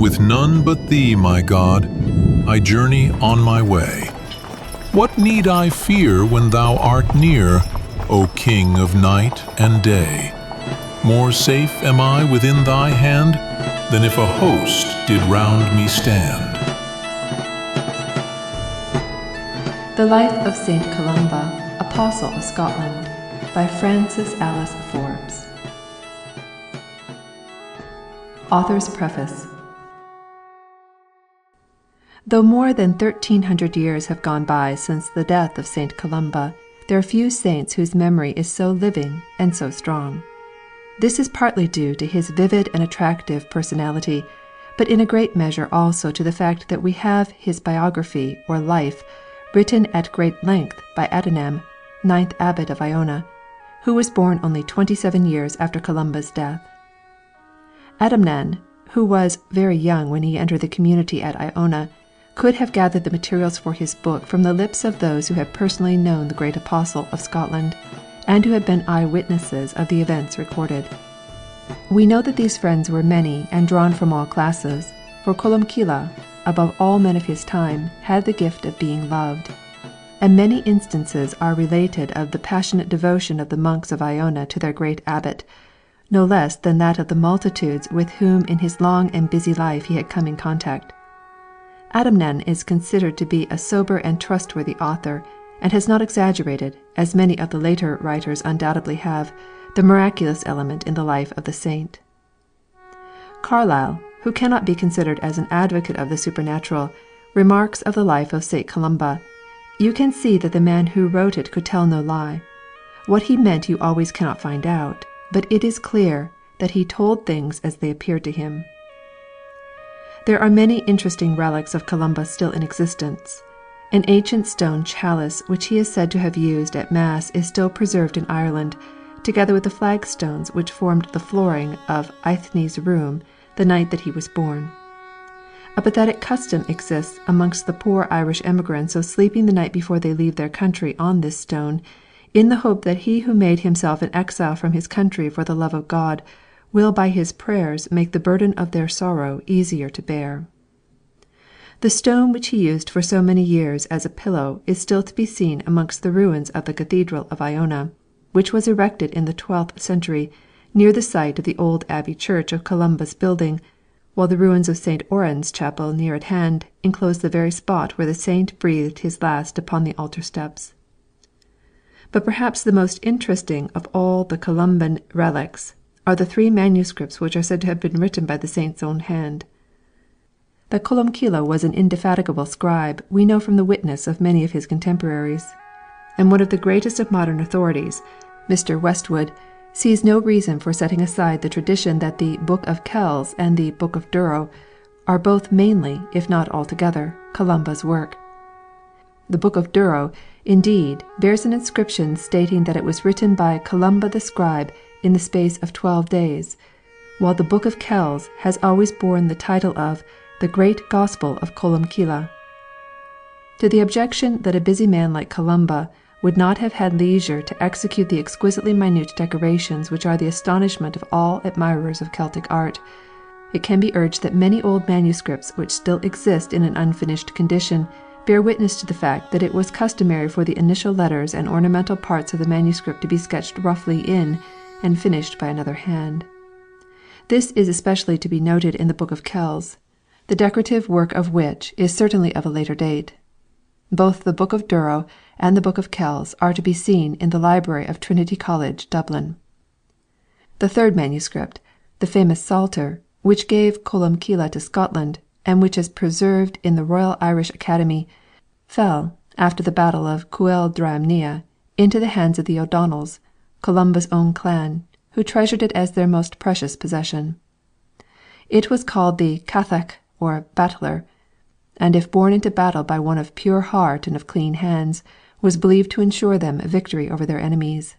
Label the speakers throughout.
Speaker 1: With none but thee, my God, I journey on my way. What need I fear when thou art near, O King of night and day? More safe am I within thy hand than if a host did round me stand.
Speaker 2: The Life of Saint Columba, Apostle of Scotland, by Frances Alice Forbes. Author's Preface. Though more than 1,300 years have gone by since the death of Saint Columba, there are few saints whose memory is so living and so strong. This is partly due to his vivid and attractive personality, but in a great measure also to the fact that we have his biography or life written at great length by Adonam, 9th Abbot of Iona, who was born only 27 years after Columba's death. Adamnan, who was very young when he entered the community at Iona, could have gathered the materials for his book from the lips of those who had personally known the great apostle of Scotland, and who had been eye-witnesses of the events recorded. We know that these friends were many and drawn from all classes, for Columcille, above all men of his time, had the gift of being loved, and many instances are related of the passionate devotion of the monks of Iona to their great abbot, no less than that of the multitudes with whom in his long and busy life he had come in contact. Adamnan is considered to be a sober and trustworthy author, and has not exaggerated, as many of the later writers undoubtedly have, the miraculous element in the life of the saint. Carlyle, who cannot be considered as an advocate of the supernatural, remarks of the life of St. Columba, "You can see that the man who wrote it could tell no lie. What he meant you always cannot find out, but it is clear that he told things as they appeared to him." There are many interesting relics of Columba still in existence. An ancient stone chalice which he is said to have used at Mass is still preserved in Ireland, together with the flagstones which formed the flooring of Aithne's room the night that he was born. A pathetic custom exists amongst the poor Irish emigrants of sleeping the night before they leave their country on this stone, in the hope that he who made himself an exile from his country for the love of God will by his prayers make the burden of their sorrow easier to bear. The stone which he used for so many years as a pillow is still to be seen amongst the ruins of the Cathedral of Iona, which was erected in the 12th century, near the site of the old abbey church of Columba's building, while the ruins of St. Oran's chapel near at hand enclose the very spot where the saint breathed his last upon the altar steps. But perhaps the most interesting of all the Columban relics are the 3 manuscripts which are said to have been written by the saint's own hand. That Columcille was an indefatigable scribe we know from the witness of many of his contemporaries, and one of the greatest of modern authorities, Mr. Westwood, sees no reason for setting aside the tradition that the Book of Kells and the Book of Durrow are both mainly, if not altogether, Columba's work. The Book of Durrow, indeed, bears an inscription stating that it was written by Columba the scribe in the space of 12 days, while the Book of Kells has always borne the title of the Great Gospel of Columcille. To the objection that a busy man like Columba would not have had leisure to execute the exquisitely minute decorations which are the astonishment of all admirers of Celtic art, it can be urged that many old manuscripts which still exist in an unfinished condition bear witness to the fact that it was customary for the initial letters and ornamental parts of the manuscript to be sketched roughly in and finished by another hand. This is especially to be noted in the Book of Kells, the decorative work of which is certainly of a later date. Both the Book of Durrow and the Book of Kells are to be seen in the library of Trinity College, Dublin. The 3rd manuscript, the famous Psalter, which gave Columcille to Scotland, and which is preserved in the Royal Irish Academy, fell, after the battle of Cuil Dramnea, into the hands of the O'Donnells, Columba's own clan, who treasured it as their most precious possession. It was called the Cathach, or Battler, and if borne into battle by one of pure heart and of clean hands, was believed to ensure them victory over their enemies.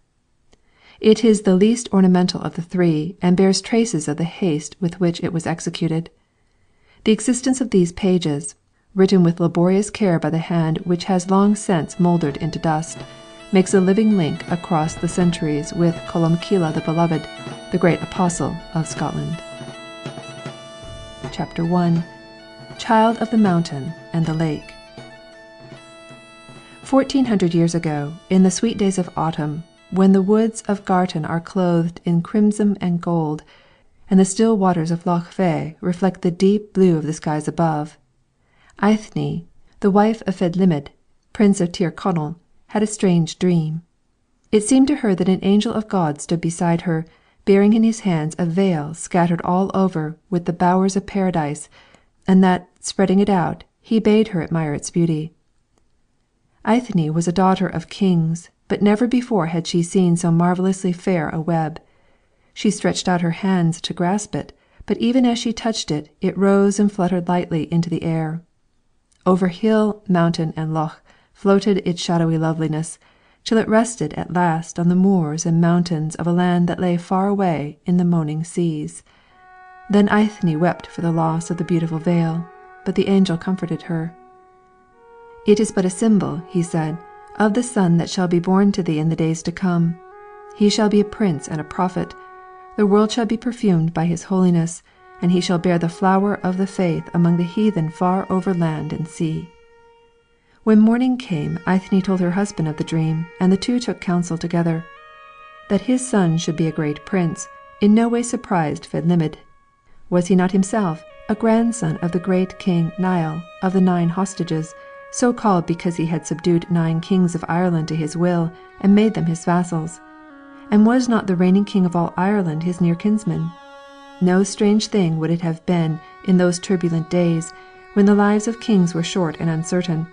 Speaker 2: It is the least ornamental of the 3, and bears traces of the haste with which it was executed. The existence of these pages, written with laborious care by the hand which has long since mouldered into dust, makes a living link across the centuries with Columcille the Beloved, the great apostle of Scotland. Chapter 1, Child of the Mountain and the Lake. 1400 years ago, in the sweet days of autumn, when the woods of Gartan are clothed in crimson and gold, and the still waters of Loch Fea reflect the deep blue of the skies above, Eithne, the wife of Fedlimid, Prince of Tir Connell, had a strange dream. It seemed to her that an angel of God stood beside her, bearing in his hands a veil scattered all over with the bowers of paradise, and that, spreading it out, he bade her admire its beauty. Eithne was a daughter of kings, but never before had she seen so marvellously fair a web. She stretched out her hands to grasp it, but even as she touched it, it rose and fluttered lightly into the air. Over hill, mountain, and loch floated its shadowy loveliness, till it rested at last on the moors and mountains of a land that lay far away in the moaning seas. Then Eithne wept for the loss of the beautiful veil, but the angel comforted her. "It is but a symbol," he said, "of the Son that shall be born to thee in the days to come. He shall be a prince and a prophet. The world shall be perfumed by his holiness, and he shall bear the flower of the faith among the heathen far over land and sea." When morning came, Eithne told her husband of the dream, and the two took counsel together. That his son should be a great prince in no way surprised Fedlimid. Was he not himself a grandson of the great King Niall of the 9 Hostages, so called because he had subdued 9 kings of Ireland to his will and made them his vassals? And was not the reigning king of all Ireland his near kinsman? No strange thing would it have been in those turbulent days, when the lives of kings were short and uncertain,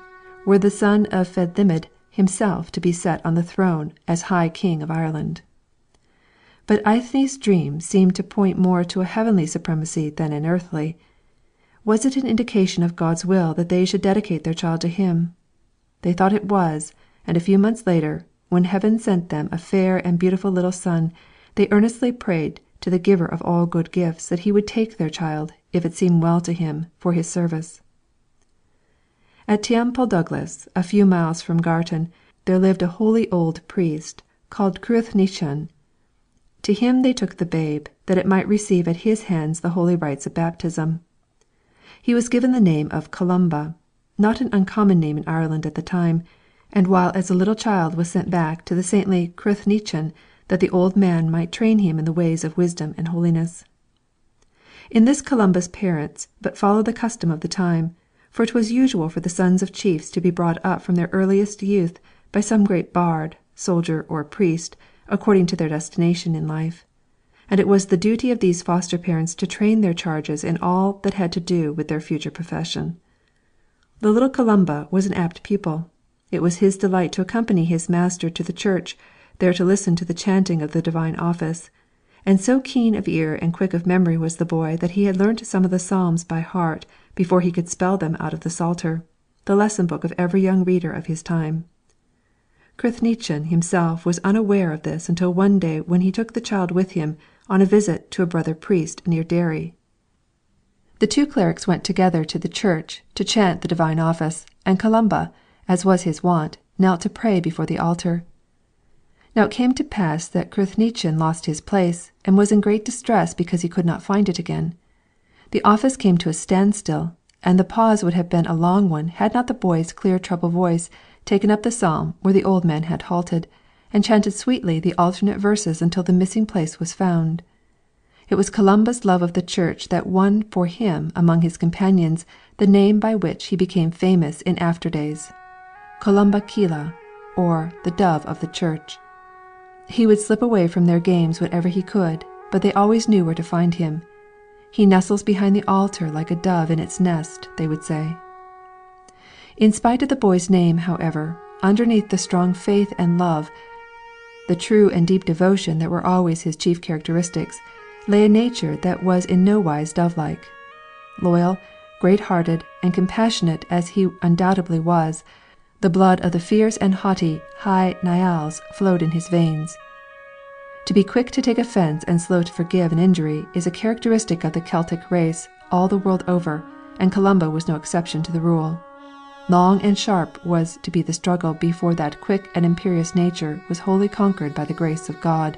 Speaker 2: were the son of Fedlimid himself to be set on the throne as High King of Ireland. But Eithne's dream seemed to point more to a heavenly supremacy than an earthly. Was it an indication of God's will that they should dedicate their child to him? They thought it was, and a few months later, when heaven sent them a fair and beautiful little son, they earnestly prayed to the Giver of all good gifts that he would take their child, if it seemed well to him, for his service. At Douglas, a few miles from Gartan, there lived a holy old priest called Cruithnichan. To him they took the babe, that it might receive at his hands the holy rites of baptism. He was given the name of Columba, not an uncommon name in Ireland at the time, and while as a little child was sent back to the saintly Cruithnichan, that the old man might train him in the ways of wisdom and holiness. In this Columba's parents but followed the custom of the time, for it was usual for the sons of chiefs to be brought up from their earliest youth by some great bard, soldier, or priest, according to their destination in life, and it was the duty of these foster parents to train their charges in all that had to do with their future profession. The little Columba was an apt pupil. It was his delight to accompany his master to the church, there to listen to the chanting of the divine office, and so keen of ear and quick of memory was the boy that he had learnt some of the Psalms by heart before he could spell them out of the Psalter, the lesson book of every young reader of his time. Cruithnichan himself was unaware of this until one day when he took the child with him on a visit to a brother priest near Derry. The 2 clerics went together to the church to chant the divine office, and Columba, as was his wont, knelt to pray before the altar. Now it came to pass that Cruithnichan lost his place, and was in great distress because he could not find it again. The office came to a standstill, and the pause would have been a long one had not the boy's clear treble voice taken up the psalm where the old man had halted, and chanted sweetly the alternate verses until the missing place was found. It was Columba's love of the church that won for him among his companions the name by which he became famous in after days, Columba Kila, or the Dove of the Church. He would slip away from their games whenever he could, but they always knew where to find him. He nestles behind the altar like a dove in its nest, they would say. In spite of the boy's name, however, underneath the strong faith and love, the true and deep devotion that were always his chief characteristics, lay a nature that was in no wise dove-like. Loyal, great-hearted, and compassionate as he undoubtedly was, the blood of the fierce and haughty High Nialls flowed in his veins. To be quick to take offence and slow to forgive an injury is a characteristic of the Celtic race all the world over, and Columba was no exception to the rule. Long and sharp was to be the struggle before that quick and imperious nature was wholly conquered by the grace of God,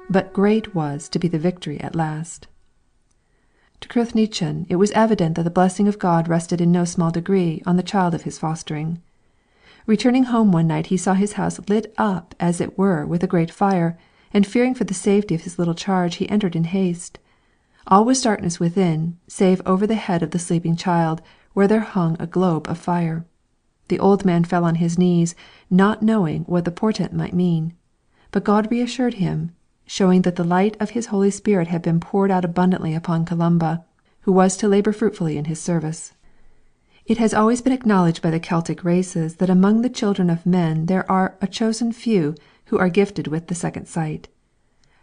Speaker 2: but great was to be the victory at last. To Cruithnechan it was evident that the blessing of God rested in no small degree on the child of his fostering. Returning home one night he saw his house lit up as it were with a great fire, and fearing for the safety of his little charge he entered in haste. All was darkness within, save over the head of the sleeping child, where there hung a globe of fire. The old man fell on his knees, not knowing what the portent might mean. But God reassured him, showing that the light of His Holy Spirit had been poured out abundantly upon Columba, who was to labour fruitfully in his service. It has always been acknowledged by the Celtic races that among the children of men there are a chosen few who are gifted with the second sight.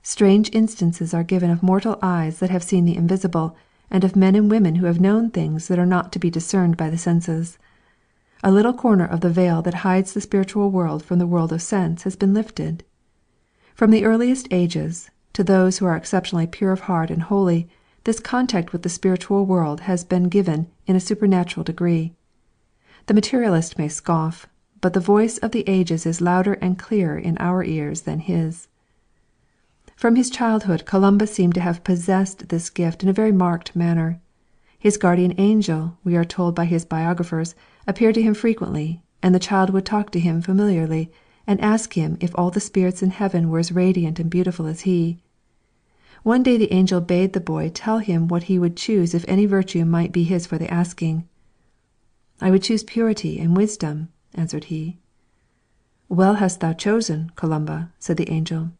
Speaker 2: Strange instances are given of mortal eyes that have seen the invisible, and of men and women who have known things that are not to be discerned by the senses. A little corner of the veil that hides the spiritual world from the world of sense has been lifted. From the earliest ages, to those who are exceptionally pure of heart and holy, this contact with the spiritual world has been given in a supernatural degree. The materialist may scoff, but the voice of the ages is louder and clearer in our ears than his. From his childhood Columba seemed to have possessed this gift in a very marked manner. His guardian angel, we are told by his biographers, appeared to him frequently, and the child would talk to him familiarly, and ask him if all the spirits in heaven were as radiant and beautiful as he. One day the angel bade the boy tell him what he would choose if any virtue might be his for the asking. "I would choose purity and wisdom," answered he. "Well hast thou chosen, Columba," said the angel.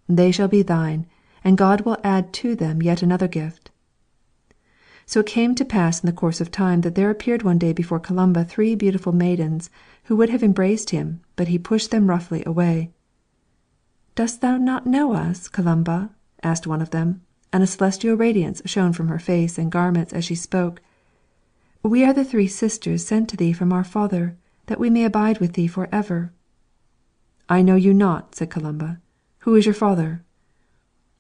Speaker 2: "They shall be thine, and God will add to them yet another gift." So it came to pass in the course of time that there appeared one day before Columba 3 beautiful maidens, who would have embraced him, but he pushed them roughly away. "Dost thou not know us, Columba?" asked one of them, and a celestial radiance shone from her face and garments as she spoke. "We are the 3 sisters sent to thee from our Father, that we may abide with thee for ever." "I know you not," said Columba. "Who is your Father?"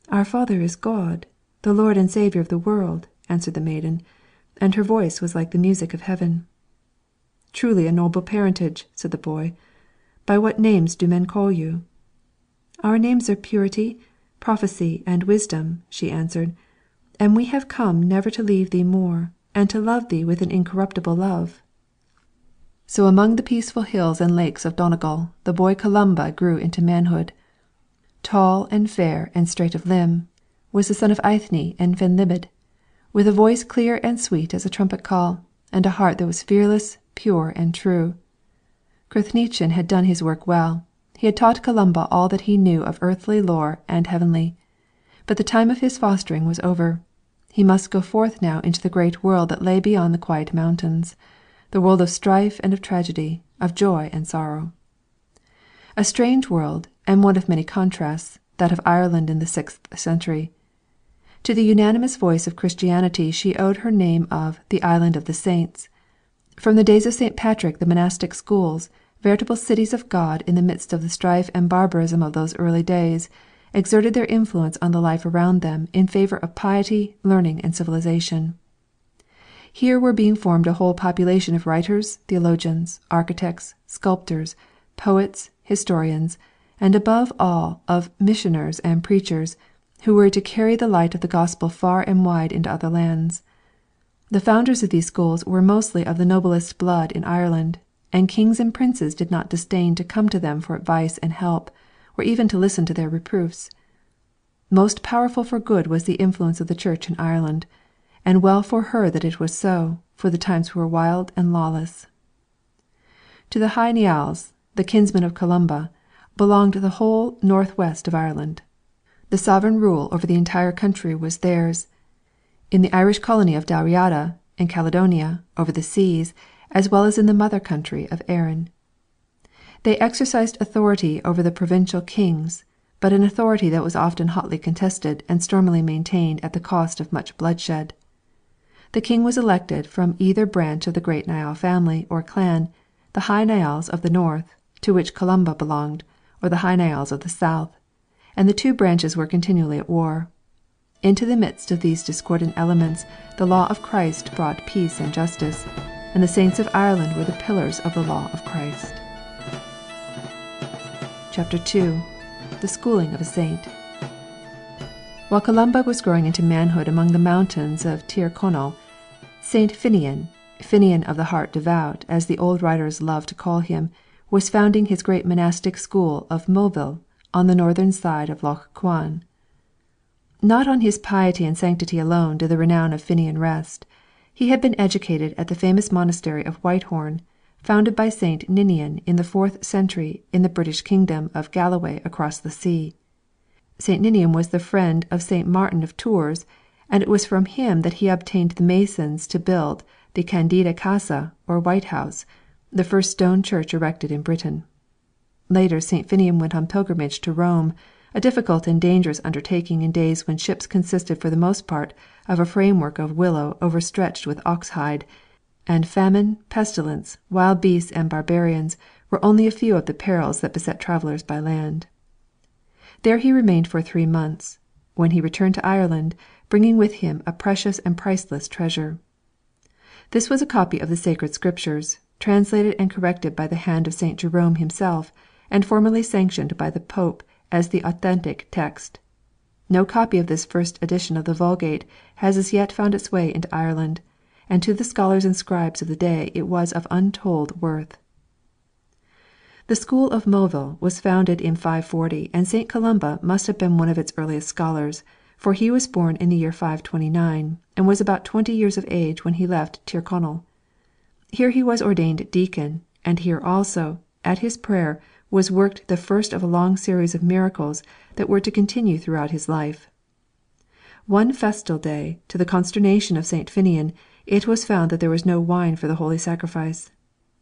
Speaker 2: "Our Father is God, the Lord and Saviour of the world," answered the maiden, and her voice was like the music of heaven. "Truly a noble parentage," said the boy. "By what names do men call you?" "Our names are Purity, Prophecy, and Wisdom," she answered, "and we have come never to leave thee more, and to love thee with an incorruptible love." So among the peaceful hills and lakes of Donegal the boy Columba grew into manhood. Tall and fair and straight of limb was the son of Eithne and Fenlimid, with a voice clear and sweet as a trumpet call, and a heart that was fearless, pure, and true. Cruithnechan had done his work well. He had taught Columba all that he knew of earthly lore and heavenly. But the time of his fostering was over. He must go forth now into the great world that lay beyond the quiet mountains, the world of strife and of tragedy, of joy and sorrow. A strange world, and one of many contrasts, that of Ireland in the 6th century. To the unanimous voice of Christianity she owed her name of the Island of the Saints. From the days of St. Patrick the monastic schools, veritable cities of God in the midst of the strife and barbarism of those early days, exerted their influence on the life around them in favour of piety, learning, and civilization. Here were being formed a whole population of writers, theologians, architects, sculptors, poets, historians, and above all of missioners and preachers, who were to carry the light of the gospel far and wide into other lands. The founders of these schools were mostly of the noblest blood in Ireland, and kings and princes did not disdain to come to them for advice and help, or even to listen to their reproofs. Most powerful for good was the influence of the Church in Ireland, and well for her that it was so, for the times were wild and lawless. To the Hy Nialls, the kinsmen of Columba, belonged the whole north-west of Ireland. The sovereign rule over the entire country was theirs. In the Irish colony of Dalriada, in Caledonia, over the seas, as well as in the mother country of Erin. They exercised authority over the provincial kings, but an authority that was often hotly contested and stormily maintained at the cost of much bloodshed. The king was elected from either branch of the great Niall family or clan, the Hy Nialls of the north, to which Columba belonged, or the Hy Nialls of the south, and the 2 branches were continually at war. Into the midst of these discordant elements the law of Christ brought peace and justice, and the saints of Ireland were the pillars of the law of Christ. Chapter 2. The Schooling of a Saint. While Columba was growing into manhood among the mountains of Tir Connell, St. Finian, Finian of the Heart Devout, as the old writers love to call him, was founding his great monastic school of Moville on the northern side of Lough Cuan. Not on his piety and sanctity alone did the renown of Finian rest. He had been educated at the famous monastery of Whitehorn, founded by St. Ninian in the 4th century in the British kingdom of Galloway across the sea. St. Ninian was the friend of St. Martin of Tours, and it was from him that he obtained the masons to build the Candida Casa, or White House, the first stone church erected in Britain. Later St. Finian went on pilgrimage to Rome, a difficult and dangerous undertaking in days when ships consisted for the most part of a framework of willow overstretched with oxhide, and famine, pestilence, wild beasts and barbarians were only a few of the perils that beset travellers by land. There he remained for 3 months, when he returned to Ireland, bringing with him a precious and priceless treasure. This was a copy of the Sacred Scriptures, translated and corrected by the hand of St. Jerome himself, and formally sanctioned by the Pope as the authentic text. No copy of this first edition of the Vulgate has as yet found its way into Ireland, and to the scholars and scribes of the day it was of untold worth. The school of Moville was founded in 540, and St. Columba must have been one of its earliest scholars, for he was born in the year 529, and was about 20 years of age when he left Tir Connell. Here he was ordained deacon, and here also, at his prayer, was worked the first of a long series of miracles that were to continue throughout his life. One festal day, to the consternation of St. Finian, it was found that there was no wine for the Holy Sacrifice.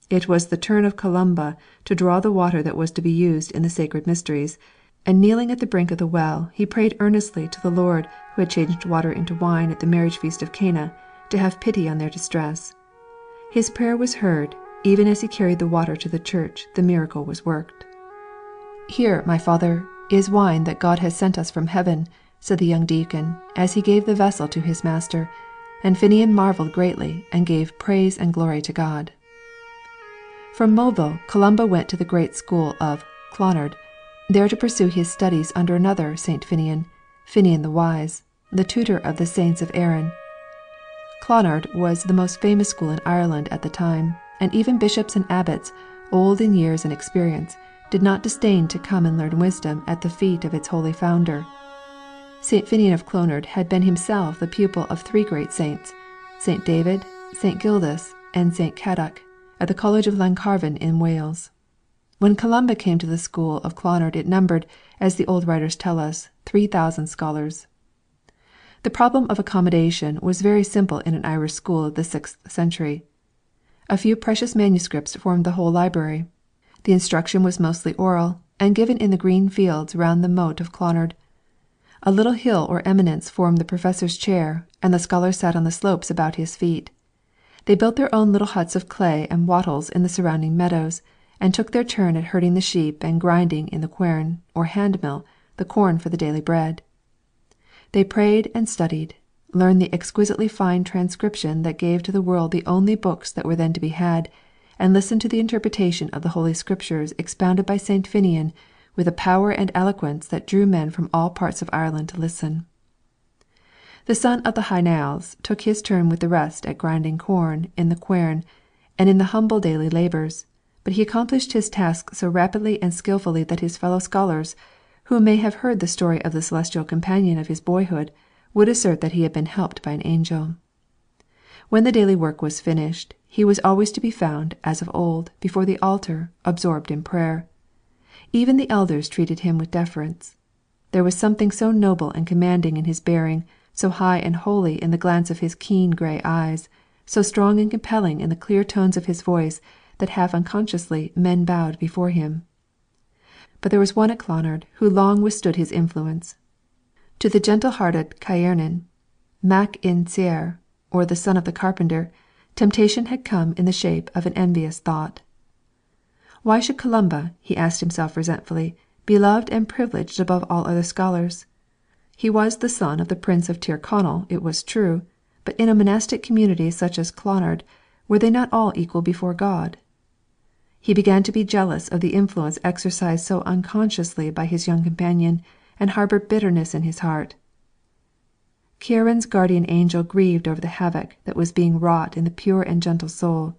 Speaker 2: It was the turn of Columba to draw the water that was to be used in the sacred mysteries, and kneeling at the brink of the well, he prayed earnestly to the Lord who had changed water into wine at the marriage feast of Cana, to have pity on their distress. His prayer was heard. Even as he carried the water to the church, the miracle was worked. "Here, my father, is wine that God has sent us from heaven," said the young deacon, as he gave the vessel to his master, and Finian marvelled greatly and gave praise and glory to God. From Moville, Columba went to the great school of Clonard, there to pursue his studies under another St. Finian, Finian the Wise, the tutor of the saints of Erin. Clonard was the most famous school in Ireland at the time, and even bishops and abbots, old in years and experience, did not disdain to come and learn wisdom at the feet of its holy founder. St. Finian of Clonard had been himself the pupil of 3 great saints, St. David, St. Gildas, and St. Cadoc, at the College of Llancarvan in Wales. When Columba came to the school of Clonard it numbered, as the old writers tell us, 3,000 scholars. The problem of accommodation was very simple in an Irish school of the 6th century. A few precious manuscripts formed the whole library. The instruction was mostly oral, and given in the green fields round the moat of Clonard. A little hill or eminence formed the professor's chair, and the scholars sat on the slopes about his feet. They built their own little huts of clay and wattles in the surrounding meadows, and took their turn at herding the sheep and grinding in the quern, or hand-mill, the corn for the daily bread. They prayed and studied, learned the exquisitely fine transcription that gave to the world the only books that were then to be had, and listened to the interpretation of the Holy Scriptures expounded by St. Finian with a power and eloquence that drew men from all parts of Ireland to listen. The son of the Hy Nialls took his turn with the rest at grinding corn in the quern and in the humble daily labours, but he accomplished his task so rapidly and skilfully that his fellow scholars, who may have heard the story of the celestial companion of his boyhood, would assert that he had been helped by an angel. When the daily work was finished, he was always to be found, as of old, before the altar, absorbed in prayer. Even the elders treated him with deference. There was something so noble and commanding in his bearing, so high and holy in the glance of his keen grey eyes, so strong and compelling in the clear tones of his voice, that half unconsciously men bowed before him. But there was one at Clonard who long withstood his influence. To the gentle-hearted Caernan, Mac in Saer, or the son of the carpenter, temptation had come in the shape of an envious thought. Why should Columba, he asked himself resentfully, be loved and privileged above all other scholars? He was the son of the Prince of Tir Connell, it was true, but in a monastic community such as Clonard, were they not all equal before God? He began to be jealous of the influence exercised so unconsciously by his young companion, and harboured bitterness in his heart. Ciaran's guardian angel grieved over the havoc that was being wrought in the pure and gentle soul.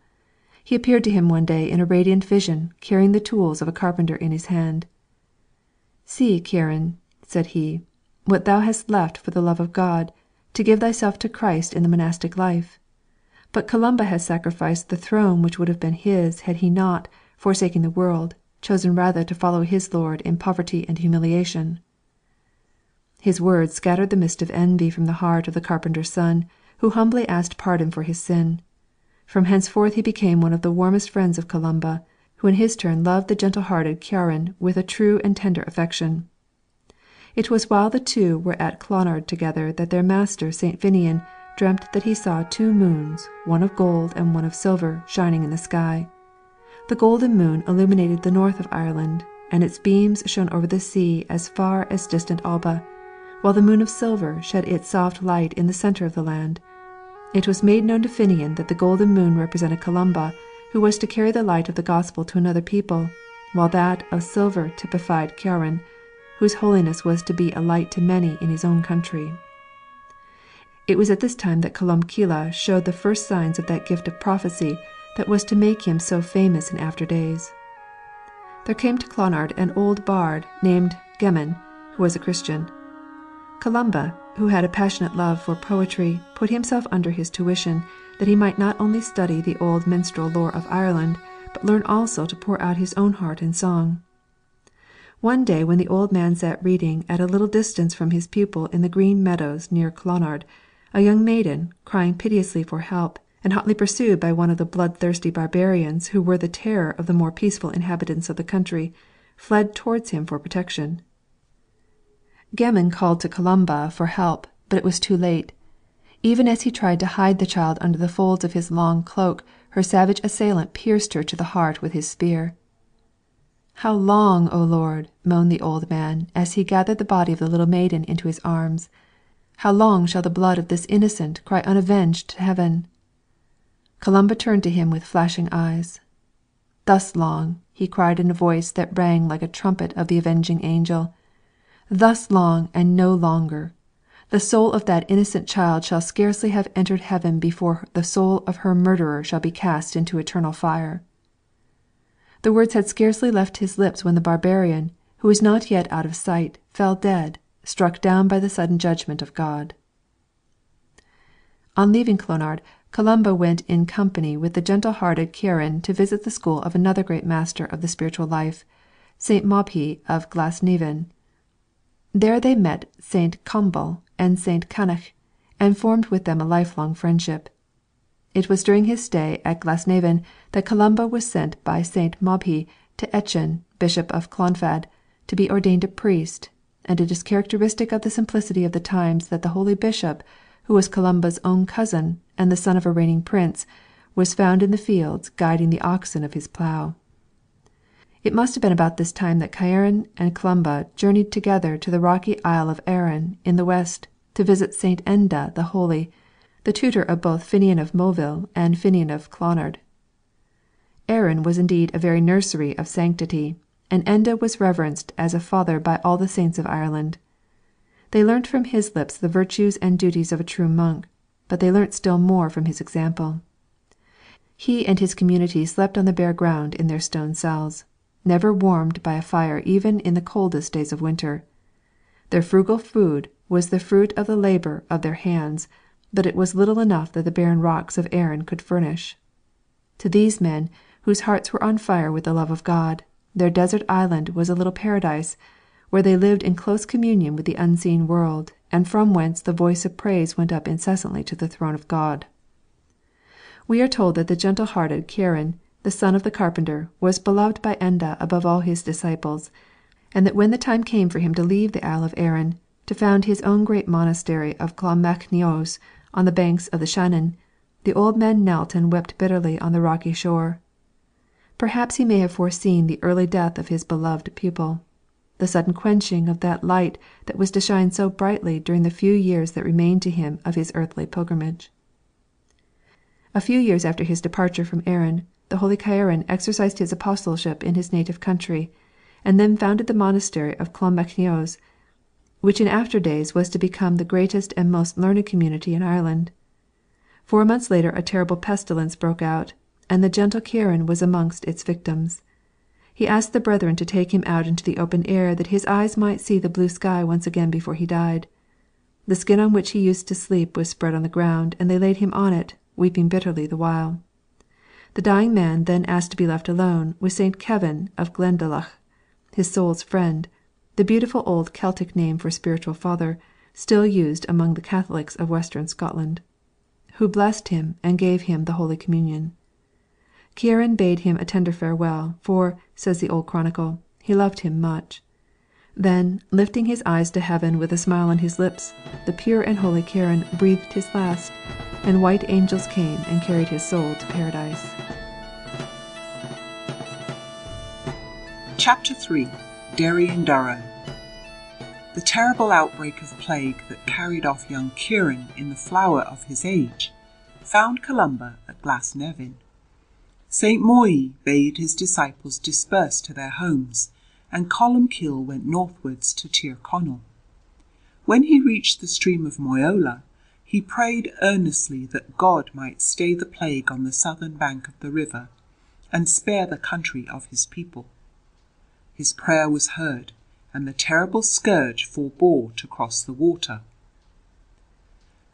Speaker 2: He appeared to him one day in a radiant vision, carrying the tools of a carpenter in his hand. "See, Ciaran," said he, "what thou hast left for the love of God, to give thyself to Christ in the monastic life. But Columba has sacrificed the throne which would have been his had he not, forsaking the world, chosen rather to follow his Lord in poverty and humiliation." His words scattered the mist of envy from the heart of the carpenter's son, who humbly asked pardon for his sin. From henceforth he became one of the warmest friends of Columba, who in his turn loved the gentle-hearted Ciaran with a true and tender affection. It was while the two were at Clonard together that their master St. Finnian dreamt that he saw two moons, one of gold and one of silver, shining in the sky. The golden moon illuminated the north of Ireland, and its beams shone over the sea as far as distant Alba, while the moon of silver shed its soft light in the centre of the land. It was made known to Finnian that the golden moon represented Columba, who was to carry the light of the gospel to another people, while that of silver typified Ciaran, whose holiness was to be a light to many in his own country. It was at this time that Columcille showed the first signs of that gift of prophecy that was to make him so famous in after days. There came to Clonard an old bard named Gemman, who was a Christian. Columba, who had a passionate love for poetry, put himself under his tuition, that he might not only study the old minstrel lore of Ireland, but learn also to pour out his own heart in song. One day when the old man sat reading at a little distance from his pupil in the green meadows near Clonard, a young maiden, crying piteously for help, and hotly pursued by one of the bloodthirsty barbarians who were the terror of the more peaceful inhabitants of the country, fled towards him for protection. Gemman called to Columba for help, but it was too late. Even as he tried to hide the child under the folds of his long cloak, her savage assailant pierced her to the heart with his spear. "How long, O Lord," moaned the old man, as he gathered the body of the little maiden into his arms, "how long shall the blood of this innocent cry unavenged to heaven?" Columba turned to him with flashing eyes. "Thus long," he cried in a voice that rang like a trumpet of the avenging angel, "thus long and no longer. The soul of that innocent child shall scarcely have entered heaven before the soul of her murderer shall be cast into eternal fire." The words had scarcely left his lips when the barbarian, who was not yet out of sight, fell dead, struck down by the sudden judgment of God. On leaving Clonard, Columba went in company with the gentle-hearted Ciaran to visit the school of another great master of the spiritual life, St. Mobhi of Glasnevin. There they met St. Comgall and St. Canach, and formed with them a lifelong friendship. It was during his stay at Glasnevin that Columba was sent by St. Mobhi to Etchen, Bishop of Clonfad, to be ordained a priest, and it is characteristic of the simplicity of the times that the holy bishop, who was Columba's own cousin and the son of a reigning prince, was found in the fields guiding the oxen of his plough. It must have been about this time that Ciaran and Columba journeyed together to the rocky Isle of Arran in the west to visit St. Enda the Holy, the tutor of both Finnian of Moville and Finnian of Clonard. Arran was indeed a very nursery of sanctity, and Enda was reverenced as a father by all the saints of Ireland. They learnt from his lips the virtues and duties of a true monk, but they learnt still more from his example. He and his community slept on the bare ground in their stone cells, never warmed by a fire even in the coldest days of winter. Their frugal food was the fruit of the labour of their hands, but it was little enough that the barren rocks of Arran could furnish. To these men, whose hearts were on fire with the love of God, their desert island was a little paradise, where they lived in close communion with the unseen world, and from whence the voice of praise went up incessantly to the throne of God. We are told that the gentle-hearted Ciaran, the son of the carpenter, was beloved by Enda above all his disciples, and that when the time came for him to leave the Isle of Arran, to found his own great monastery of Clonmacnoise on the banks of the Shannon, the old man knelt and wept bitterly on the rocky shore. Perhaps he may have foreseen the early death of his beloved pupil, the sudden quenching of that light that was to shine so brightly during the few years that remained to him of his earthly pilgrimage. A few years after his departure from Arran, the holy Ciaran exercised his apostleship in his native country, and then founded the monastery of Clonmacnoise. which in after days was to become the greatest and most learned community in Ireland. 4 months later a terrible pestilence broke out, and the gentle Ciaran was amongst its victims. He asked the brethren to take him out into the open air that his eyes might see the blue sky once again before he died. The skin on which he used to sleep was spread on the ground, and they laid him on it, weeping bitterly the while. The dying man then asked to be left alone with St. Kevin of Glendalough, his soul's friend, the beautiful old Celtic name for spiritual father, still used among the Catholics of Western Scotland, who blessed him and gave him the Holy Communion. Ciaran bade him a tender farewell, for, says the old chronicle, he loved him much. Then, lifting his eyes to heaven with a smile on his lips, the pure and holy Ciaran breathed his last, and white angels came and carried his soul to paradise.
Speaker 3: Chapter 3. Derry and Durrow. The terrible outbreak of plague that carried off young Ciaran in the flower of his age found Columba at Glasnevin. St. Moy bade his disciples disperse to their homes, and Columcille went northwards to Tir Connell. When he reached the stream of Moyola, he prayed earnestly that God might stay the plague on the southern bank of the river, and spare the country of his people. His prayer was heard, and the terrible scourge forbore to cross the water.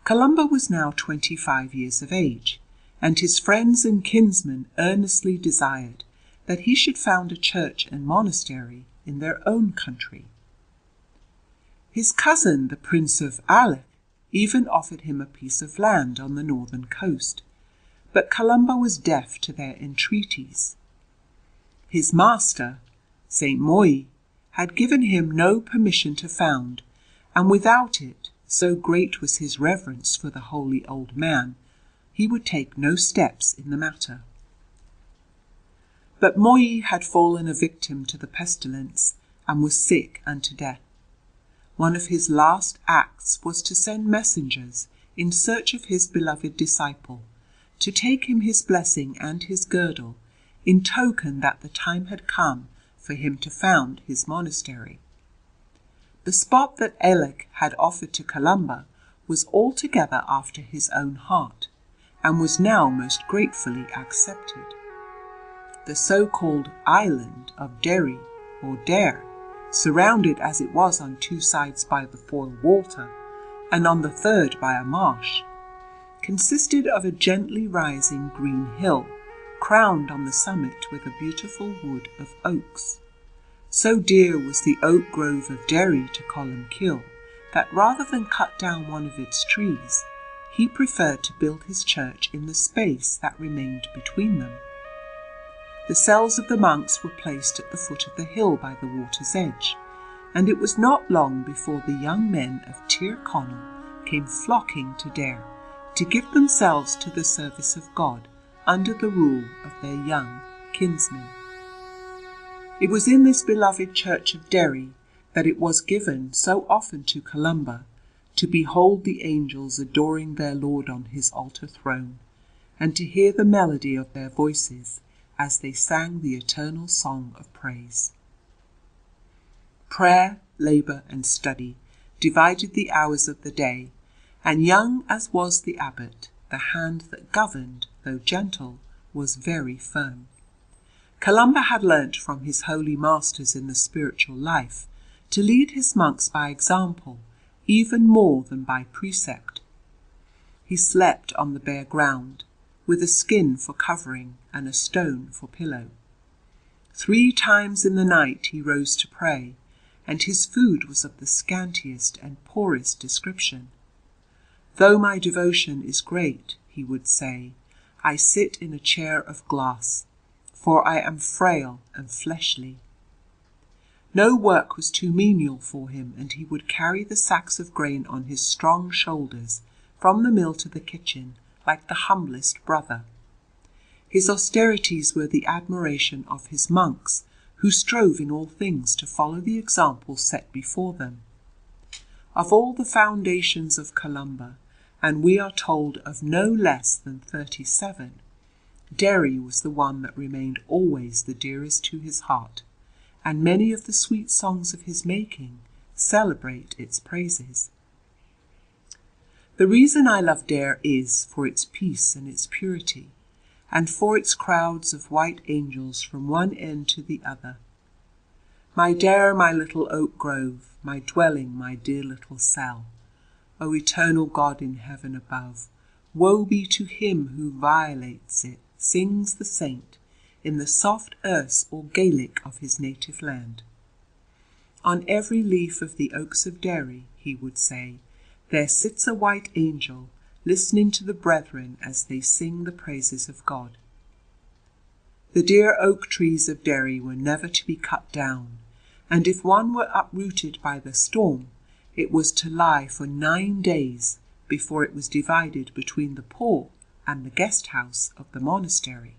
Speaker 3: Columba was now 25 years of age, and his friends and kinsmen earnestly desired that he should found a church and monastery in their own country. His cousin, the Prince of Ailech, even offered him a piece of land on the northern coast, but Columba was deaf to their entreaties. His master, St. Moy, had given him no permission to found, and without it, so great was his reverence for the holy old man, he would take no steps in the matter. But Moy had fallen a victim to the pestilence, and was sick unto death. One of his last acts was to send messengers in search of his beloved disciple, to take him his blessing and his girdle, in token that the time had come for him to found his monastery. The spot that Ailech had offered to Columba was altogether after his own heart, and was now most gratefully accepted. The so-called island of Derry, or Dare, surrounded as it was on 2 sides by the Foyle water, and on the third by a marsh, consisted of a gently rising green hill, crowned on the summit with a beautiful wood of oaks. So dear was the oak grove of Derry to Columcille, that rather than cut down one of its trees, he preferred to build his church in the space that remained between them. The cells of the monks were placed at the foot of the hill by the water's edge, and it was not long before the young men of Tir Connell came flocking to Dare to give themselves to the service of God under the rule of their young kinsmen. It was in this beloved church of Derry that it was given so often to Columba to behold the angels adoring their Lord on his altar throne, and to hear the melody of their voices as they sang the eternal song of praise. Prayer, labour, and study divided the hours of the day, and young as was the abbot, the hand that governed, though gentle, was very firm. Columba had learnt from his holy masters in the spiritual life to lead his monks by example, even more than by precept. He slept on the bare ground, with a skin for covering and a stone for pillow. 3 times in the night he rose to pray, and his food was of the scantiest and poorest description. Though my devotion is great, he would say, I sit in a chair of glass, for I am frail and fleshly. No work was too menial for him, and he would carry the sacks of grain on his strong shoulders from the mill to the kitchen, like the humblest brother. His austerities were the admiration of his monks, who strove in all things to follow the example set before them. Of all the foundations of Columba, and we are told of no less than 37, Derry was the one that remained always the dearest to his heart, and many of the sweet songs of his making celebrate its praises. The reason I love Derry is for its peace and its purity, and for its crowds of white angels from one end to the other. My Derry, my little oak grove, my dwelling, my dear little cell, O eternal God in heaven above, woe be to him who violates it, sings the saint, in the soft Erse or Gaelic of his native land. On every leaf of the oaks of Derry, he would say, there sits a white angel, listening to the brethren as they sing the praises of God. The dear oak trees of Derry were never to be cut down, and if one were uprooted by the storm, it was to lie for 9 days before it was divided between the poor and the guest house of the monastery.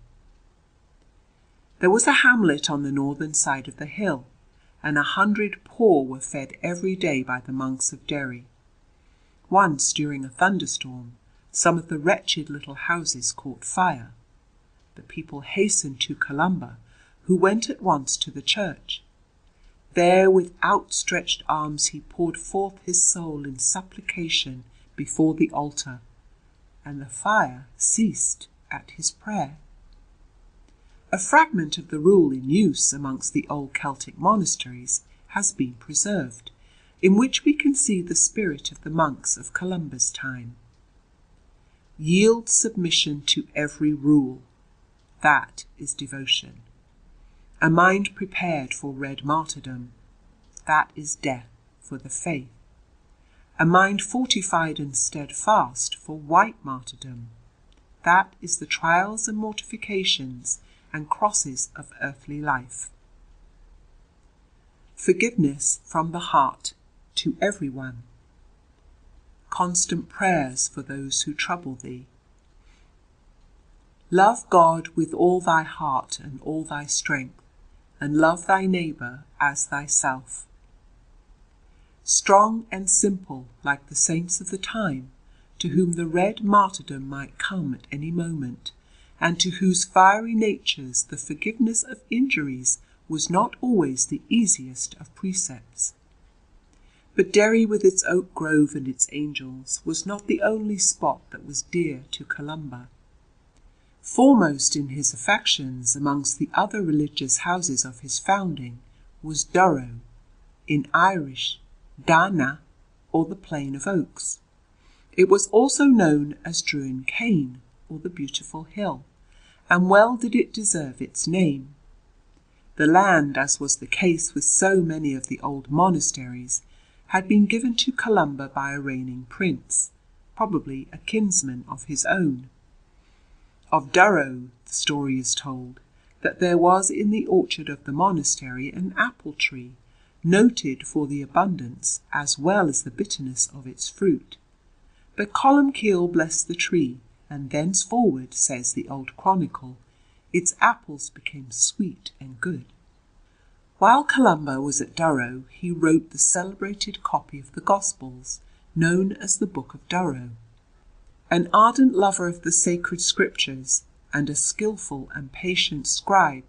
Speaker 3: There was a hamlet on the northern side of the hill, and 100 poor were fed every day by the monks of Derry. Once, during a thunderstorm, some of the wretched little houses caught fire. The people hastened to Columba, who went at once to the church. There, with outstretched arms, he poured forth his soul in supplication before the altar, and the fire ceased at his prayer. A fragment of the rule in use amongst the old Celtic monasteries has been preserved, in which we can see the spirit of the monks of Columba's time. Yield submission to every rule. That is devotion. A mind prepared for red martyrdom. That is death for the faith. A mind fortified and steadfast for white martyrdom. That is the trials and mortifications and crosses of earthly life. Forgiveness from the heart to everyone. Constant prayers for those who trouble thee. Love God with all thy heart and all thy strength, and love thy neighbour as thyself. Strong and simple like the saints of the time, to whom the red martyrdom might come at any moment, and to whose fiery natures the forgiveness of injuries was not always the easiest of precepts. But Derry, with its oak grove and its angels, was not the only spot that was dear to Columba. Foremost in his affections amongst the other religious houses of his founding was Durrow, in Irish Dana, or the Plain of Oaks. It was also known as Druin Cain, or the Beautiful Hill, and well did it deserve its name. The land, as was the case with so many of the old monasteries, had been given to Columba by a reigning prince, probably a kinsman of his own. Of Durrow, the story is told, that there was in the orchard of the monastery an apple tree, noted for the abundance as well as the bitterness of its fruit. But Columcille blessed the tree, and thenceforward, says the old chronicle, its apples became sweet and good. While Columba was at Durrow, he wrote the celebrated copy of the Gospels, known as the Book of Durrow. An ardent lover of the sacred scriptures, and a skilful and patient scribe,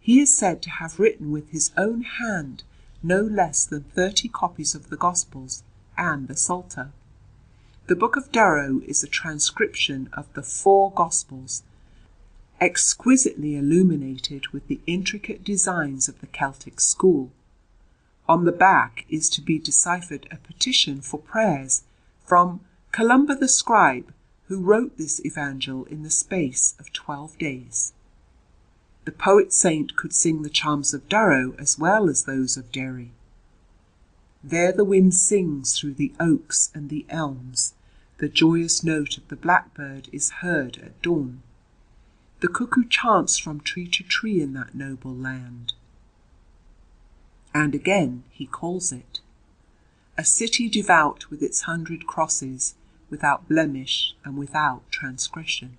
Speaker 3: he is said to have written with his own hand no less than 30 copies of the Gospels and the Psalter. The Book of Durrow is a transcription of the 4 Gospels, exquisitely illuminated with the intricate designs of the Celtic school. On the back is to be deciphered a petition for prayers from Columba the scribe, who wrote this evangel in the space of 12 days. The poet saint could sing the charms of Durrow as well as those of Derry. There the wind sings through the oaks and the elms. The joyous note of the blackbird is heard at dawn. The cuckoo chants from tree to tree in that noble land. And again he calls it a city devout with its 100 crosses, without blemish and without transgression.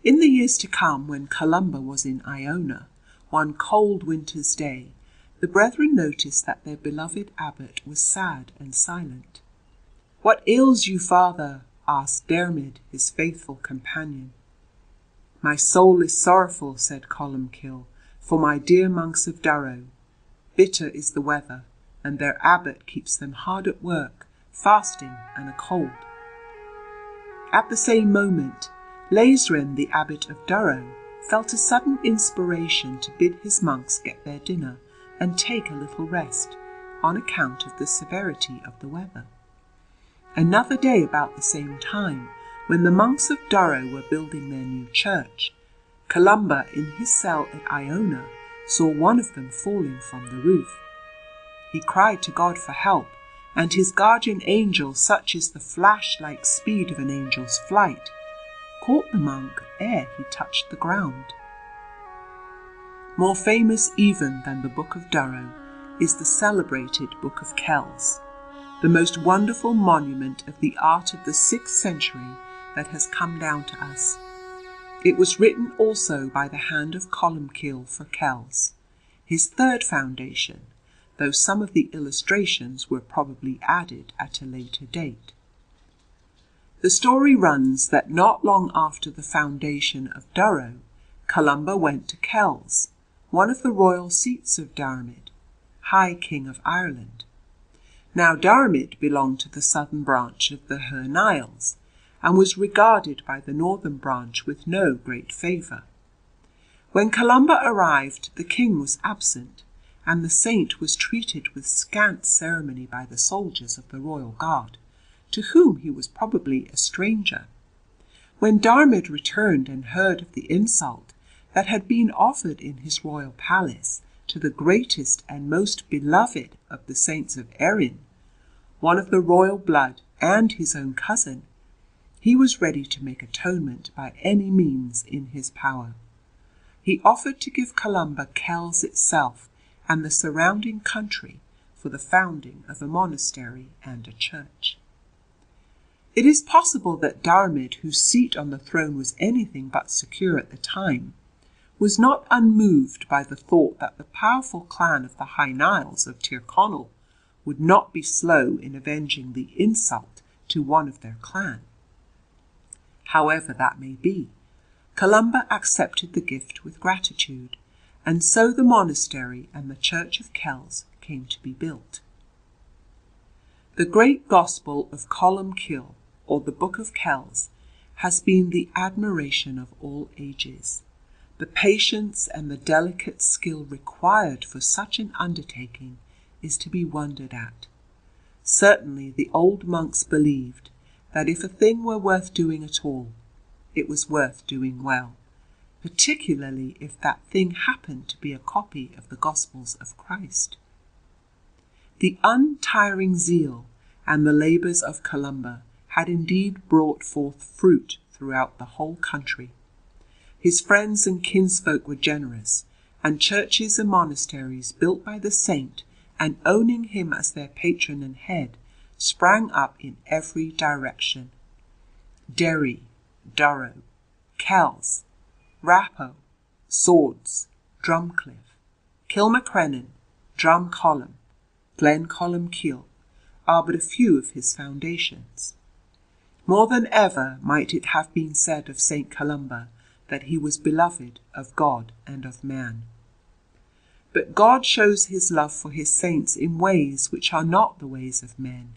Speaker 3: In the years to come, when Columba was in Iona, one cold winter's day, the brethren noticed that their beloved abbot was sad and silent. "What ails you, father?" asked Dermid, his faithful companion. "My soul is sorrowful," said Columcille, "for my dear monks of Durrow. Bitter is the weather, and their abbot keeps them hard at work, fasting and a cold. At the same moment, Laisren, the abbot of Durrow, felt a sudden inspiration to bid his monks get their dinner and take a little rest, on account of the severity of the weather. Another day about the same time, when the monks of Durrow were building their new church, Columba in his cell at Iona saw one of them falling from the roof. He cried to God for help, and his guardian angel, such is the flash-like speed of an angel's flight, caught the monk ere he touched the ground. More famous even than the Book of Durrow is the celebrated Book of Kells, the most wonderful monument of the art of the 6th century that has come down to us. It was written also by the hand of Columcille for Kells, his third foundation, though some of the illustrations were probably added at a later date. The story runs that not long after the foundation of Durrow, Columba went to Kells, one of the royal seats of Diarmid, High King of Ireland. Now Diarmid belonged to the southern branch of the Herne Isles, and was regarded by the northern branch with no great favour. When Columba arrived, the king was absent, and the saint was treated with scant ceremony by the soldiers of the royal guard, to whom he was probably a stranger. When Diarmid returned and heard of the insult that had been offered in his royal palace to the greatest and most beloved of the saints of Erin, one of the royal blood and his own cousin, he was ready to make atonement by any means in his power. He offered to give Columba Kells itself and the surrounding country for the founding of a monastery and a church. It is possible that Diarmid, whose seat on the throne was anything but secure at the time, was not unmoved by the thought that the powerful clan of the High Niles of Tyrconnell would not be slow in avenging the insult to one of their clan. However that may be, Columba accepted the gift with gratitude, and so the monastery and the church of Kells came to be built. The great Gospel of Columcille, or the Book of Kells, has been the admiration of all ages. The patience and the delicate skill required for such an undertaking is to be wondered at. Certainly the old monks believed that if a thing were worth doing at all, it was worth doing well, particularly if that thing happened to be a copy of the Gospels of Christ. The untiring zeal and the labours of Columba had indeed brought forth fruit throughout the whole country. His friends and kinsfolk were generous, and churches and monasteries built by the saint and owning him as their patron and head sprang up in every direction. Derry, Durrow, Kells, Raphoe, Swords, Drumcliff, Kilmacrennan, Drumcolumb, Glencolumcille are but a few of his foundations. More than ever might it have been said of St. Columba that he was beloved of God and of man. But God shows his love for his saints in ways which are not the ways of men,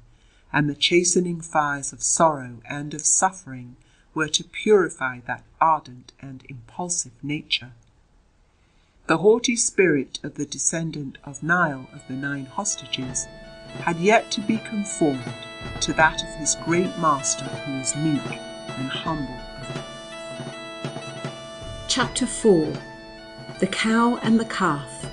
Speaker 3: and the chastening fires of sorrow and of suffering were to purify that ardent and impulsive nature. The haughty spirit of the descendant of Niall of the 9 hostages had yet to be conformed to that of his great master, who was meek and humble.
Speaker 4: Chapter 4. The Cow and the Calf.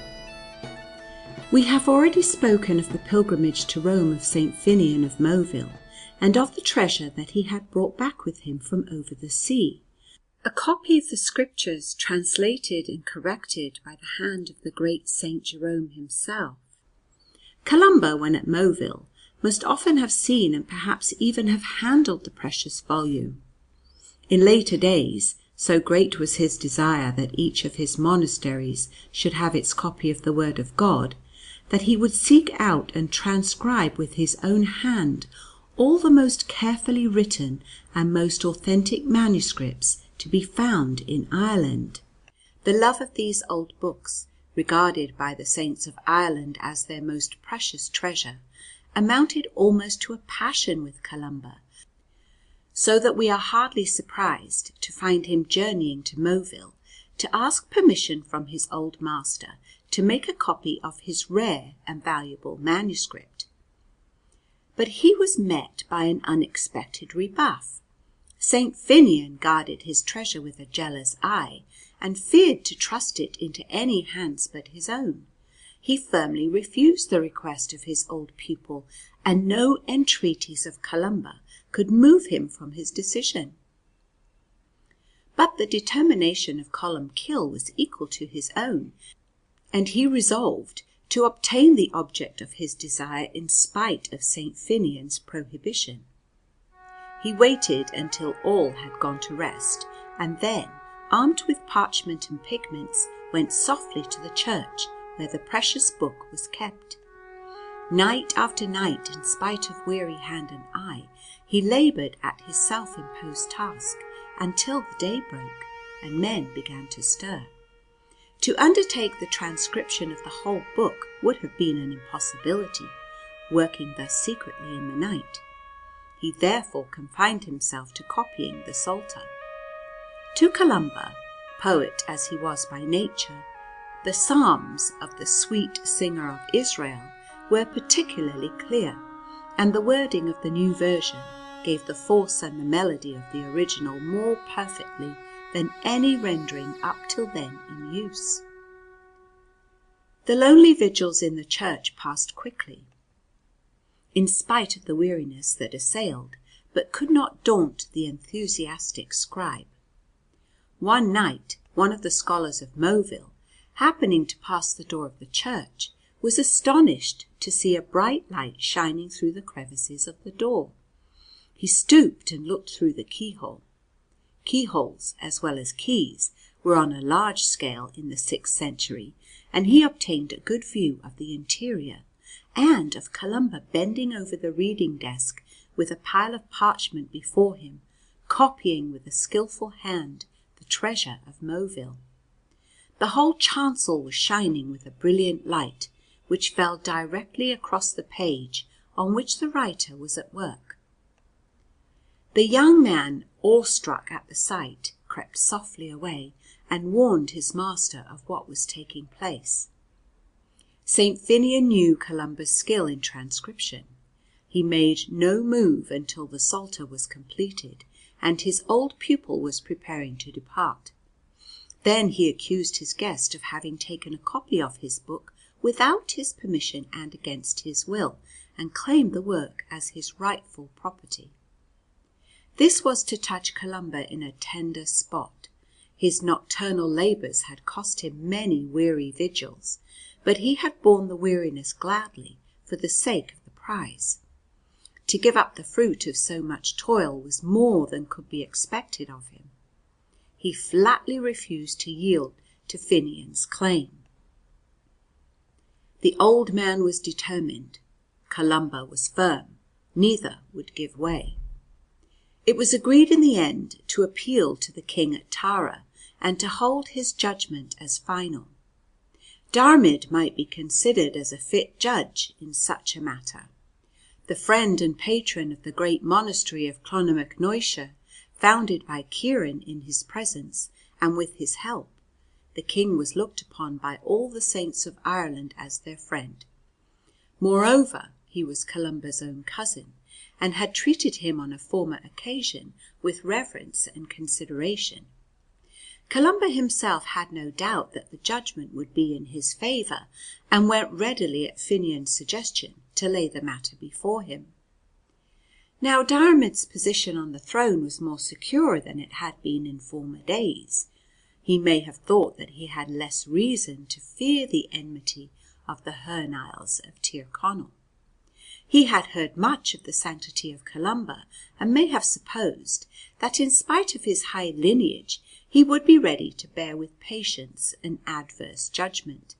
Speaker 4: We have already spoken of the pilgrimage to Rome of St. Finian of Moville, and of the treasure that he had brought back with him from over the sea. A copy of the Scriptures translated and corrected by the hand of the great St. Jerome himself. Columba, when at Moville, must often have seen and perhaps even have handled the precious volume. In later days, so great was his desire that each of his monasteries should have its copy of the Word of God, that he would seek out and transcribe with his own hand all the most carefully written and most authentic manuscripts to be found in Ireland. The love of these old books regarded by the saints of Ireland as their most precious treasure, amounted almost to a passion with Columba, so that we are hardly surprised to find him journeying to Moville to ask permission from his old master to make a copy of his rare and valuable manuscript. But he was met by an unexpected rebuff. St. Finian guarded his treasure with a jealous eye, and feared to trust it into any hands but his own. He firmly refused the request of his old pupil, and no entreaties of Columba could move him from his decision. But the determination of Columbkill was equal to his own, and he resolved to obtain the object of his desire in spite of St. Finian's prohibition. He waited until all had gone to rest, and then, armed with parchment and pigments, went softly to the church where the precious book was kept. Night after night, in spite of weary hand and eye, he laboured at his self-imposed task until the day broke and men began to stir. To undertake the transcription of the whole book would have been an impossibility, working thus secretly in the night. He therefore confined himself to copying the Psalter. To Columba, poet as he was by nature, the psalms of the sweet singer of Israel were particularly clear, and the wording of the new version gave the force and the melody of the original more perfectly than any rendering up till then in use. The lonely vigils in the church passed quickly, in spite of the weariness that assailed, but could not daunt the enthusiastic scribe. One night, one of the scholars of Moville, happening to pass the door of the church, was astonished to see a bright light shining through the crevices of the door. He stooped and looked through the keyhole. Keyholes, as well as keys, were on a large scale in the 6th century, and he obtained a good view of the interior, and of Columba bending over the reading desk with a pile of parchment before him, copying with a skilful hand the treasure of Moville. The whole chancel was shining with a brilliant light, which fell directly across the page on which the writer was at work. The young man, awestruck at the sight, crept softly away and warned his master of what was taking place. St. Finian knew Columba's skill in transcription. He made no move until the Psalter was completed and his old pupil was preparing to depart. Then he accused his guest of having taken a copy of his book without his permission and against his will, and claimed the work as his rightful property. This was to touch Columba in a tender spot. His nocturnal labours had cost him many weary vigils, but he had borne the weariness gladly for the sake of the prize. To give up the fruit of so much toil was more than could be expected of him. He flatly refused to yield to Finian's claim. The old man was determined. Columba was firm. Neither would give way. It was agreed in the end to appeal to the king at Tara, and to hold his judgment as final. Diarmaid might be considered as a fit judge in such a matter. The friend and patron of the great monastery of Clonmacnoise, founded by Ciaran in his presence and with his help, the king was looked upon by all the saints of Ireland as their friend. Moreover, he was Columba's own cousin, and had treated him on a former occasion with reverence and consideration. Columba himself had no doubt that the judgment would be in his favour, and went readily at Finian's suggestion to lay the matter before him. Now Diarmaid's position on the throne was more secure than it had been in former days. He may have thought that he had less reason to fear the enmity of the Hernhiles of Tyrconnell. He had heard much of the sanctity of Columba, and may have supposed that in spite of his high lineage he would be ready to bear with patience an adverse judgment.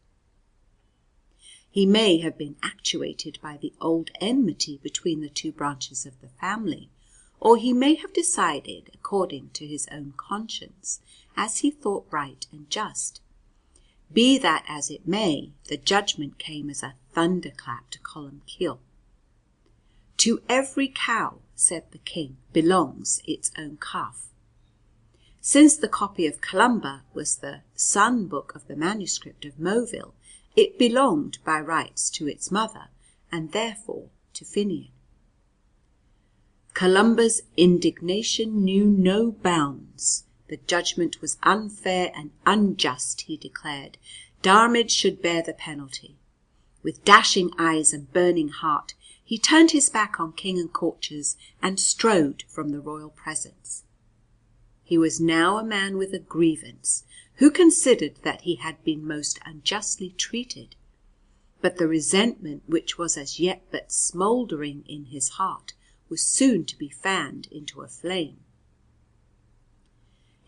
Speaker 4: He may have been actuated by the old enmity between the two branches of the family, or he may have decided according to his own conscience, as he thought right and just. Be that as it may, the judgment came as a thunderclap to Columcille. To every cow, said the king, belongs its own calf. Since the copy of Columba was the son book of the manuscript of Moville, it belonged by rights to its mother, and therefore to Finian. Columba's indignation knew no bounds. The judgment was unfair and unjust, he declared. Diarmaid should bear the penalty. With dashing eyes and burning heart, he turned his back on king and courtiers and strode from the royal presence. He was now a man with a grievance, who considered that he had been most unjustly treated. But the resentment which was as yet but smouldering in his heart was soon to be fanned into a flame.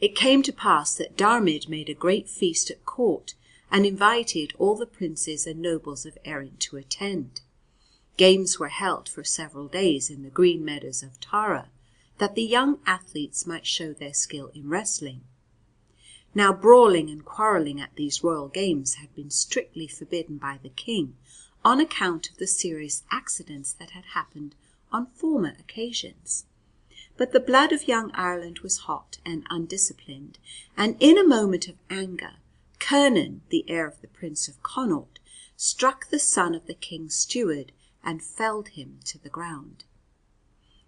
Speaker 4: It came to pass that Diarmaid made a great feast at court and invited all the princes and nobles of Erin to attend. Games were held for several days in the green meadows of Tara, that the young athletes might show their skill in wrestling. Now brawling and quarrelling at these royal games had been strictly forbidden by the king on account of the serious accidents that had happened on former occasions. But the blood of young Ireland was hot and undisciplined, and in a moment of anger, Cernan, the heir of the Prince of Connaught, struck the son of the king's steward and felled him to the ground.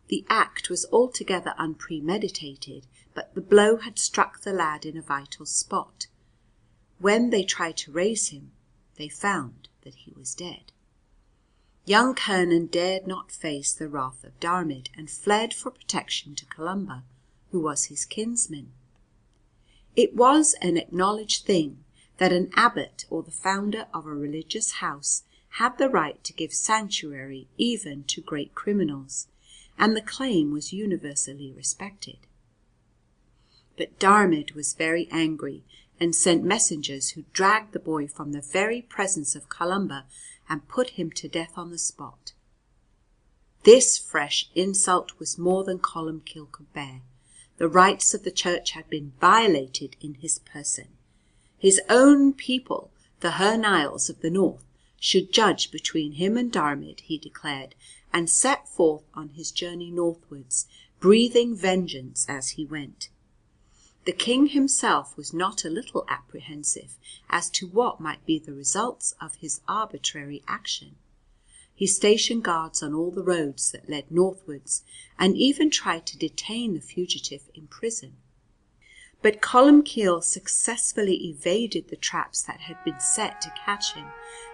Speaker 4: The act was altogether unpremeditated, but the blow had struck the lad in a vital spot. When they tried to raise him, they found that he was dead. Young Cernan dared not face the wrath of Diarmaid, and fled for protection to Columba, who was his kinsman. It was an acknowledged thing that an abbot or the founder of a religious house had the right to give sanctuary even to great criminals, and the claim was universally respected. But Diarmaid was very angry, and sent messengers who dragged the boy from the very presence of Columba and put him to death on the spot. This fresh insult was more than Columcille could bear. The rights of the church had been violated in his person. His own people, the Hy Nials of the north, should judge between him and Diarmaid, he declared, and set forth on his journey northwards, breathing vengeance as he went. The king himself was not a little apprehensive as to what might be the results of his arbitrary action. He stationed guards on all the roads that led northwards, and even tried to detain the fugitive in prison. But Columcille successfully evaded the traps that had been set to catch him,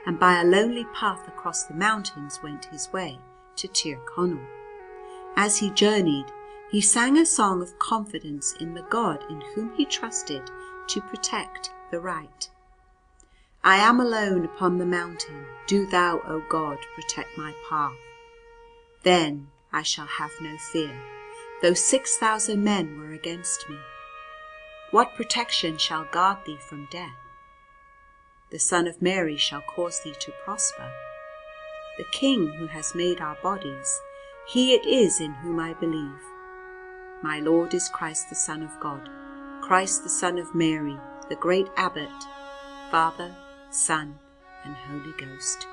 Speaker 4: and by a lonely path across the mountains went his way to Tir Conal. As he journeyed, he sang a song of confidence in the God in whom he trusted to protect the right. I am alone upon the mountain. Do thou, O God, protect my path. Then I shall have no fear, though 6,000 men were against me. What protection shall guard thee from death? The Son of Mary shall cause thee to prosper. The King who has made our bodies, he it is in whom I believe. My Lord is Christ the Son of God, Christ the Son of Mary, the great Abbot, Father, Son, and Holy Ghost.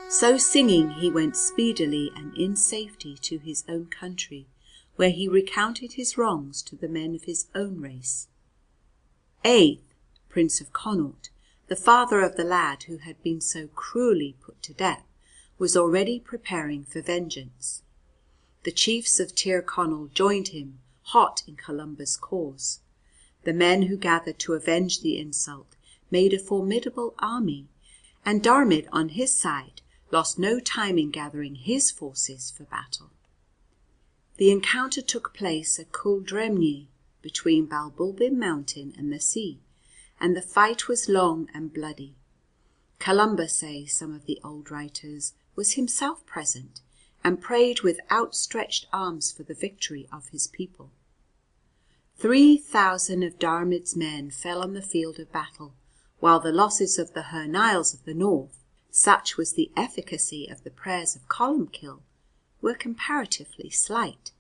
Speaker 4: So singing, he went speedily and in safety to his own country, where he recounted his wrongs to the men of his own race. Aedh, Prince of Connaught, the father of the lad who had been so cruelly put to death, was already preparing for vengeance. The chiefs of Tir Conal joined him, hot in Columba's cause. The men who gathered to avenge the insult made a formidable army, and Diarmaid on his side lost no time in gathering his forces for battle. The encounter took place at Culdremne, between Balbulbin mountain and the sea, and the fight was long and bloody. Columba, say some of the old writers, was himself present, and prayed with outstretched arms for the victory of his people. 3,000 of Diarmaid's men fell on the field of battle, while the losses of the Hy Nials of the north, such was the efficacy of the prayers of Columcille, were comparatively slight.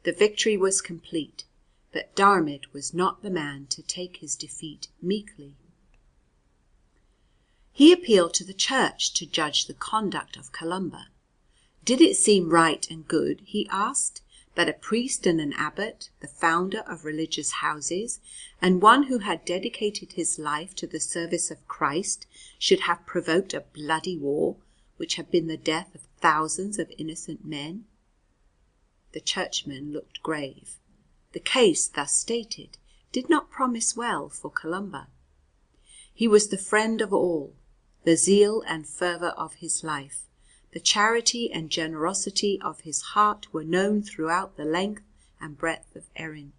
Speaker 4: The victory was complete. but Diarmaid was not the man to take his defeat meekly. He appealed to the Church to judge the conduct of Columba. Did it seem right and good, he asked, that a priest and an abbot, the founder of religious houses, and one who had dedicated his life to the service of Christ, should have provoked a bloody war which had been the death of thousands of innocent men? The churchman looked grave. The case, thus stated, did not promise well for Columba. He was the friend of all. The zeal and fervour of his life, the charity and generosity of his heart were known throughout the length and breadth of Erin.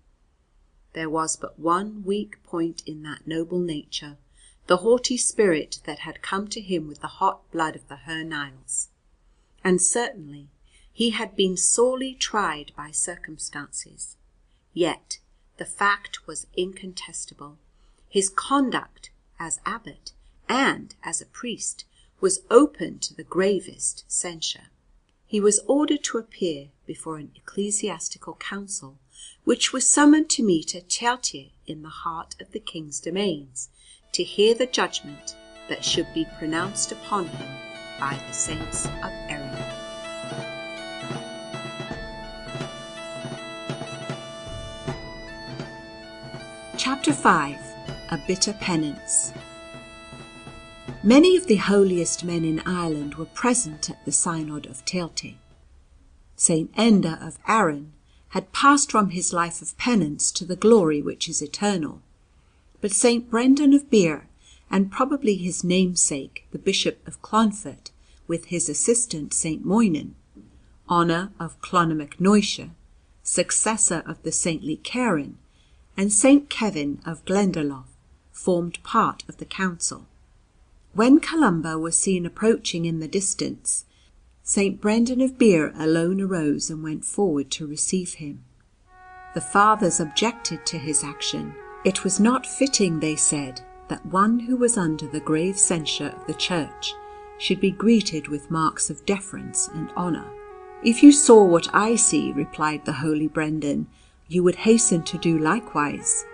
Speaker 4: There was but one weak point in that noble nature, the haughty spirit that had come to him with the hot blood of the Hy Nials. And certainly he had been sorely tried by circumstances. Yet the fact was incontestable. His conduct as abbot and as a priest was open to the gravest censure. He was ordered to appear before an ecclesiastical council, which was summoned to meet at Ceatt in the heart of the king's domains, to hear the judgment that should be pronounced upon him by the saints of Erin. Chapter 5. A Bitter Penance. Many of the holiest men in Ireland were present at the Synod of Ceatt. St. Enda of Arran had passed from his life of penance to the glory which is eternal, but St. Brendan of Birr, and probably his namesake, the Bishop of Clonfert, with his assistant St. Moynan, Honor of Clonmacnoise, successor of the saintly Karen, and St. Kevin of Glendalough, formed part of the council. When Columba was seen approaching in the distance, St. Brendan of Birr alone arose and went forward to receive him. The fathers objected to his action. It was not fitting, they said, that one who was under the grave censure of the Church should be greeted with marks of deference and honour. "If you saw what I see," replied the holy Brendan, "you would hasten to do likewise.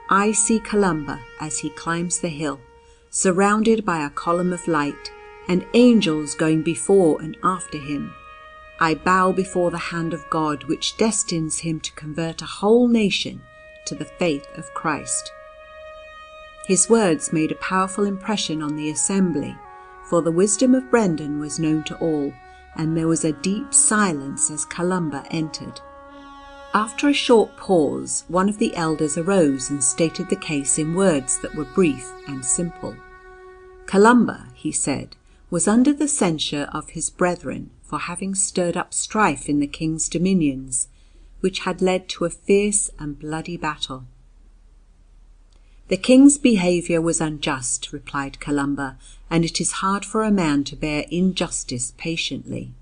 Speaker 4: I see Columba as he climbs the hill, surrounded by a column of light, and angels going before and after him. I bow before the hand of God, which destines him to convert a whole nation to the faith of Christ." His words made a powerful impression on the assembly, for the wisdom of Brendan was known to all, and there was a deep silence as Columba entered. After a short pause, one of the elders arose and stated the case in words that were brief and simple. Columba, he said, was under the censure of his brethren for having stirred up strife in the king's dominions, which had led to a fierce and bloody battle. "The king's behaviour was unjust," replied Columba, "and it is hard for a man to bear injustice patiently."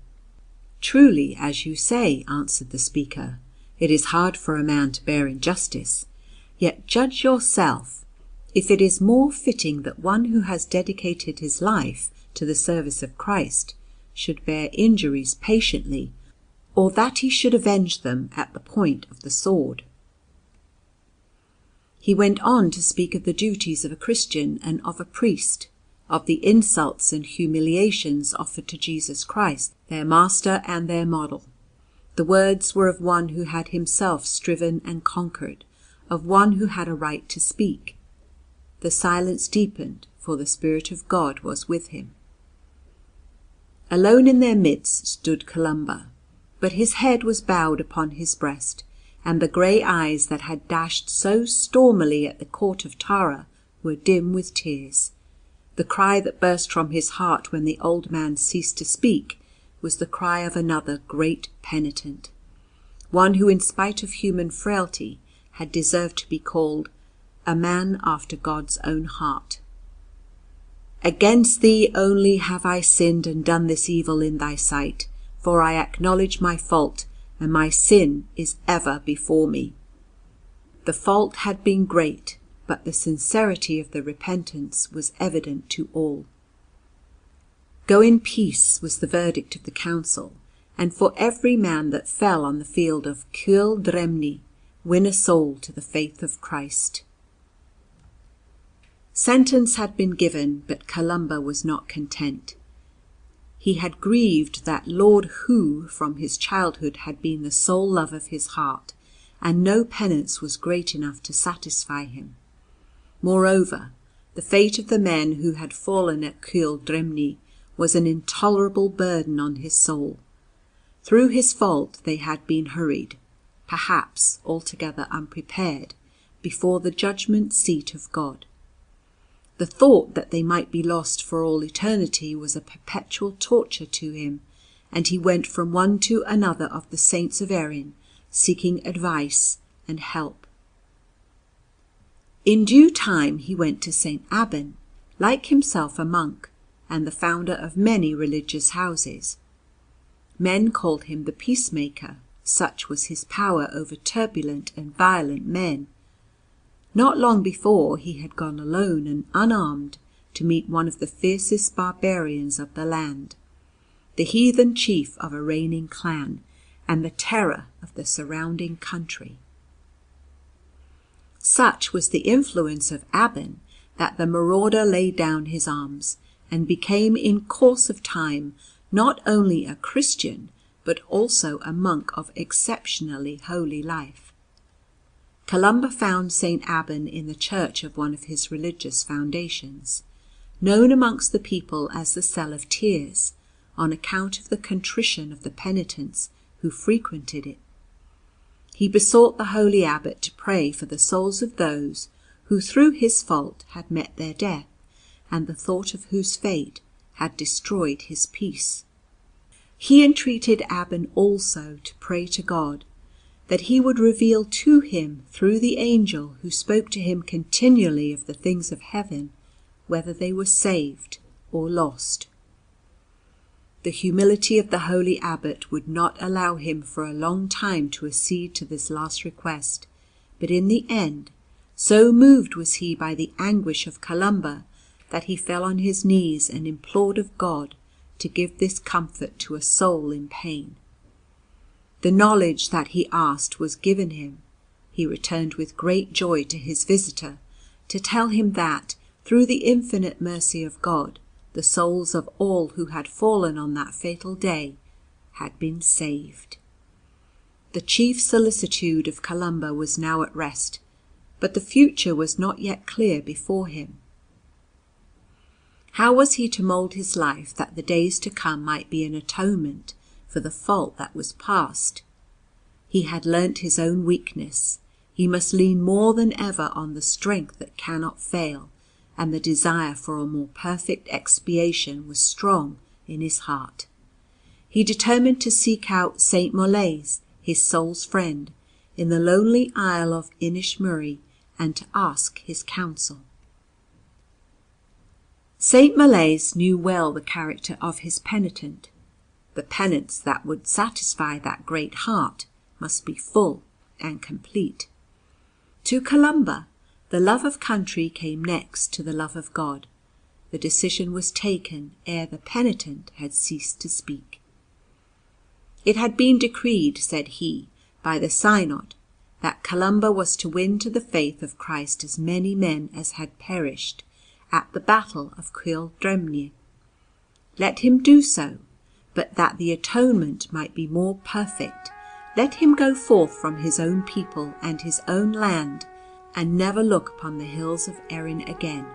Speaker 4: "Truly, as you say," answered the speaker, "it is hard for a man to bear injustice. Yet judge yourself if it is more fitting that one who has dedicated his life to the service of Christ should bear injuries patiently, or that he should avenge them at the point of the sword." He went on to speak of the duties of a Christian and of a priest, of the insults and humiliations offered to Jesus Christ, their master and their model. The words were of one who had himself striven and conquered, of one who had a right to speak. The silence deepened, for the Spirit of God was with him. Alone in their midst stood Columba, but his head was bowed upon his breast, and the grey eyes that had dashed so stormily at the court of Tara were dim with tears. The cry that burst from his heart when the old man ceased to speak was the cry of another great penitent, one who in spite of human frailty had deserved to be called a man after God's own heart. "Against thee only have I sinned and done this evil in thy sight, for I acknowledge my fault, and my sin is ever before me." The fault had been great, but the sincerity of the repentance was evident to all. "Go in peace," was the verdict of the council, and for every man that fell on the field of Cuil Dremni win a soul to the faith of Christ. Sentence had been given, but Columba was not content. He had grieved that Lord who, from his childhood, had been the sole love of his heart, and no penance was great enough to satisfy him. Moreover, the fate of the men who had fallen at Cuil Dremne was an intolerable burden on his soul. Through his fault they had been hurried, perhaps altogether unprepared, before the judgment seat of God. The thought that they might be lost for all eternity was a perpetual torture to him, and he went from one to another of the saints of Erin, seeking advice and help. In due time he went to St. Abban, like himself a monk, and the founder of many religious houses. Men called him the peacemaker, such was his power over turbulent and violent men. Not long before he had gone alone and unarmed to meet one of the fiercest barbarians of the land, the heathen chief of a reigning clan, and the terror of the surrounding country. Such was the influence of Abban that the marauder laid down his arms, and became in course of time not only a Christian but also a monk of exceptionally holy life. Columba found St. Abban in the church of one of his religious foundations, known amongst the people as the Cell of Tears, on account of the contrition of the penitents who frequented it. He besought the holy abbot to pray for the souls of those who through his fault had met their death, and the thought of whose fate had destroyed his peace. He entreated Abban also to pray to God that he would reveal to him through the angel who spoke to him continually of the things of heaven, whether they were saved or lost. The humility of the holy abbot would not allow him for a long time to accede to this last request, but in the end, so moved was he by the anguish of Columba that he fell on his knees and implored of God to give this comfort to a soul in pain. The knowledge that he asked was given him. He returned with great joy to his visitor to tell him that, through the infinite mercy of God, the souls of all who had fallen on that fatal day had been saved. The chief solicitude of Columba was now at rest, but the future was not yet clear before him. How was he to mould his life that the days to come might be an atonement for the fault that was past? He had learnt his own weakness. He must lean more than ever on the strength that cannot fail, and the desire for a more perfect expiation was strong in his heart. He determined to seek out St. Molaise, his soul's friend, in the lonely isle of Inishmurray, and to ask his counsel. St. Molaise knew well the character of his penitent. The penance that would satisfy that great heart must be full and complete. To Columba, the love of country came next to the love of God. The decision was taken ere the penitent had ceased to speak. It had been decreed, said he, by the synod, that Columba was to win to the faith of Christ as many men as had perished at the battle of Cuil Dremne. Let him do so, but that the atonement might be more perfect, let him go forth from his own people and his own land, and never look upon the hills of Erin again.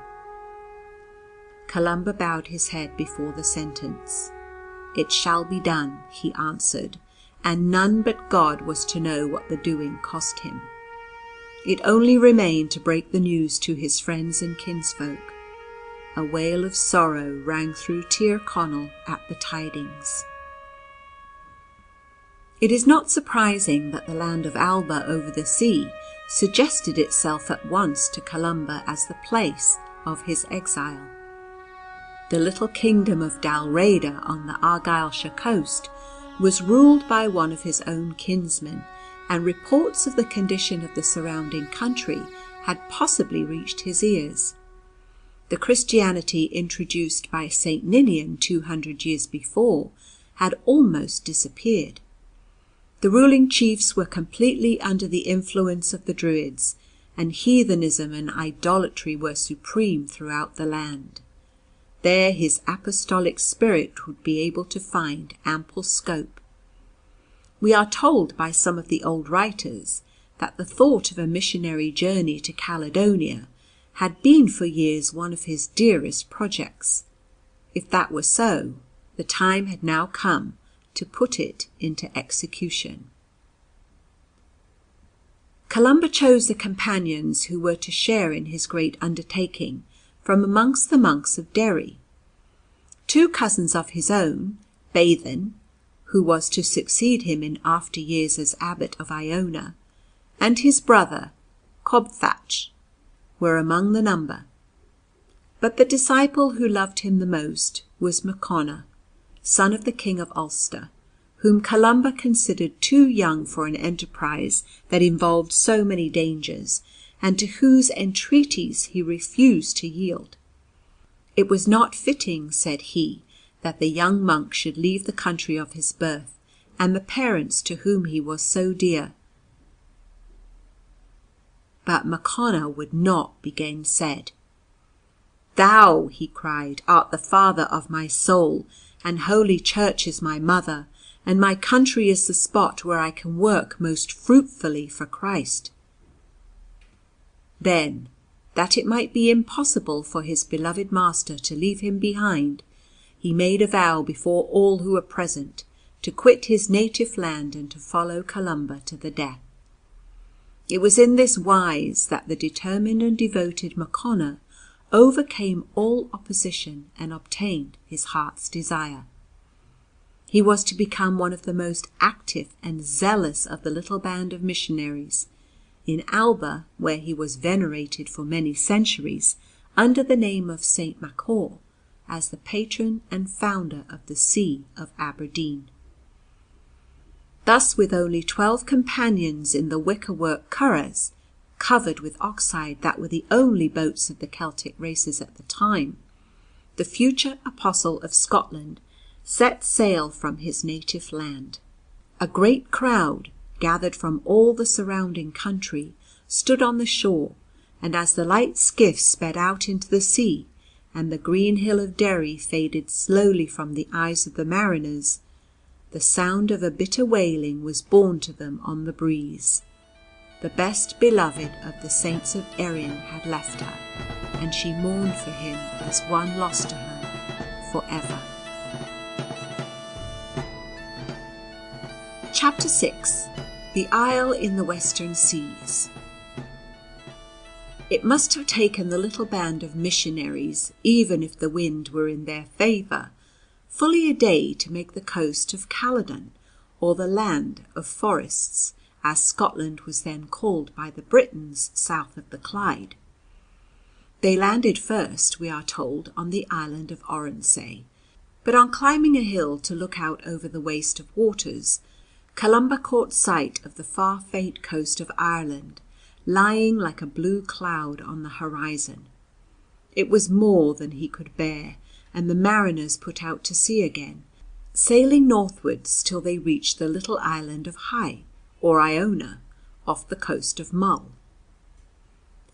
Speaker 4: Columba bowed his head before the sentence. It shall be done, he answered, and none but God was to know what the doing cost him. It only remained to break the news to his friends and kinsfolk. A wail of sorrow rang through Tir Connell at the tidings. It is not surprising that the land of Alba over the sea suggested itself at once to Columba as the place of his exile. The little kingdom of Dalriada on the Argyllshire coast was ruled by one of his own kinsmen, and reports of the condition of the surrounding country had possibly reached his ears. The Christianity introduced by St. Ninian 200 years before had almost disappeared. The ruling chiefs were completely under the influence of the Druids, and heathenism and idolatry were supreme throughout the land. There his apostolic spirit would be able to find ample scope. We are told by some of the old writers that the thought of a missionary journey to Caledonia had been for years one of his dearest projects. If that were so, the time had now come to put it into execution. Columba chose the companions who were to share in his great undertaking from amongst the monks of Derry. 2 cousins of his own, Baithen, who was to succeed him in after years as abbot of Iona, and his brother Cobthach, were among the number. But the disciple who loved him the most was Maconna, son of the King of Ulster, whom Columba considered too young for an enterprise that involved so many dangers, and to whose entreaties he refused to yield. It was not fitting, said he, that the young monk should leave the country of his birth and the parents to whom he was so dear. But Maconna would not be gainsaid. "Thou," he cried, "art the father of my soul, and Holy Church is my mother, and my country is the spot where I can work most fruitfully for Christ." Then, that it might be impossible for his beloved master to leave him behind, he made a vow before all who were present to quit his native land and to follow Columba to the death. It was in this wise that the determined and devoted Maconna overcame all opposition and obtained his heart's desire. He was to become one of the most active and zealous of the little band of missionaries. In Alba, where he was venerated for many centuries under the name of St. Macaw, as the patron and founder of the See of Aberdeen. Thus, with only 12 companions in the wickerwork curraghs, covered with oxhide that were the only boats of the Celtic races at the time, the future apostle of Scotland set sail from his native land. A great crowd, gathered from all the surrounding country, stood on the shore, and as the light skiff sped out into the sea, and the green hill of Derry faded slowly from the eyes of the mariners, the sound of a bitter wailing was borne to them on the breeze. The best beloved of the saints of Erin had left her, and she mourned for him as one lost to her for ever. Chapter 6. The Isle in the Western Seas. It must have taken the little band of missionaries, even if the wind were in their favour, fully a day to make the coast of Caledon, or the land of forests, as Scotland was then called by the Britons south of the Clyde. They landed first, we are told, on the island of Oronsay, but on climbing a hill to look out over the waste of waters, Columba caught sight of the far faint coast of Ireland, lying like a blue cloud on the horizon. It was more than he could bear, and the mariners put out to sea again, sailing northwards till they reached the little island of High, or Iona, off the coast of Mull.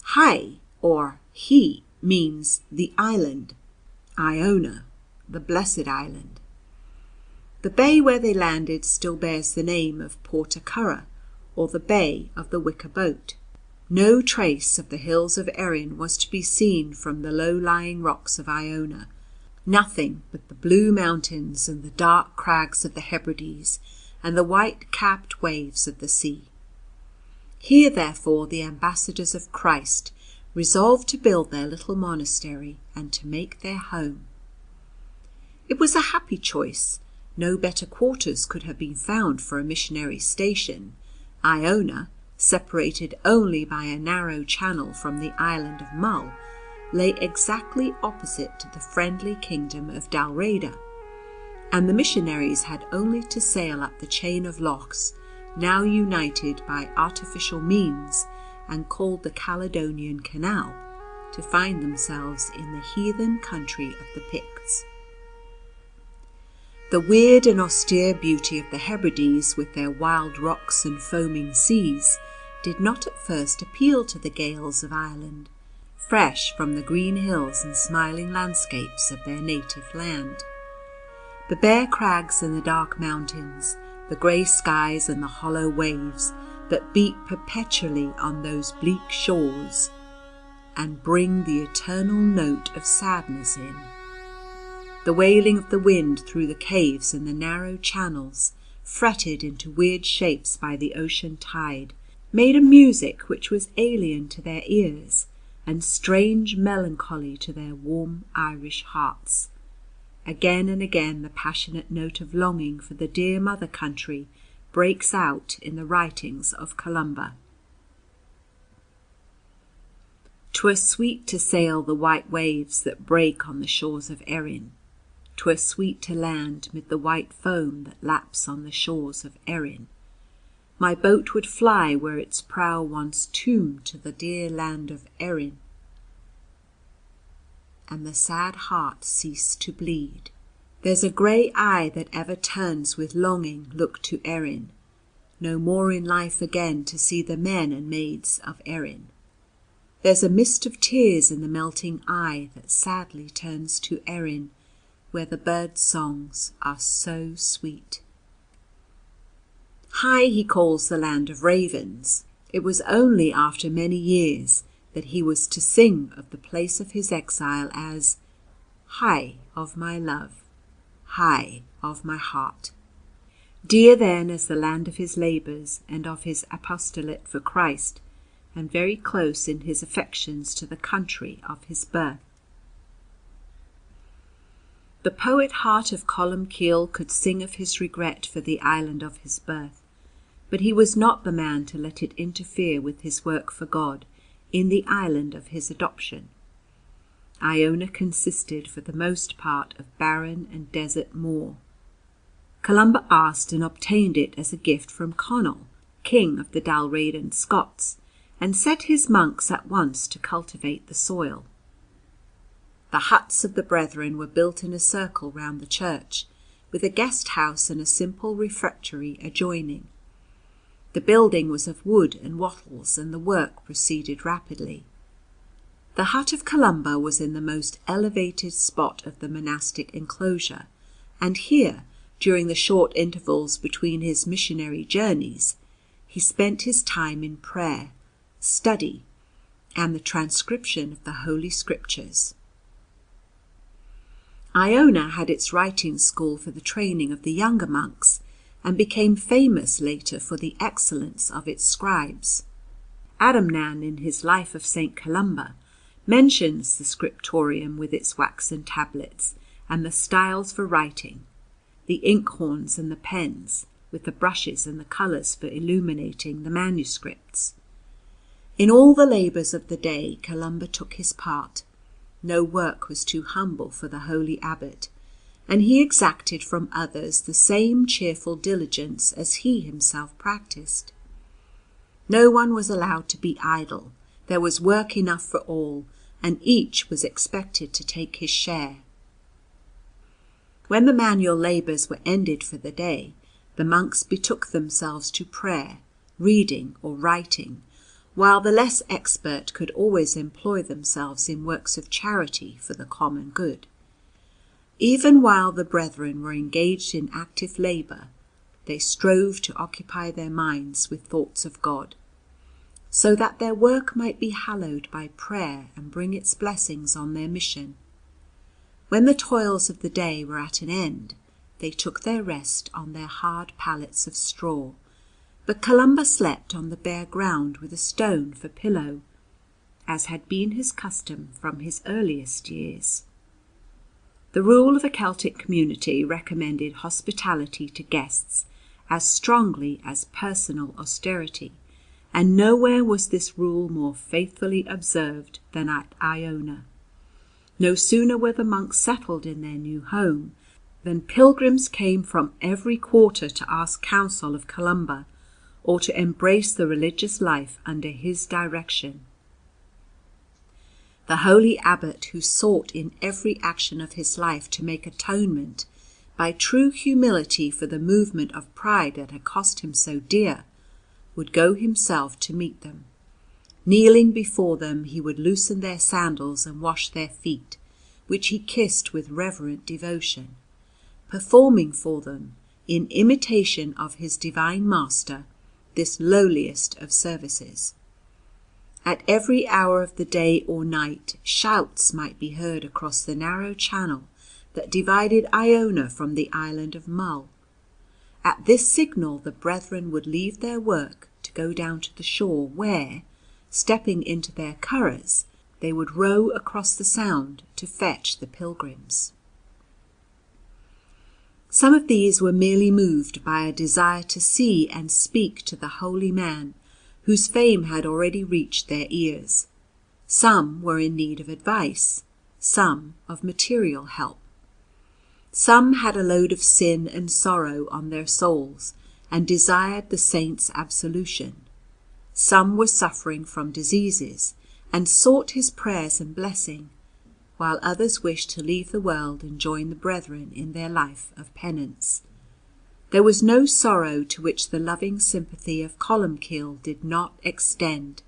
Speaker 4: High, or He, means the island, Iona, the blessed island. The bay where they landed still bears the name of Porta Curra, or the Bay of the Wicker Boat. No trace of the hills of Erin was to be seen from the low-lying rocks of Iona, nothing but the blue mountains and the dark crags of the Hebrides and the white-capped waves of the sea. Here, therefore, the ambassadors of Christ resolved to build their little monastery and to make their home. It was a happy choice. No better quarters could have been found for a missionary station. Iona, separated only by a narrow channel from the island of Mull, lay exactly opposite to the friendly kingdom of Dalriada, and the missionaries had only to sail up the chain of lochs, now united by artificial means and called the Caledonian Canal, to find themselves in the heathen country of the Picts. The weird and austere beauty of the Hebrides, with their wild rocks and foaming seas, did not at first appeal to the Gaels of Ireland, fresh from the green hills and smiling landscapes of their native land. The bare crags and the dark mountains, the grey skies and the hollow waves that beat perpetually on those bleak shores and bring the eternal note of sadness in. The wailing of the wind through the caves and the narrow channels, fretted into weird shapes by the ocean tide, made a music which was alien to their ears and strange melancholy to their warm Irish hearts. Again and again the passionate note of longing for the dear mother country breaks out in the writings of Columba. "'Twere sweet to sail the white waves that break on the shores of Erin. 'Twere sweet to land mid the white foam that laps on the shores of Erin. My boat would fly where its prow once tombed to the dear land of Erin." And the sad heart ceased to bleed. There's a grey eye that ever turns with longing look to Erin, no more in life again to see the men and maids of Erin. There's a mist of tears in the melting eye that sadly turns to Erin, where the birds' songs are so sweet. High he calls the land of ravens. It was only after many years that he was to sing of the place of his exile as "High of my love, high of my heart." Dear then as the land of his labours and of his apostolate for Christ, and very close in his affections to the country of his birth. The poet heart of Columcille could sing of his regret for the island of his birth, but he was not the man to let it interfere with his work for God in the island of his adoption. Iona consisted for the most part of barren and desert moor. Columba asked and obtained it as a gift from Conall, king of the Dalriadan Scots, and set his monks at once to cultivate the soil. The huts of the brethren were built in a circle round the church, with a guest house and a simple refectory adjoining. The building was of wood and wattles, and the work proceeded rapidly. The hut of Columba was in the most elevated spot of the monastic enclosure, and here, during the short intervals between his missionary journeys, he spent his time in prayer, study, and the transcription of the Holy Scriptures. Iona had its writing school for the training of the younger monks, and became famous later for the excellence of its scribes. Adamnan, in his Life of Saint Columba, mentions the scriptorium with its waxen tablets and the styles for writing, the inkhorns and the pens, with the brushes and the colours for illuminating the manuscripts. In all the labours of the day Columba took his part. No work was too humble for the holy abbot, and he exacted from others the same cheerful diligence as he himself practised. No one was allowed to be idle. There was work enough for all, and each was expected to take his share. When the manual labours were ended for the day, the monks betook themselves to prayer, reading, or writing, while the less expert could always employ themselves in works of charity for the common good. Even while the brethren were engaged in active labour, they strove to occupy their minds with thoughts of God, so that their work might be hallowed by prayer and bring its blessings on their mission. When the toils of the day were at an end, they took their rest on their hard pallets of straw, but Columba slept on the bare ground with a stone for pillow, as had been his custom from his earliest years. The rule of a Celtic community recommended hospitality to guests as strongly as personal austerity, and nowhere was this rule more faithfully observed than at Iona. No sooner were the monks settled in their new home than pilgrims came from every quarter to ask counsel of Columba, or to embrace the religious life under his direction. The holy abbot, who sought in every action of his life to make atonement by true humility for the movement of pride that had cost him so dear, would go himself to meet them. Kneeling before them, he would loosen their sandals and wash their feet, which he kissed with reverent devotion, performing for them, in imitation of his divine Master, this lowliest of services. At every hour of the day or night shouts might be heard across the narrow channel that divided Iona from the island of Mull. At this signal the brethren would leave their work to go down to the shore, where, stepping into their curraghs, they would row across the Sound to fetch the pilgrims. Some of these were merely moved by a desire to see and speak to the holy man, whose fame had already reached their ears. Some were in need of advice, some of material help. Some had a load of sin and sorrow on their souls and desired the saint's absolution. Some were suffering from diseases and sought his prayers and blessing, while others wished to leave the world and join the brethren in their life of penance. There was no sorrow to which the loving sympathy of Columcille did not extend,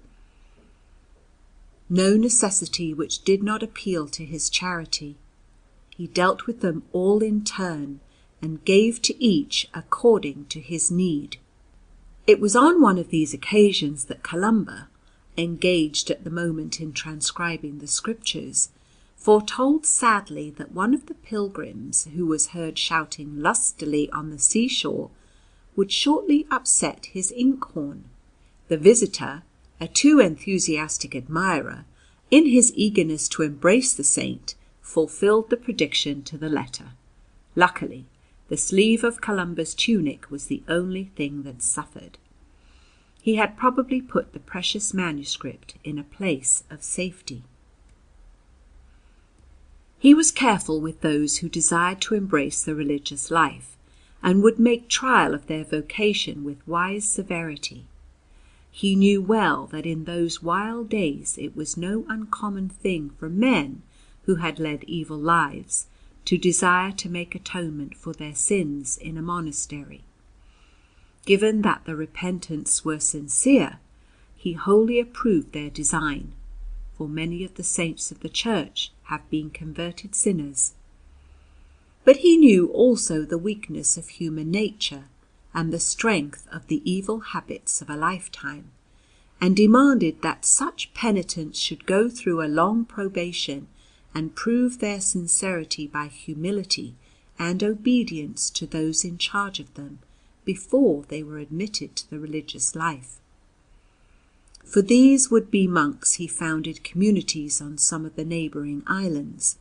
Speaker 4: no necessity which did not appeal to his charity. He dealt with them all in turn, and gave to each according to his need. It was on one of these occasions that Columba, engaged at the moment in transcribing the Scriptures, foretold sadly that one of the pilgrims who was heard shouting lustily on the seashore would shortly upset his inkhorn. The visitor, a too enthusiastic admirer, in his eagerness to embrace the saint, fulfilled the prediction to the letter. Luckily, the sleeve of Columba's tunic was the only thing that suffered. He had probably put the precious manuscript in a place of safety. He was careful with those who desired to embrace the religious life, and would make trial of their vocation with wise severity. He knew well that in those wild days it was no uncommon thing for men who had led evil lives to desire to make atonement for their sins in a monastery. Given that the repentance were sincere, he wholly approved their design, for many of the saints of the Church have been converted sinners. But he knew also the weakness of human nature and the strength of the evil habits of a lifetime, and demanded that such penitents should go through a long probation and prove their sincerity by humility and obedience to those in charge of them before they were admitted to the religious life. For these would-be monks he founded communities on some of the neighbouring islands,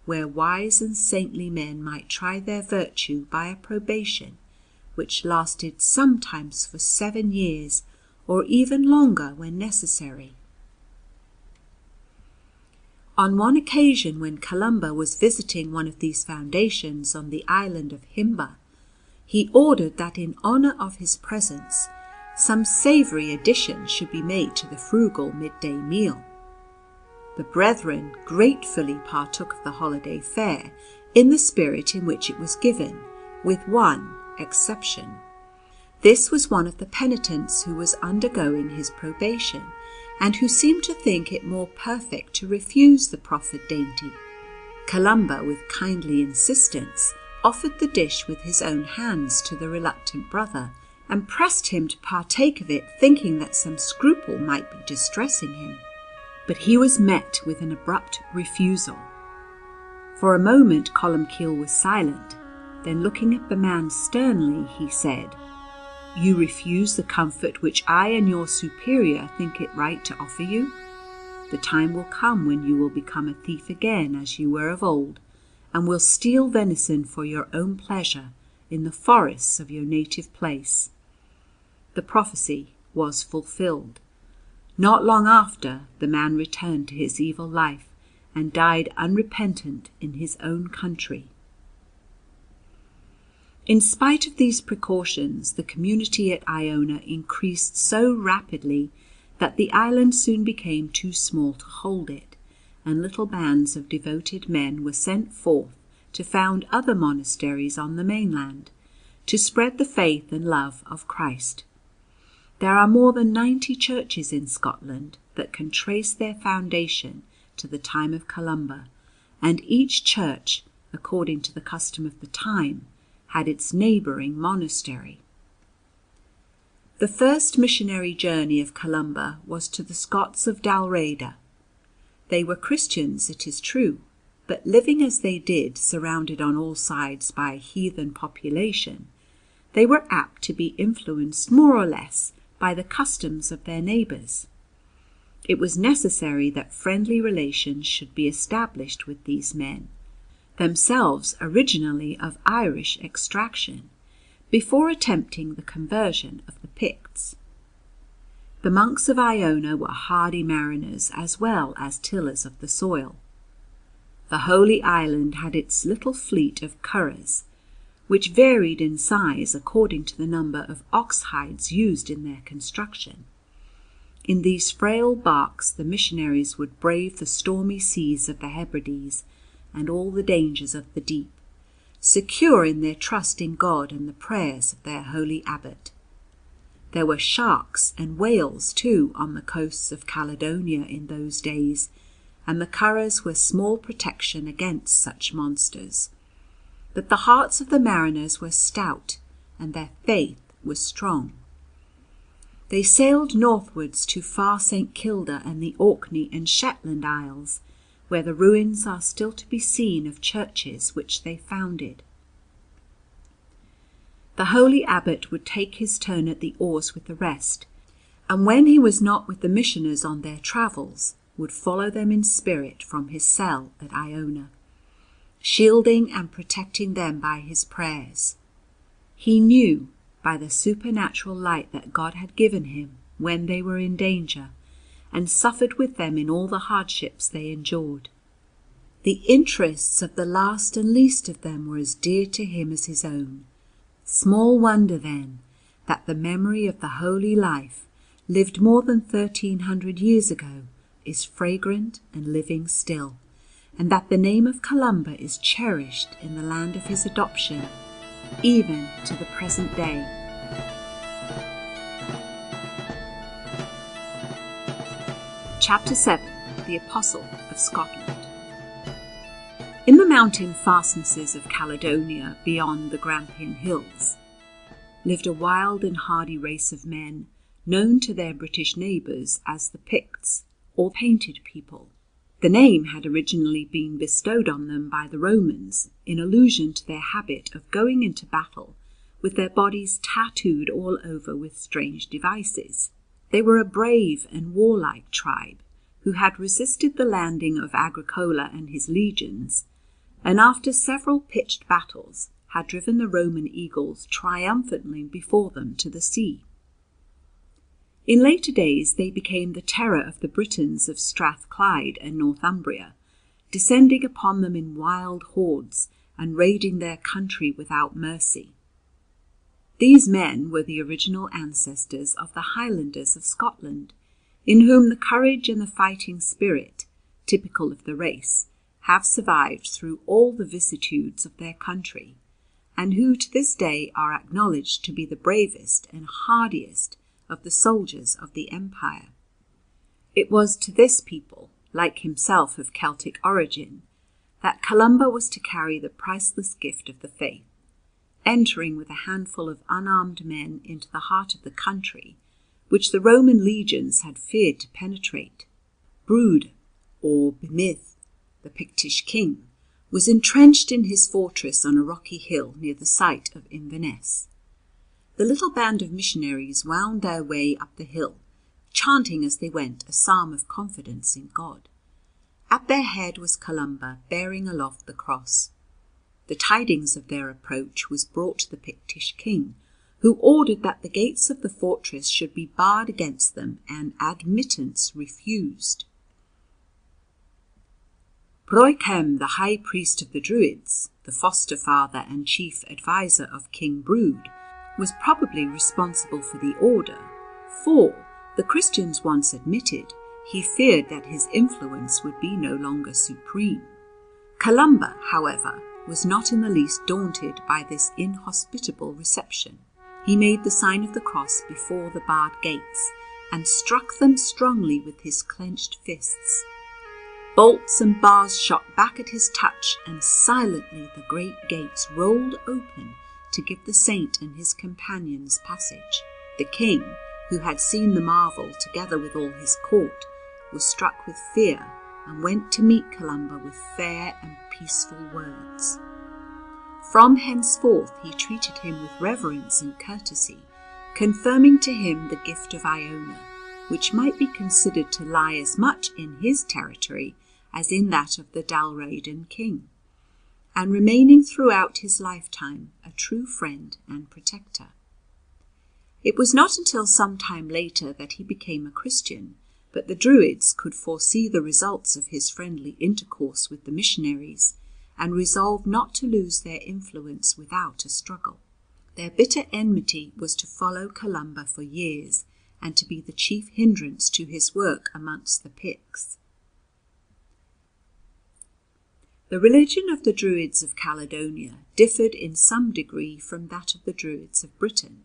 Speaker 4: where wise and saintly men might try their virtue by a probation which lasted sometimes for 7 years, or even longer when necessary. On one occasion, when Columba was visiting one of these foundations on the island of Himba, he ordered that in honour of his presence some savoury addition should be made to the frugal midday meal. The brethren gratefully partook of the holiday fare in the spirit in which it was given, with one exception. This was one of the penitents who was undergoing his probation, and who seemed to think it more perfect to refuse the proffered dainty. Columba, with kindly insistence, offered the dish with his own hands to the reluctant brother, and pressed him to partake of it, thinking that some scruple might be distressing him. But he was met with an abrupt refusal. For a moment Columcille was silent, then looking at the man sternly, he said, "You refuse the comfort which I and your superior think it right to offer you? The time will come when you will become a thief again, as you were of old, and will steal venison for your own pleasure in the forests of your native place." The prophecy was fulfilled. Not long after, the man returned to his evil life, and died unrepentant in his own country. In spite of these precautions, the community at Iona increased so rapidly that the island soon became too small to hold it, and little bands of devoted men were sent forth to found other monasteries on the mainland, to spread the faith and love of Christ. There are more than 90 churches in Scotland that can trace their foundation to the time of Columba, and each church, according to the custom of the time, had its neighbouring monastery. The first missionary journey of Columba was to the Scots of Dalriada. They were Christians, it is true, but living as they did, surrounded on all sides by a heathen population, they were apt to be influenced more or less by the customs of their neighbours. It was necessary that friendly relations should be established with these men, themselves originally of Irish extraction, before attempting the conversion of the Picts. The monks of Iona were hardy mariners as well as tillers of the soil. The Holy Island had its little fleet of curraghs, which varied in size according to the number of ox hides used in their construction. In these frail barks the missionaries would brave the stormy seas of the Hebrides and all the dangers of the deep, secure in their trust in God and the prayers of their holy abbot. There were sharks and whales too on the coasts of Caledonia in those days, and the curraghs were small protection against such monsters. But the hearts of the mariners were stout, and their faith was strong. They sailed northwards to far St Kilda and the Orkney and Shetland Isles, where the ruins are still to be seen of churches which they founded. The holy abbot would take his turn at the oars with the rest, and when he was not with the missioners on their travels, would follow them in spirit from his cell at Iona, shielding and protecting them by his prayers. He knew, by the supernatural light that God had given him, when they were in danger, and suffered with them in all the hardships they endured. The interests of the last and least of them were as dear to him as his own. Small wonder, then, that the memory of the holy life, lived more than 1300 years ago, is fragrant and living still, and that the name of Columba is cherished in the land of his adoption, even to the present day. Chapter 7. The Apostle of Scotland. In the mountain fastnesses of Caledonia, beyond the Grampian Hills, lived a wild and hardy race of men, known to their British neighbours as the Picts, or Painted People. The name had originally been bestowed on them by the Romans in allusion to their habit of going into battle with their bodies tattooed all over with strange devices. They were a brave and warlike tribe who had resisted the landing of Agricola and his legions, and after several pitched battles had driven the Roman eagles triumphantly before them to the sea. In later days they became the terror of the Britons of Strathclyde and Northumbria, descending upon them in wild hordes and raiding their country without mercy. These men were the original ancestors of the Highlanders of Scotland, in whom the courage and the fighting spirit, typical of the race, have survived through all the vicissitudes of their country, and who to this day are acknowledged to be the bravest and hardiest of the soldiers of the empire. It was to this people, like himself of Celtic origin, that Columba was to carry the priceless gift of the faith, entering with a handful of unarmed men into the heart of the country, which the Roman legions had feared to penetrate. Brúd, or Bemith, the Pictish king, was entrenched in his fortress on a rocky hill near the site of Inverness. The little band of missionaries wound their way up the hill, chanting as they went a psalm of confidence in God. At their head was Columba, bearing aloft the cross. The tidings of their approach was brought to the Pictish king, who ordered that the gates of the fortress should be barred against them and admittance refused. Broichem, the high priest of the Druids, the foster father and chief adviser of King Brúd, was probably responsible for the order, for, the Christians once admitted, he feared that his influence would be no longer supreme. Columba, however, was not in the least daunted by this inhospitable reception. He made the sign of the cross before the barred gates, and struck them strongly with his clenched fists. Bolts and bars shot back at his touch, and silently the great gates rolled open to give the saint and his companions passage. The king, who had seen the marvel together with all his court, was struck with fear, and went to meet Columba with fair and peaceful words. From henceforth he treated him with reverence and courtesy, confirming to him the gift of Iona, which might be considered to lie as much in his territory as in that of the Dalriadan king, and remaining throughout his lifetime a true friend and protector. It was not until some time later that he became a Christian, but the Druids could foresee the results of his friendly intercourse with the missionaries, and resolved not to lose their influence without a struggle. Their bitter enmity was to follow Columba for years, and to be the chief hindrance to his work amongst the Picts. The religion of the Druids of Caledonia differed in some degree from that of the Druids of Britain.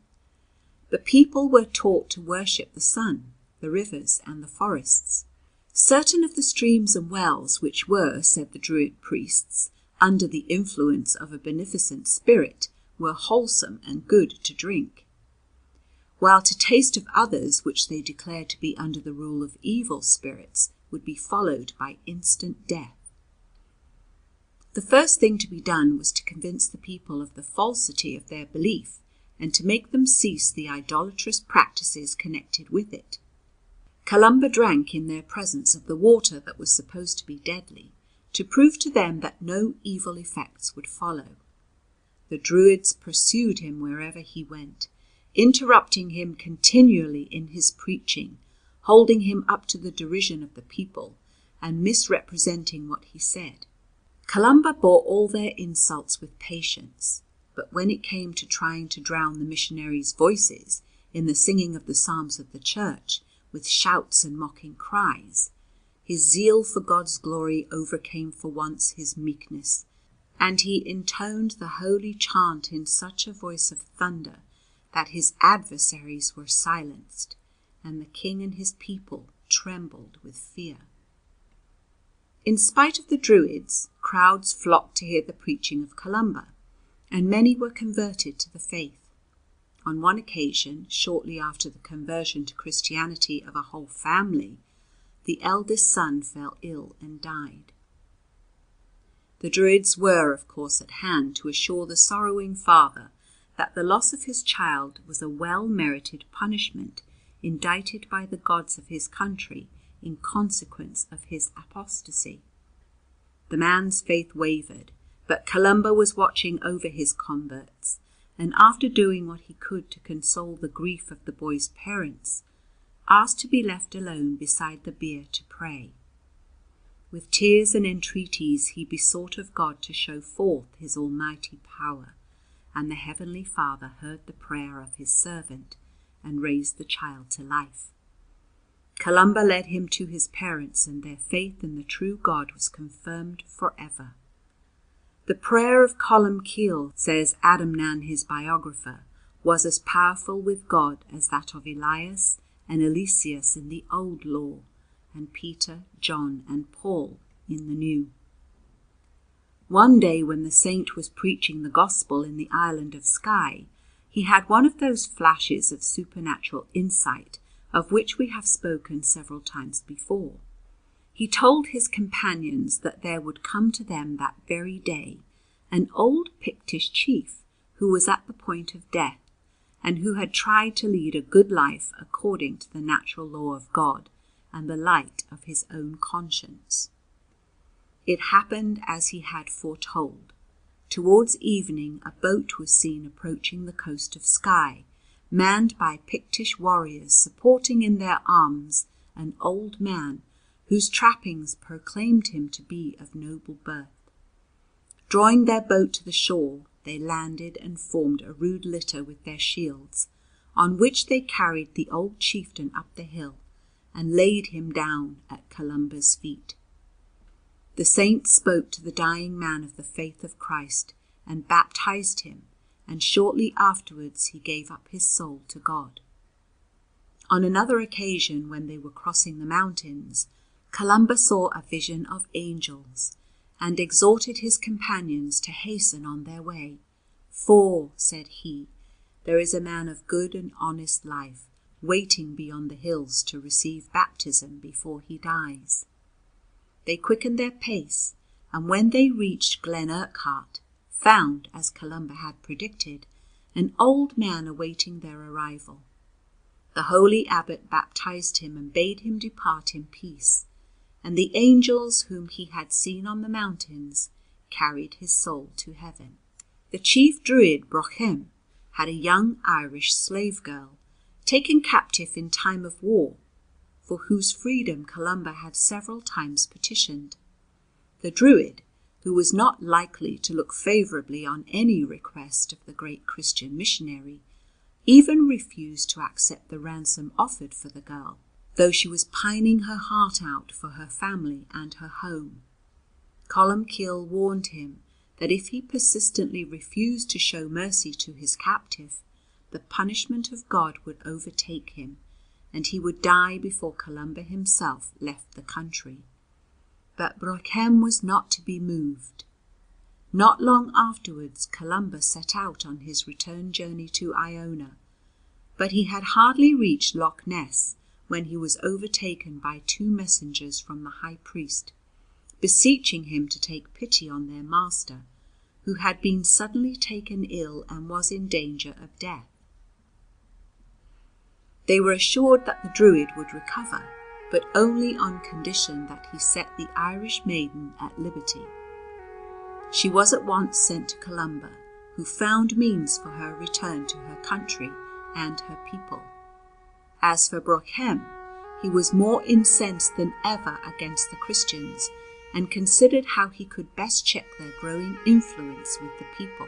Speaker 4: The people were taught to worship the sun, the rivers, and the forests. Certain of the streams and wells which were, said the Druid priests, under the influence of a beneficent spirit, were wholesome and good to drink, while to taste of others which they declared to be under the rule of evil spirits would be followed by instant death. The first thing to be done was to convince the people of the falsity of their belief, and to make them cease the idolatrous practices connected with it. Columba drank in their presence of the water that was supposed to be deadly, to prove to them that no evil effects would follow. The Druids pursued him wherever he went, interrupting him continually in his preaching, holding him up to the derision of the people, and misrepresenting what he said. Columba bore all their insults with patience, but when it came to trying to drown the missionaries' voices in the singing of the psalms of the church with shouts and mocking cries, his zeal for God's glory overcame for once his meekness, and he intoned the holy chant in such a voice of thunder that his adversaries were silenced, and the king and his people trembled with fear. In spite of the Druids, crowds flocked to hear the preaching of Columba, and many were converted to the faith. On one occasion, shortly after the conversion to Christianity of a whole family, the eldest son fell ill and died. The Druids were, of course, at hand to assure the sorrowing father that the loss of his child was a well-merited punishment indicted by the gods of his country in consequence of his apostasy. The man's faith wavered, but Columba was watching over his converts, and after doing what he could to console the grief of the boy's parents, asked to be left alone beside the bier to pray. With tears and entreaties he besought of God to show forth his almighty power, and the Heavenly Father heard the prayer of his servant and raised the child to life. Columba led him to his parents, and their faith in the true God was confirmed forever. The prayer of Columbcille, says Adamnan his biographer, was as powerful with God as that of Elias and Eliseus in the Old Law, and Peter, John, and Paul in the New. One day when the saint was preaching the gospel in the island of Skye, he had one of those flashes of supernatural insight of which we have spoken several times before. He told his companions that there would come to them that very day an old Pictish chief who was at the point of death, and who had tried to lead a good life according to the natural law of God and the light of his own conscience. It happened as he had foretold. Towards evening a boat was seen approaching the coast of Skye, manned by Pictish warriors supporting in their arms an old man whose trappings proclaimed him to be of noble birth. Drawing their boat to the shore, they landed and formed a rude litter with their shields, on which they carried the old chieftain up the hill and laid him down at Columba's feet. The saint spoke to the dying man of the faith of Christ and baptized him, and shortly afterwards he gave up his soul to God. On another occasion, when they were crossing the mountains, Columba saw a vision of angels, and exhorted his companions to hasten on their way. "For," said he, "there is a man of good and honest life waiting beyond the hills to receive baptism before he dies." They quickened their pace, and when they reached Glen Urquhart, found, as Columba had predicted, an old man awaiting their arrival. The holy abbot baptized him and bade him depart in peace, and the angels whom he had seen on the mountains carried his soul to heaven. The chief Druid Brochem had a young Irish slave girl, taken captive in time of war, for whose freedom Columba had several times petitioned. The Druid, who was not likely to look favourably on any request of the great Christian missionary, even refused to accept the ransom offered for the girl, though she was pining her heart out for her family and her home. Columbcille warned him that if he persistently refused to show mercy to his captive, the punishment of God would overtake him, and he would die before Columba himself left the country. But Brochem was not to be moved. Not long afterwards Columba set out on his return journey to Iona, but he had hardly reached Loch Ness when he was overtaken by 2 messengers from the high priest, beseeching him to take pity on their master, who had been suddenly taken ill and was in danger of death. They were assured that the Druid would recover, but only on condition that he set the Irish maiden at liberty. She was at once sent to Columba, who found means for her return to her country and her people. As for Brochem, he was more incensed than ever against the Christians, and considered how he could best check their growing influence with the people.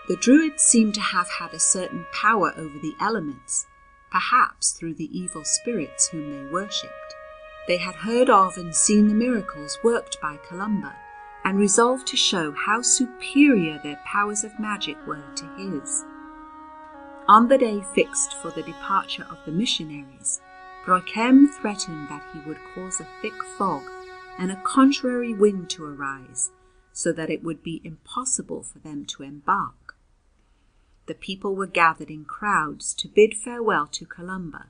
Speaker 4: The Druids seem to have had a certain power over the elements, perhaps through the evil spirits whom they worshipped. They had heard of and seen the miracles worked by Columba, and resolved to show how superior their powers of magic were to his. On the day fixed for the departure of the missionaries, Brochem threatened that he would cause a thick fog and a contrary wind to arise, so that it would be impossible for them to embark. The people were gathered in crowds to bid farewell to Columba,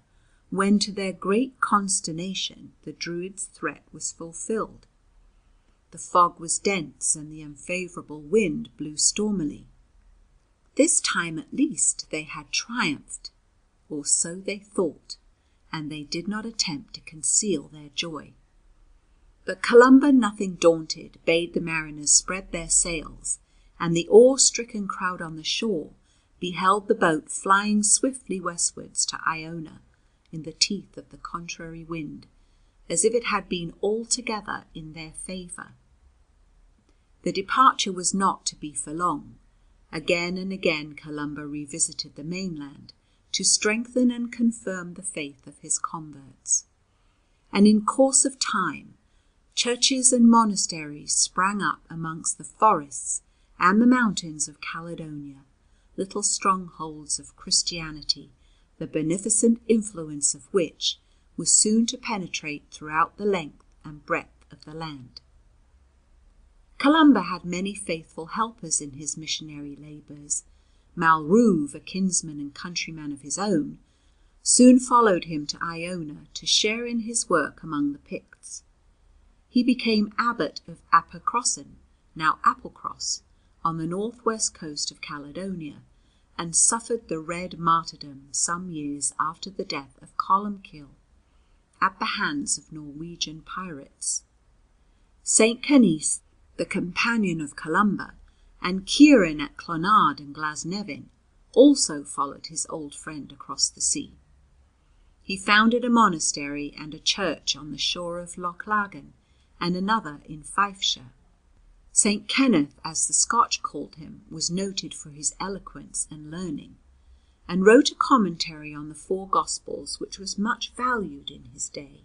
Speaker 4: when to their great consternation the Druid's threat was fulfilled. The fog was dense and the unfavourable wind blew stormily. This time at least they had triumphed, or so they thought, and they did not attempt to conceal their joy. But Columba, nothing daunted, bade the mariners spread their sails, and the awe-stricken crowd on the shore beheld the boat flying swiftly westwards to Iona in the teeth of the contrary wind, as if it had been altogether in their favour. The departure was not to be for long. Again and again Columba revisited the mainland to strengthen and confirm the faith of his converts. And in course of time, churches and monasteries sprang up amongst the forests and the mountains of Caledonia, little strongholds of Christianity, the beneficent influence of which was soon to penetrate throughout the length and breadth of the land. Columba had many faithful helpers in his missionary labours. Malruve, a kinsman and countryman of his own, soon followed him to Iona to share in his work among the Picts. He became abbot of Applecrossan, now Applecross, on the northwest coast of Caledonia, and suffered the red martyrdom some years after the death of Columbcille, at the hands of Norwegian pirates. St. Canice, the companion of Columba, and Kieran at Clonard and Glasnevin, also followed his old friend across the sea. He founded a monastery and a church on the shore of Loch Lagan, and another in Fifeshire. St. Kenneth, as the Scotch called him, was noted for his eloquence and learning, and wrote a commentary on the 4 Gospels which was much valued in his day.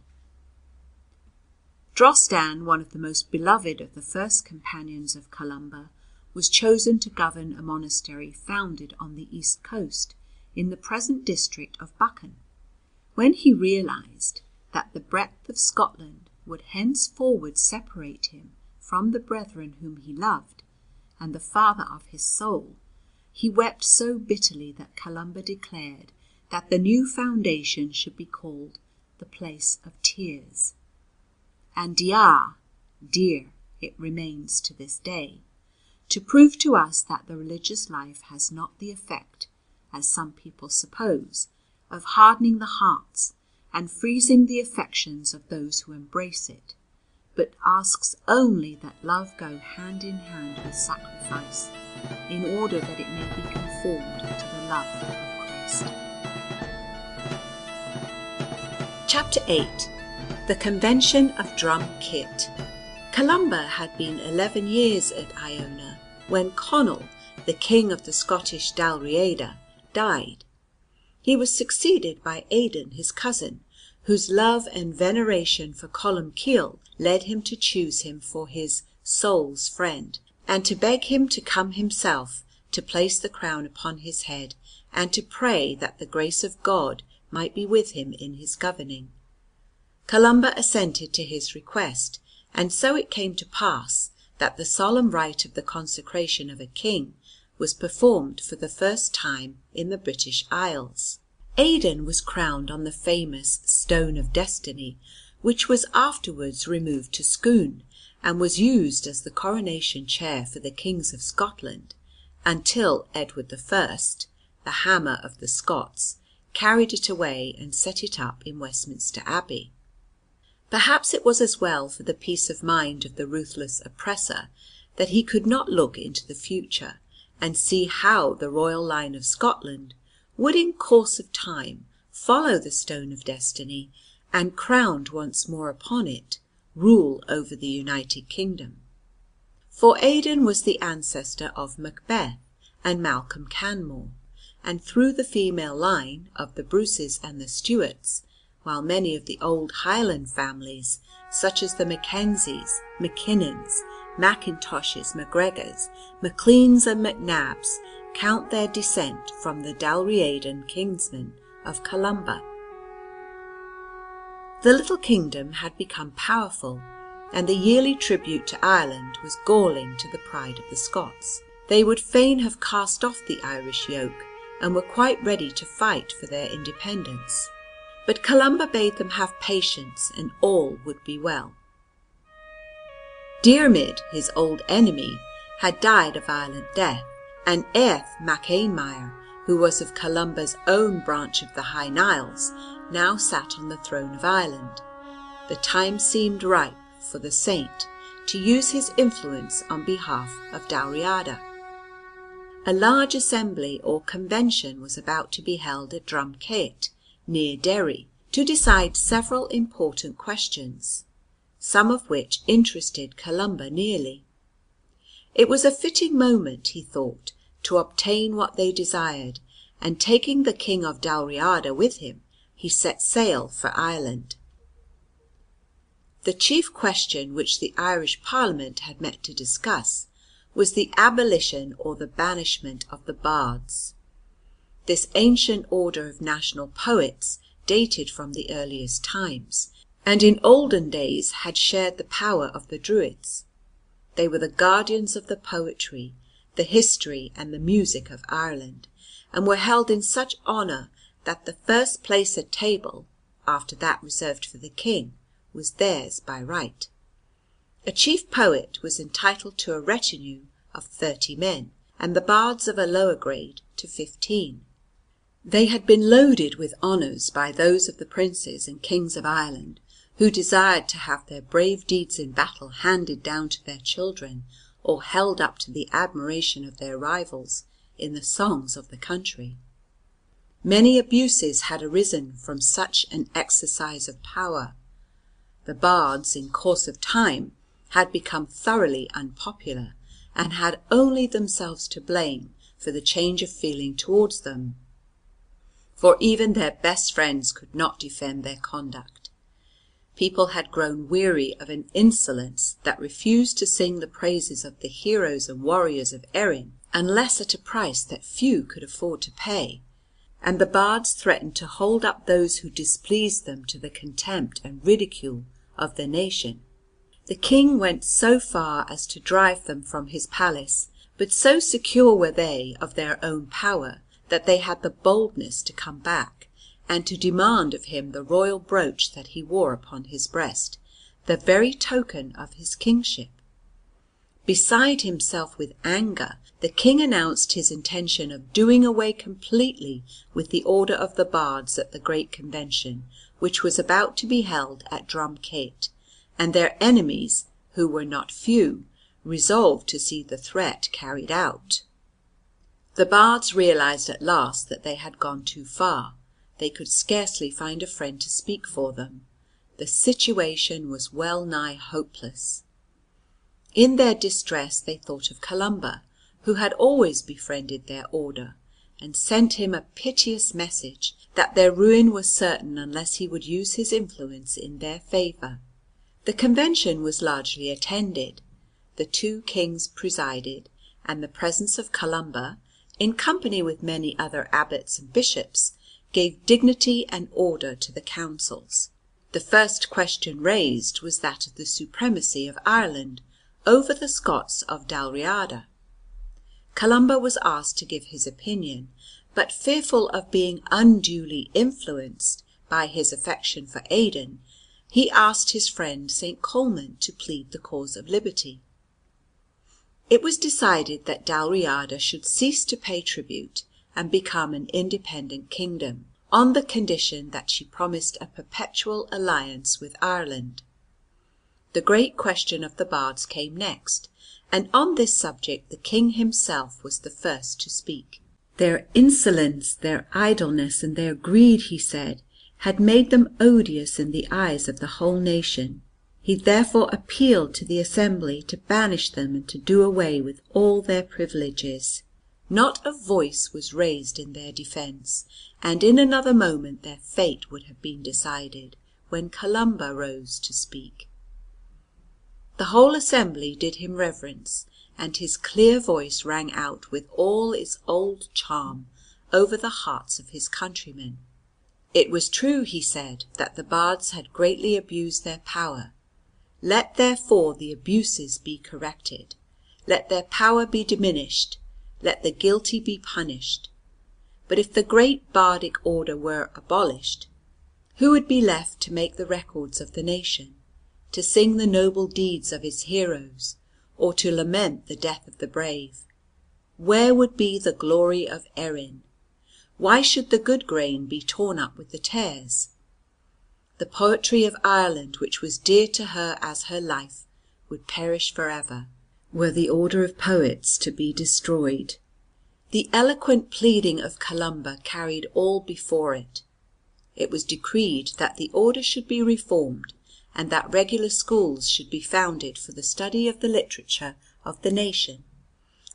Speaker 4: Drostan, one of the most beloved of the first companions of Columba, was chosen to govern a monastery founded on the east coast in the present district of Buchan. When he realised that the breadth of Scotland would henceforward separate him from the brethren whom he loved and the father of his soul, he wept so bitterly that Columba declared that the new foundation should be called the Place of Tears. And dear it remains to this day, to prove to us that the religious life has not the effect, as some people suppose, of hardening the hearts and freezing the affections of those who embrace it, but asks only that love go hand in hand with sacrifice, in order that it may be conformed to the love of Christ. Chapter 8. The Convention of Drum-Ceatt. Columba had been 11 years at Iona when Conall, the king of the Scottish Dalriada, died. He was succeeded by Aidan, his cousin, whose love and veneration for Columbcille led him to choose him for his soul's friend, and to beg him to come himself to place the crown upon his head, and to pray that the grace of God might be with him in his governing. Columba assented to his request, and so it came to pass that the solemn rite of the consecration of a king was performed for the first time in the British Isles. Aidan was crowned on the famous Stone of Destiny, which was afterwards removed to Scone, and was used as the coronation chair for the kings of Scotland, until Edward I, the Hammer of the Scots, carried it away and set it up in Westminster Abbey. Perhaps it was as well for the peace of mind of the ruthless oppressor that he could not look into the future and see how the royal line of Scotland would in course of time follow the Stone of Destiny, and, crowned once more upon it, rule over the United Kingdom. For Aidan was the ancestor of Macbeth and Malcolm Canmore, and through the female line of the Bruces and the Stuarts, while many of the old Highland families, such as the Mackenzies, Mackinnons, Macintoshes, Macgregors, Macleans and Macnabs, count their descent from the Dalriadan kinsmen of Columba. The little kingdom had become powerful, and the yearly tribute to Ireland was galling to the pride of the Scots. They would fain have cast off the Irish yoke, and were quite ready to fight for their independence. But Columba bade them have patience, and all would be well. Diarmid, his old enemy, had died a violent death, and Aeth mac Aenmire, who was of Columba's own branch of the High Niles, now sat on the throne of Ireland. The time seemed ripe for the saint to use his influence on behalf of Dalriada. A large assembly or convention was about to be held at Drum-Ceatt, near Derry, to decide several important questions, some of which interested Columba nearly. It was a fitting moment, he thought, to obtain what they desired, and taking the King of Dalriada with him, he set sail for Ireland. The chief question which the Irish Parliament had met to discuss was the abolition or the banishment of the bards. This ancient order of national poets dated from the earliest times, and in olden days had shared the power of the Druids. They were the guardians of the poetry, the history and the music of Ireland, and were held in such honour that the first place at table, after that reserved for the king, was theirs by right. A chief poet was entitled to a retinue of 30 men, and the bards of a lower grade to 15. They had been loaded with honours by those of the princes and kings of Ireland, who desired to have their brave deeds in battle handed down to their children, or held up to the admiration of their rivals in the songs of the country. Many abuses had arisen from such an exercise of power. The bards, in course of time, had become thoroughly unpopular, and had only themselves to blame for the change of feeling towards them, for even their best friends could not defend their conduct. People had grown weary of an insolence that refused to sing the praises of the heroes and warriors of Erin unless at a price that few could afford to pay, and the bards threatened to hold up those who displeased them to the contempt and ridicule of the nation. The king went so far as to drive them from his palace, but so secure were they of their own power that they had the boldness to come back, and to demand of him the royal brooch that he wore upon his breast, the very token of his kingship. Beside himself with anger, the king announced his intention of doing away completely with the order of the bards at the great convention, which was about to be held at Drum-Ceatt, and their enemies, who were not few, resolved to see the threat carried out. The bards realized at last that they had gone too far. They could scarcely find a friend to speak for them. The situation was well nigh hopeless. In their distress they thought of Columba, who had always befriended their order, and sent him a piteous message that their ruin was certain unless he would use his influence in their favour. The convention was largely attended. The two kings presided, and the presence of Columba, in company with many other abbots and bishops, gave dignity and order to the councils. The first question raised was that of the supremacy of Ireland over the Scots of Dalriada. Columba was asked to give his opinion, but fearful of being unduly influenced by his affection for Aidan, he asked his friend St. Columba to plead the cause of liberty. It was decided that Dalriada should cease to pay tribute and become an independent kingdom, on the condition that she promised a perpetual alliance with Ireland. The great question of the bards came next, and on this subject the king himself was the first to speak. Their insolence, their idleness, and their greed, he said, had made them odious in the eyes of the whole nation. He therefore appealed to the assembly to banish them and to do away with all their privileges. Not a voice was raised in their defence, and in another moment their fate would have been decided, when Columba rose to speak. The whole assembly did him reverence, and his clear voice rang out with all its old charm over the hearts of his countrymen. It was true, he said, that the bards had greatly abused their power. Let therefore the abuses be corrected. Let their power be diminished. Let the guilty be punished. But if the great bardic order were abolished, who would be left to make the records of the nation, to sing the noble deeds of its heroes, or to lament the death of the brave? Where would be the glory of Erin? Why should the good grain be torn up with the tares? The poetry of Ireland, which was dear to her as her life, would perish forever, were the order of poets to be destroyed. The eloquent pleading of Columba carried all before it. It was decreed that the order should be reformed, and that regular schools should be founded for the study of the literature of the nation,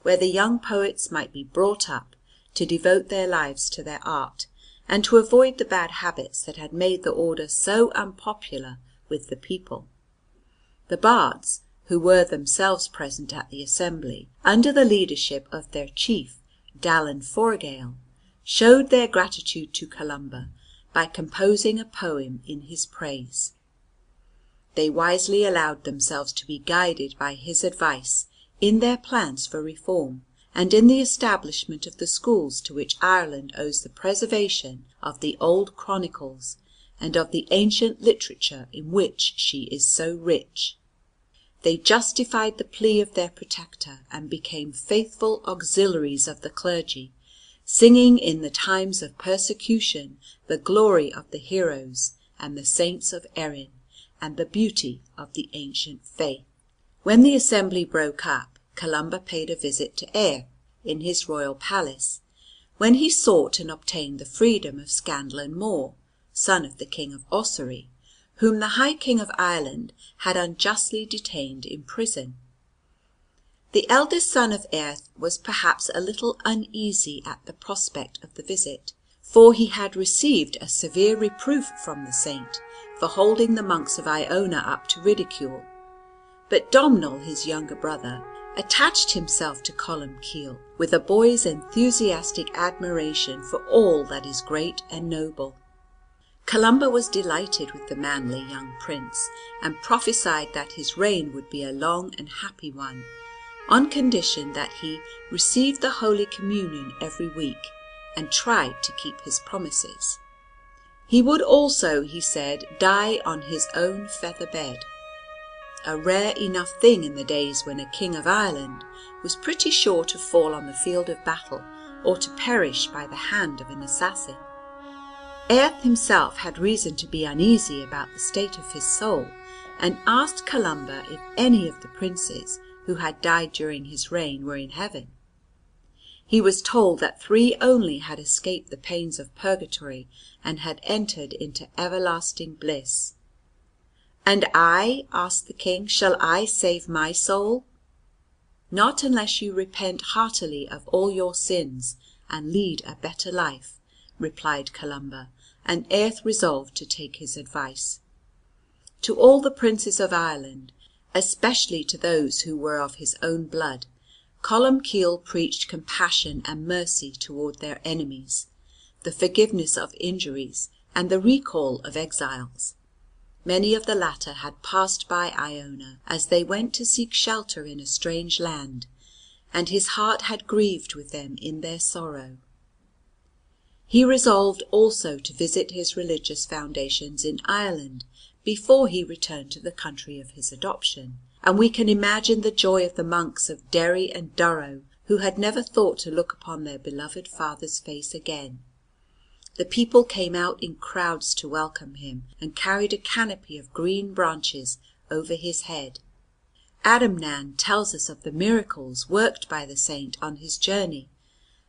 Speaker 4: where the young poets might be brought up to devote their lives to their art, and to avoid the bad habits that had made the order so unpopular with the people. The bards, who were themselves present at the assembly, under the leadership of their chief, Dallan Forgaill, showed their gratitude to Columba by composing a poem in his praise. They wisely allowed themselves to be guided by his advice in their plans for reform, and in the establishment of the schools to which Ireland owes the preservation of the old chronicles and of the ancient literature in which she is so rich. They justified the plea of their protector, and became faithful auxiliaries of the clergy, singing in the times of persecution the glory of the heroes and the saints of Erin, and the beauty of the ancient faith. When the assembly broke up, Columba paid a visit to Ayr, in his royal palace, when he sought and obtained the freedom of Scanlan More, son of the King of Ossory, whom the High King of Ireland had unjustly detained in prison. The eldest son of Ayr was perhaps a little uneasy at the prospect of the visit, for he had received a severe reproof from the saint for holding the monks of Iona up to ridicule. But Domnall, his younger brother, attached himself to Columbcille with a boy's enthusiastic admiration for all that is great and noble. Columba was delighted with the manly young prince, and prophesied that his reign would be a long and happy one, on condition that he received the Holy Communion every week, and tried to keep his promises. He would also, he said, die on his own feather bed, a rare enough thing in the days when a king of Ireland was pretty sure to fall on the field of battle, or to perish by the hand of an assassin. Aerth himself had reason to be uneasy about the state of his soul, and asked Columba if any of the princes who had died during his reign were in heaven. He was told that 3 only had escaped the pains of purgatory and had entered into everlasting bliss. "And I," asked the king, "shall I save my soul?" "Not unless you repent heartily of all your sins and lead a better life," replied Columba, and Aerth resolved to take his advice. To all the princes of Ireland, especially to those who were of his own blood, Columbcille preached compassion and mercy toward their enemies, the forgiveness of injuries, and the recall of exiles. Many of the latter had passed by Iona as they went to seek shelter in a strange land, and his heart had grieved with them in their sorrow. He resolved also to visit his religious foundations in Ireland before he returned to the country of his adoption, and we can imagine the joy of the monks of Derry and Durrow, who had never thought to look upon their beloved father's face again. The people came out in crowds to welcome him, and carried a canopy of green branches over his head. Adamnan tells us of the miracles worked by the saint on his journey,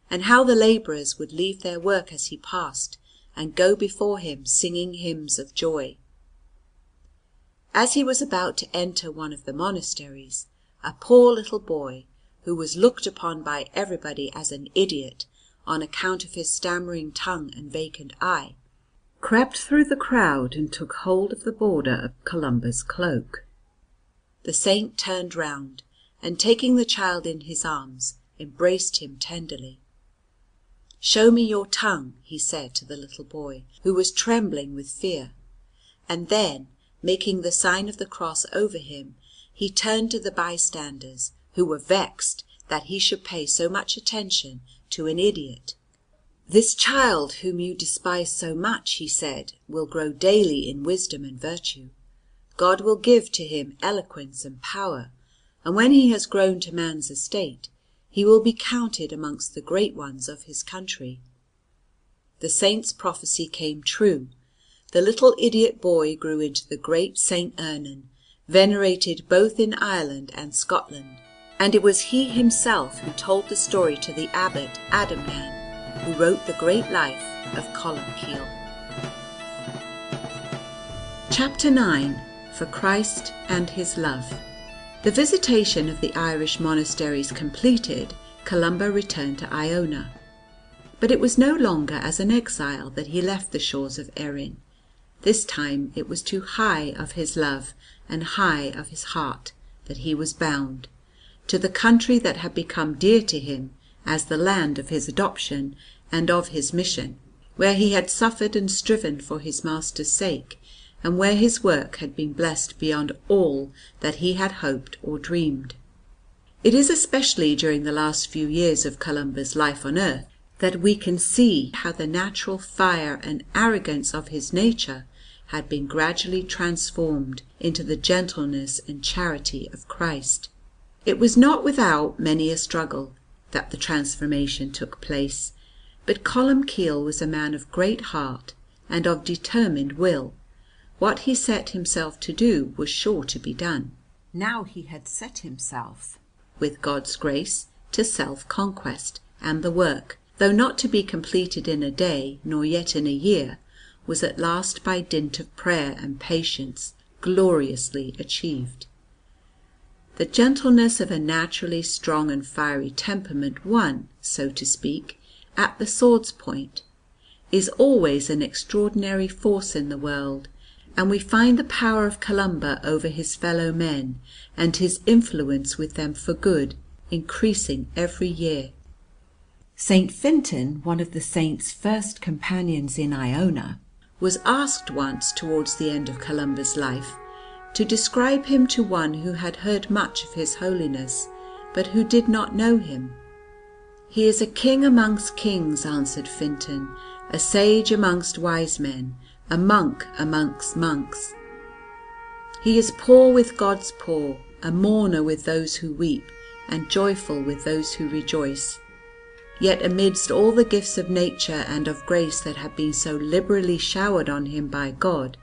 Speaker 4: and how the labourers would leave their work as he passed, and go before him singing hymns of joy. As he was about to enter one of the monasteries, a poor little boy, who was looked upon by everybody as an idiot on account of his stammering tongue and vacant eye, crept through the crowd and took hold of the border of Columba's cloak. The saint turned round, and taking the child in his arms, embraced him tenderly. "Show me your tongue," he said to the little boy, who was trembling with fear, and then, making the sign of the cross over him, he turned to the bystanders, who were vexed that he should pay so much attention to an idiot. "This child whom you despise so much," he said, "will grow daily in wisdom and virtue. God will give to him eloquence and power, and when he has grown to man's estate, he will be counted amongst the great ones of his country." The saint's prophecy came true. The little idiot boy grew into the great Saint Ernan, venerated both in Ireland and Scotland, and it was he himself who told the story to the abbot Adamnan, who wrote the great life of Columbcille. Chapter 9. For Christ and his love. The visitation of the Irish monasteries completed, Columba returned to Iona. But it was no longer as an exile that he left the shores of Erin. This time it was to high of his love and high of his heart that he was bound, to the country that had become dear to him as the land of his adoption and of his mission, where he had suffered and striven for his Master's sake, and where his work had been blessed beyond all that he had hoped or dreamed. It is especially during the last few years of Columba's life on earth that we can see how the natural fire and arrogance of his nature had been gradually transformed into the gentleness and charity of Christ. It was not without many a struggle that the transformation took place, but Columbcille was a man of great heart and of determined will. What he set himself to do was sure to be done. Now he had set himself, with God's grace, to self-conquest, and the work, though not to be completed in a day nor yet in a year, was at last by dint of prayer and patience gloriously achieved. The gentleness of a naturally strong and fiery temperament won, so to speak, at the sword's point, is always an extraordinary force in the world, and we find the power of Columba over his fellow men, and his influence with them for good, increasing every year. St. Fintan, one of the saint's first companions in Iona, was asked once towards the end of Columba's life to describe him to one who had heard much of his holiness, but who did not know him. "He is a king amongst kings," answered Fintan, "a sage amongst wise men, a monk amongst monks. He is poor with God's poor, a mourner with those who weep, and joyful with those who rejoice. Yet amidst all the gifts of nature and of grace that have been so liberally showered on him by God,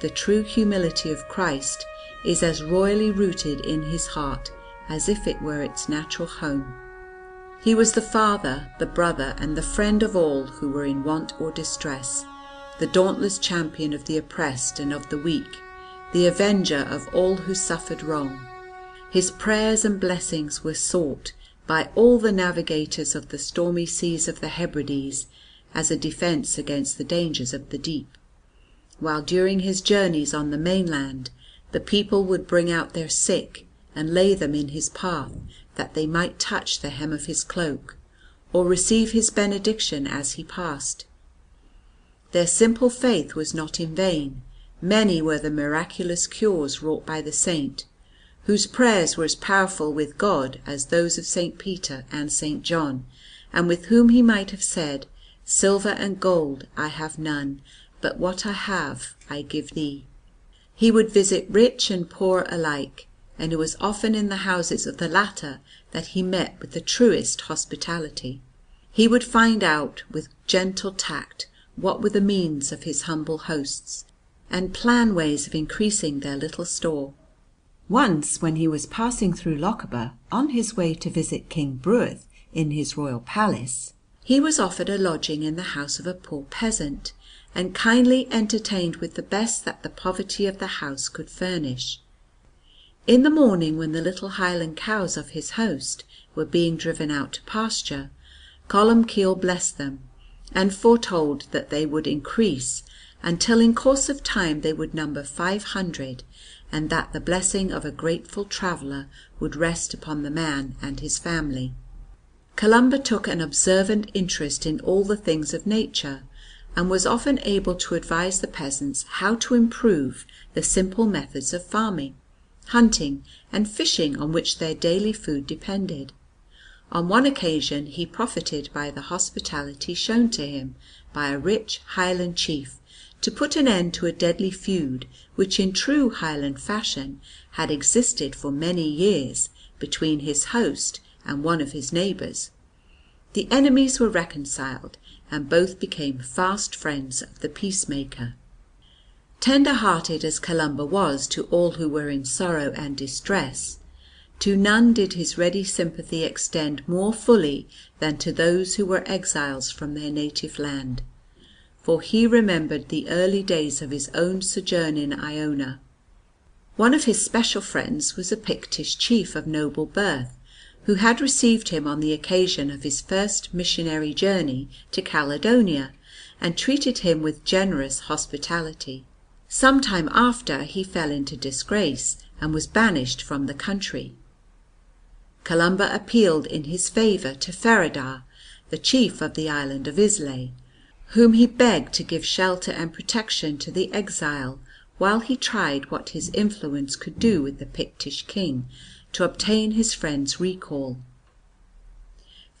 Speaker 4: the true humility of Christ is as royally rooted in his heart as if it were its natural home. He was the father, the brother, and the friend of all who were in want or distress, the dauntless champion of the oppressed and of the weak, the avenger of all who suffered wrong. His prayers and blessings were sought by all the navigators of the stormy seas of the Hebrides as a defence against the dangers of the deep, while during his journeys on the mainland the people would bring out their sick and lay them in his path, that they might touch the hem of his cloak, or receive his benediction as he passed. Their simple faith was not in vain. Many were the miraculous cures wrought by the saint, whose prayers were as powerful with God as those of St. Peter and St. John, and with whom he might have said, "Silver and gold I have none, but what I have I give thee." He would visit rich and poor alike, and it was often in the houses of the latter that he met with the truest hospitality. He would find out with gentle tact what were the means of his humble hosts, and plan ways of increasing their little store. Once, when he was passing through Lochaber on his way to visit King Bruith in his royal palace, he was offered a lodging in the house of a poor peasant, and kindly entertained with the best that the poverty of the house could furnish. In the morning, when the little Highland cows of his host were being driven out to pasture, Columbcille blessed them, and foretold that they would increase until in course of time they would number 500, and that the blessing of a grateful traveller would rest upon the man and his family. Columba took an observant interest in all the things of nature, and was often able to advise the peasants how to improve the simple methods of farming, hunting, and fishing on which their daily food depended. On one occasion he profited by the hospitality shown to him by a rich Highland chief to put an end to a deadly feud which in true Highland fashion had existed for many years between his host and one of his neighbours. The enemies were reconciled, and both became fast friends of the peacemaker. Tender-hearted as Columba was to all who were in sorrow and distress, to none did his ready sympathy extend more fully than to those who were exiles from their native land, for he remembered the early days of his own sojourn in Iona. One of his special friends was a Pictish chief of noble birth, who had received him on the occasion of his first missionary journey to Caledonia, and treated him with generous hospitality. Some time after he fell into disgrace, and was banished from the country. Columba appealed in his favour to Feradagh, the chief of the island of Islay, whom he begged to give shelter and protection to the exile, while he tried what his influence could do with the Pictish king to obtain his friend's recall.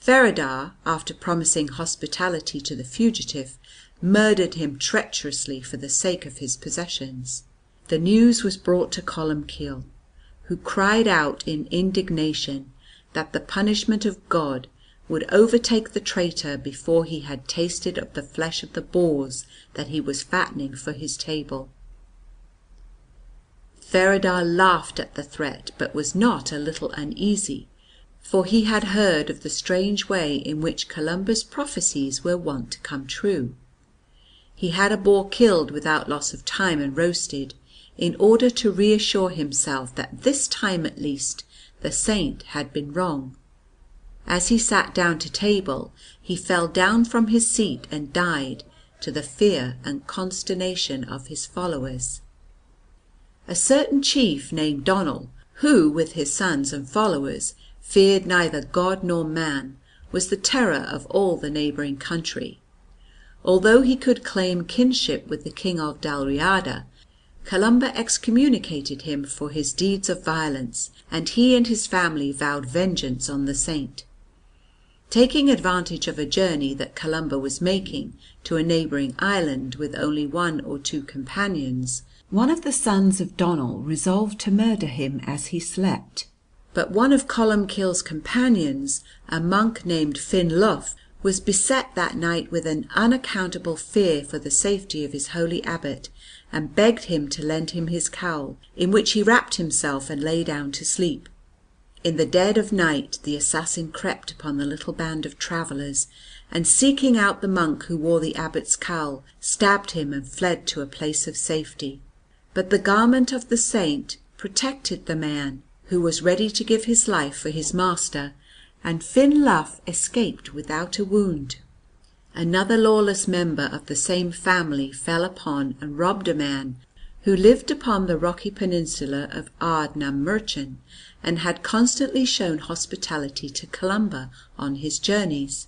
Speaker 4: Feradagh, after promising hospitality to the fugitive, murdered him treacherously for the sake of his possessions. The news was brought to Columbcille, who cried out in indignation that the punishment of God would overtake the traitor before he had tasted of the flesh of the boars that he was fattening for his table. Feradagh laughed at the threat, but was not a little uneasy, for he had heard of the strange way in which Columba's prophecies were wont to come true. He had a boar killed without loss of time and roasted, in order to reassure himself that this time at least the saint had been wrong. As he sat down to table he fell down from his seat and died, to the fear and consternation of his followers. A certain chief named Donal, who with his sons and followers feared neither God nor man, was the terror of all the neighbouring country. Although he could claim kinship with the king of Dalriada, Columba excommunicated him for his deeds of violence, and he and his family vowed vengeance on the saint. Taking advantage of a journey that Columba was making to a neighbouring island with only 1 or 2 companions, one of the sons of Donal resolved to murder him as he slept. But one of Columbkill's companions, a monk named Finluff, was beset that night with an unaccountable fear for the safety of his holy abbot, and begged him to lend him his cowl, in which he wrapped himself and lay down to sleep. In the dead of night the assassin crept upon the little band of travellers, and seeking out the monk who wore the abbot's cowl, stabbed him and fled to a place of safety. But the garment of the saint protected the man, who was ready to give his life for his master, and Finluff escaped without a wound. Another lawless member of the same family fell upon and robbed a man who lived upon the rocky peninsula of Ard na Murchan, and had constantly shown hospitality to Columba on his journeys.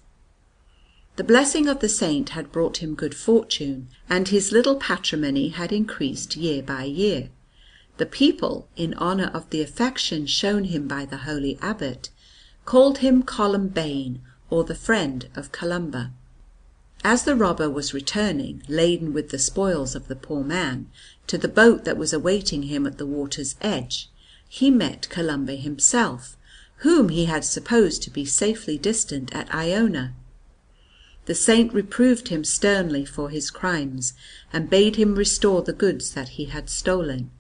Speaker 4: The blessing of the saint had brought him good fortune, and his little patrimony had increased year by year. The people, in honour of the affection shown him by the holy abbot, called him Columbane, or the friend of Columba. As the robber was returning, laden with the spoils of the poor man, to the boat that was awaiting him at the water's edge, he met Columba himself, whom he had supposed to be safely distant at Iona. The saint reproved him sternly for his crimes, and bade him restore the goods that he had stolen.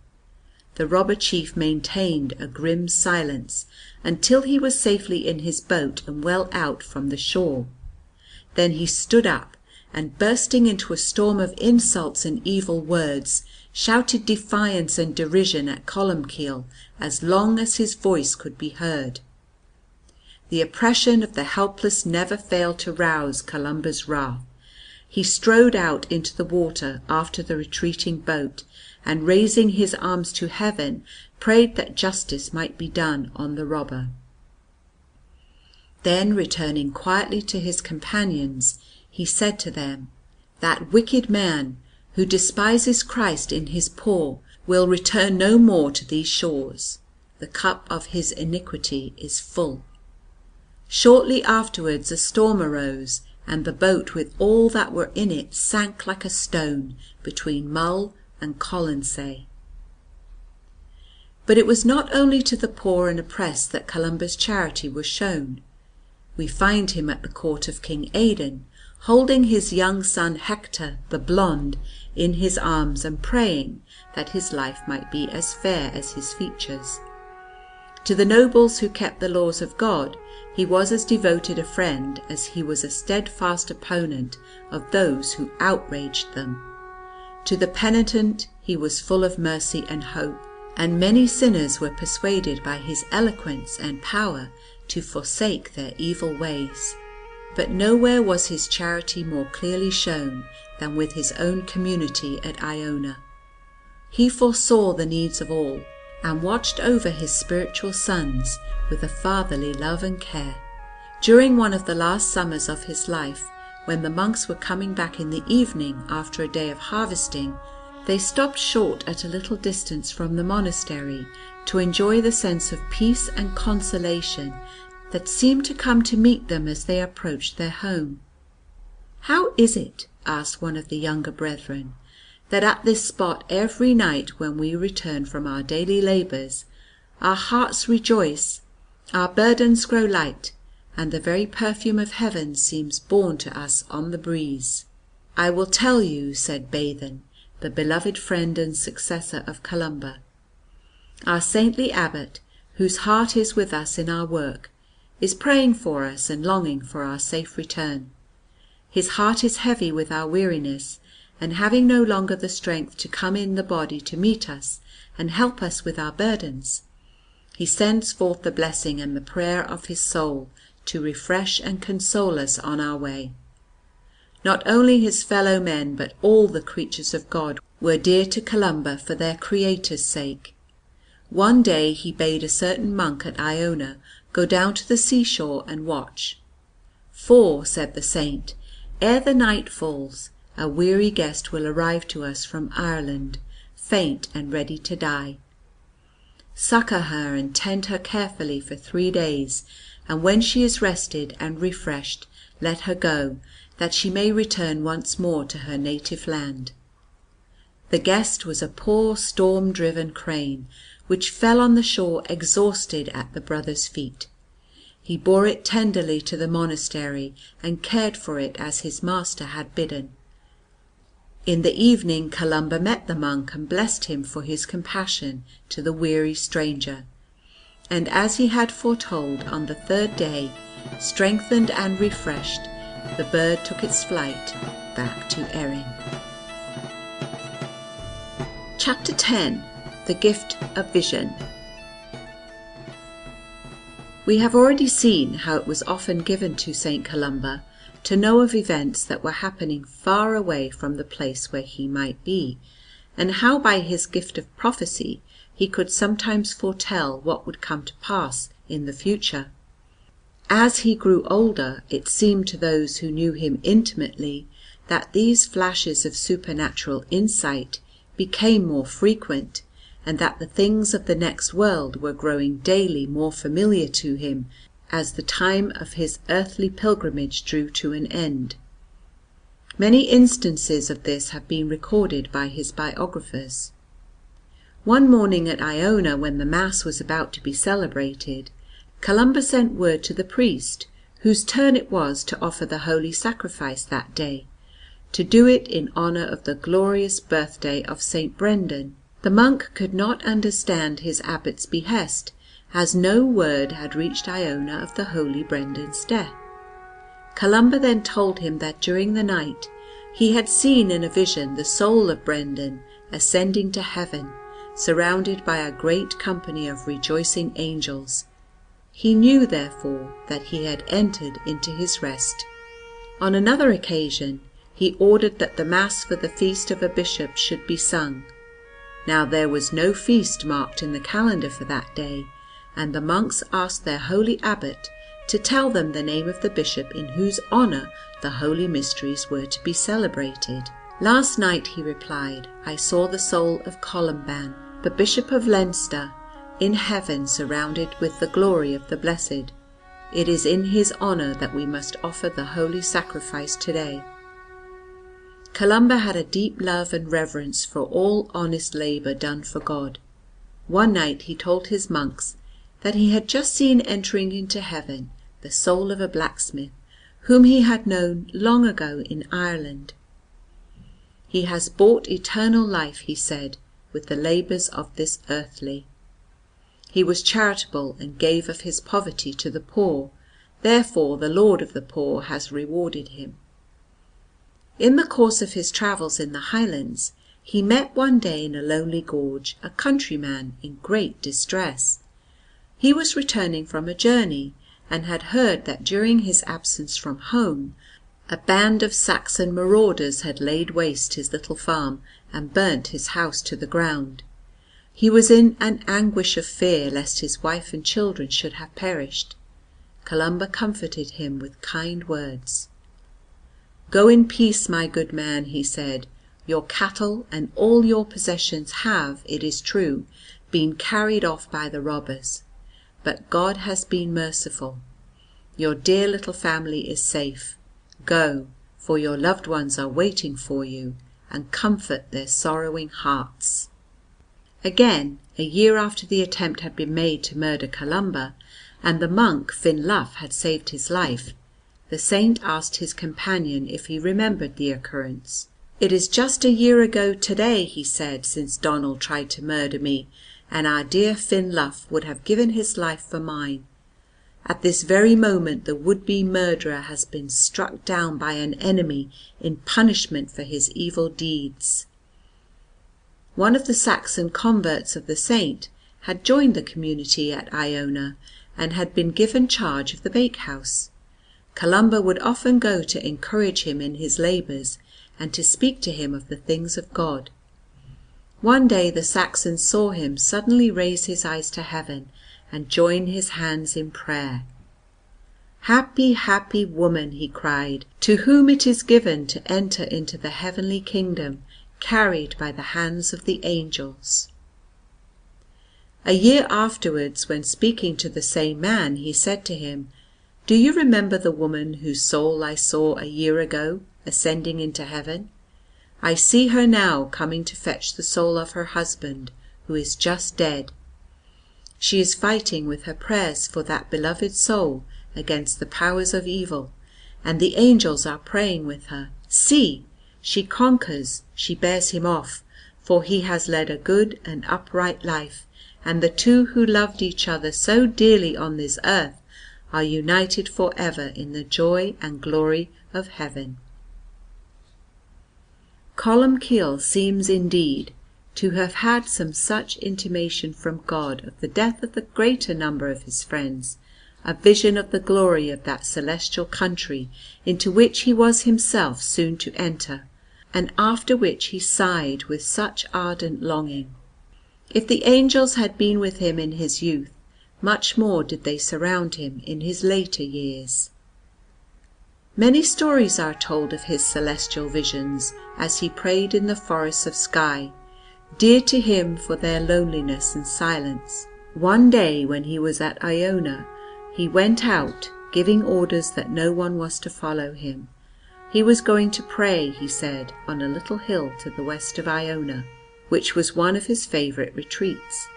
Speaker 4: The robber chief maintained a grim silence until he was safely in his boat and well out from the shore. Then he stood up, and bursting into a storm of insults and evil words, shouted defiance and derision at Columbkill as long as his voice could be heard. The oppression of the helpless never failed to rouse Columba's wrath. He strode out into the water after the retreating boat, and raising his arms to heaven, prayed that justice might be done on the robber. Then, returning quietly to his companions, he said to them, "That wicked man, who despises Christ in his poor, will return no more to these shores. The cup of his iniquity is full." Shortly afterwards a storm arose, and the boat with all that were in it sank like a stone between Mull and Colonsay. But it was not only to the poor and oppressed that Columba's charity was shown. We find him at the court of King Aidan, holding his young son Hector the Blonde in his arms and praying that his life might be as fair as his features. To the nobles who kept the laws of God he was as devoted a friend as he was a steadfast opponent of those who outraged them. To the penitent he was full of mercy and hope, and many sinners were persuaded by his eloquence and power to forsake their evil ways. But nowhere was his charity more clearly shown than with his own community at Iona. He foresaw the needs of all, and watched over his spiritual sons with a fatherly love and care. During one of the last summers of his life, when the monks were coming back in the evening after a day of harvesting, they stopped short at a little distance from the monastery to enjoy the sense of peace and consolation that seemed to come to meet them as they approached their home. "How is it," asked one of the younger brethren, "that at this spot every night when we return from our daily labours, our hearts rejoice, our burdens grow light, and the very perfume of heaven seems borne to us on the breeze?" "I will tell you," said Baithen, the beloved friend and successor of Columba. "Our saintly abbot, whose heart is with us in our work, is praying for us and longing for our safe return. His heart is heavy with our weariness, and having no longer the strength to come in the body to meet us and help us with our burdens, he sends forth the blessing and the prayer of his soul to refresh and console us on our way. Not only his fellow men but all the creatures of God were dear to Columba for their Creator's sake. One day he bade a certain monk at Iona go down to the seashore and watch. "For," said the saint, "ere the night falls, a weary guest will arrive to us from Ireland, faint and ready to die. Succour her and tend her carefully for 3 days, and when she is rested and refreshed, let her go, that she may return once more to her native land." The guest was a poor storm-driven crane, which fell on the shore exhausted at the brother's feet. He bore it tenderly to the monastery and cared for it as his master had bidden. In the evening Columba met the monk and blessed him for his compassion to the weary stranger, and as he had foretold, on the 3rd day, strengthened and refreshed, the bird took its flight back to Erin. Chapter 10. The Gift of Vision. We have already seen how it was often given to St. Columba to know of events that were happening far away from the place where he might be, and how by his gift of prophecy he could sometimes foretell what would come to pass in the future. As he grew older, it seemed to those who knew him intimately that these flashes of supernatural insight became more frequent, and that the things of the next world were growing daily more familiar to him as the time of his earthly pilgrimage drew to an end. Many instances of this have been recorded by his biographers. One morning at Iona, when the Mass was about to be celebrated, Columba sent word to the priest, whose turn it was to offer the holy sacrifice that day, to do it in honour of the glorious birthday of St. Brendan. The monk could not understand his abbot's behest, as no word had reached Iona of the holy Brendan's death. Columba then told him that during the night he had seen in a vision the soul of Brendan ascending to heaven, surrounded by a great company of rejoicing angels. He knew, therefore, that he had entered into his rest. On another occasion he ordered that the Mass for the feast of a bishop should be sung. Now there was no feast marked in the calendar for that day, and the monks asked their holy abbot to tell them the name of the bishop in whose honour the holy mysteries were to be celebrated. "Last night," he replied, "I saw the soul of Columban, the Bishop of Leinster, in heaven surrounded with the glory of the blessed. It is in his honour that we must offer the holy sacrifice today." Columba had a deep love and reverence for all honest labour done for God. One night he told his monks that he had just seen entering into heaven the soul of a blacksmith whom he had known long ago in Ireland. "He has bought eternal life," he said, "with the labours of this earthly. He was charitable and gave of his poverty to the poor, therefore the Lord of the poor has rewarded him." In the course of his travels in the Highlands he met one day in a lonely gorge a countryman in great distress. He was returning from a journey, and had heard that during his absence from home a band of Saxon marauders had laid waste his little farm and burnt his house to the ground. He was in an anguish of fear lest his wife and children should have perished. Columba comforted him with kind words. "Go in peace, my good man," he said. "Your cattle and all your possessions have, it is true, been carried off by the robbers, but God has been merciful. Your dear little family is safe. Go, for your loved ones are waiting for you, and comfort their sorrowing hearts." Again, a year after the attempt had been made to murder Columba, and the monk Finn Luff had saved his life, the saint asked his companion if he remembered the occurrence. "It is just a year ago to-day," he said, "since Donald tried to murder me, and our dear Finn Luff would have given his life for mine. At this very moment the would-be murderer has been struck down by an enemy in punishment for his evil deeds." One of the Saxon converts of the saint had joined the community at Iona, and had been given charge of the bakehouse. Columba would often go to encourage him in his labours and to speak to him of the things of God. One day the Saxon saw him suddenly raise his eyes to heaven and join his hands in prayer. "Happy, happy woman," he cried, "to whom it is given to enter into the heavenly kingdom, carried by the hands of the angels." A year afterwards, when speaking to the same man, he said to him, "Do you remember the woman whose soul I saw a year ago ascending into heaven? I see her now coming to fetch the soul of her husband, who is just dead. She is fighting with her prayers for that beloved soul against the powers of evil, and the angels are praying with her. See, she conquers, she bears him off, for he has led a good and upright life, and the two who loved each other so dearly on this earth are united for ever in the joy and glory of heaven." Columcille seems indeed to have had some such intimation from God of the death of the greater number of his friends, a vision of the glory of that celestial country into which he was himself soon to enter, and after which he sighed with such ardent longing. If the angels had been with him in his youth, much more did they surround him in his later years. Many stories are told of his celestial visions as he prayed in the forests of Skye, dear to him for their loneliness and silence. One day when he was at Iona, he went out, giving orders that no one was to follow him. He was going to pray, he said, on a little hill to the west of Iona, which was one of his favourite retreats.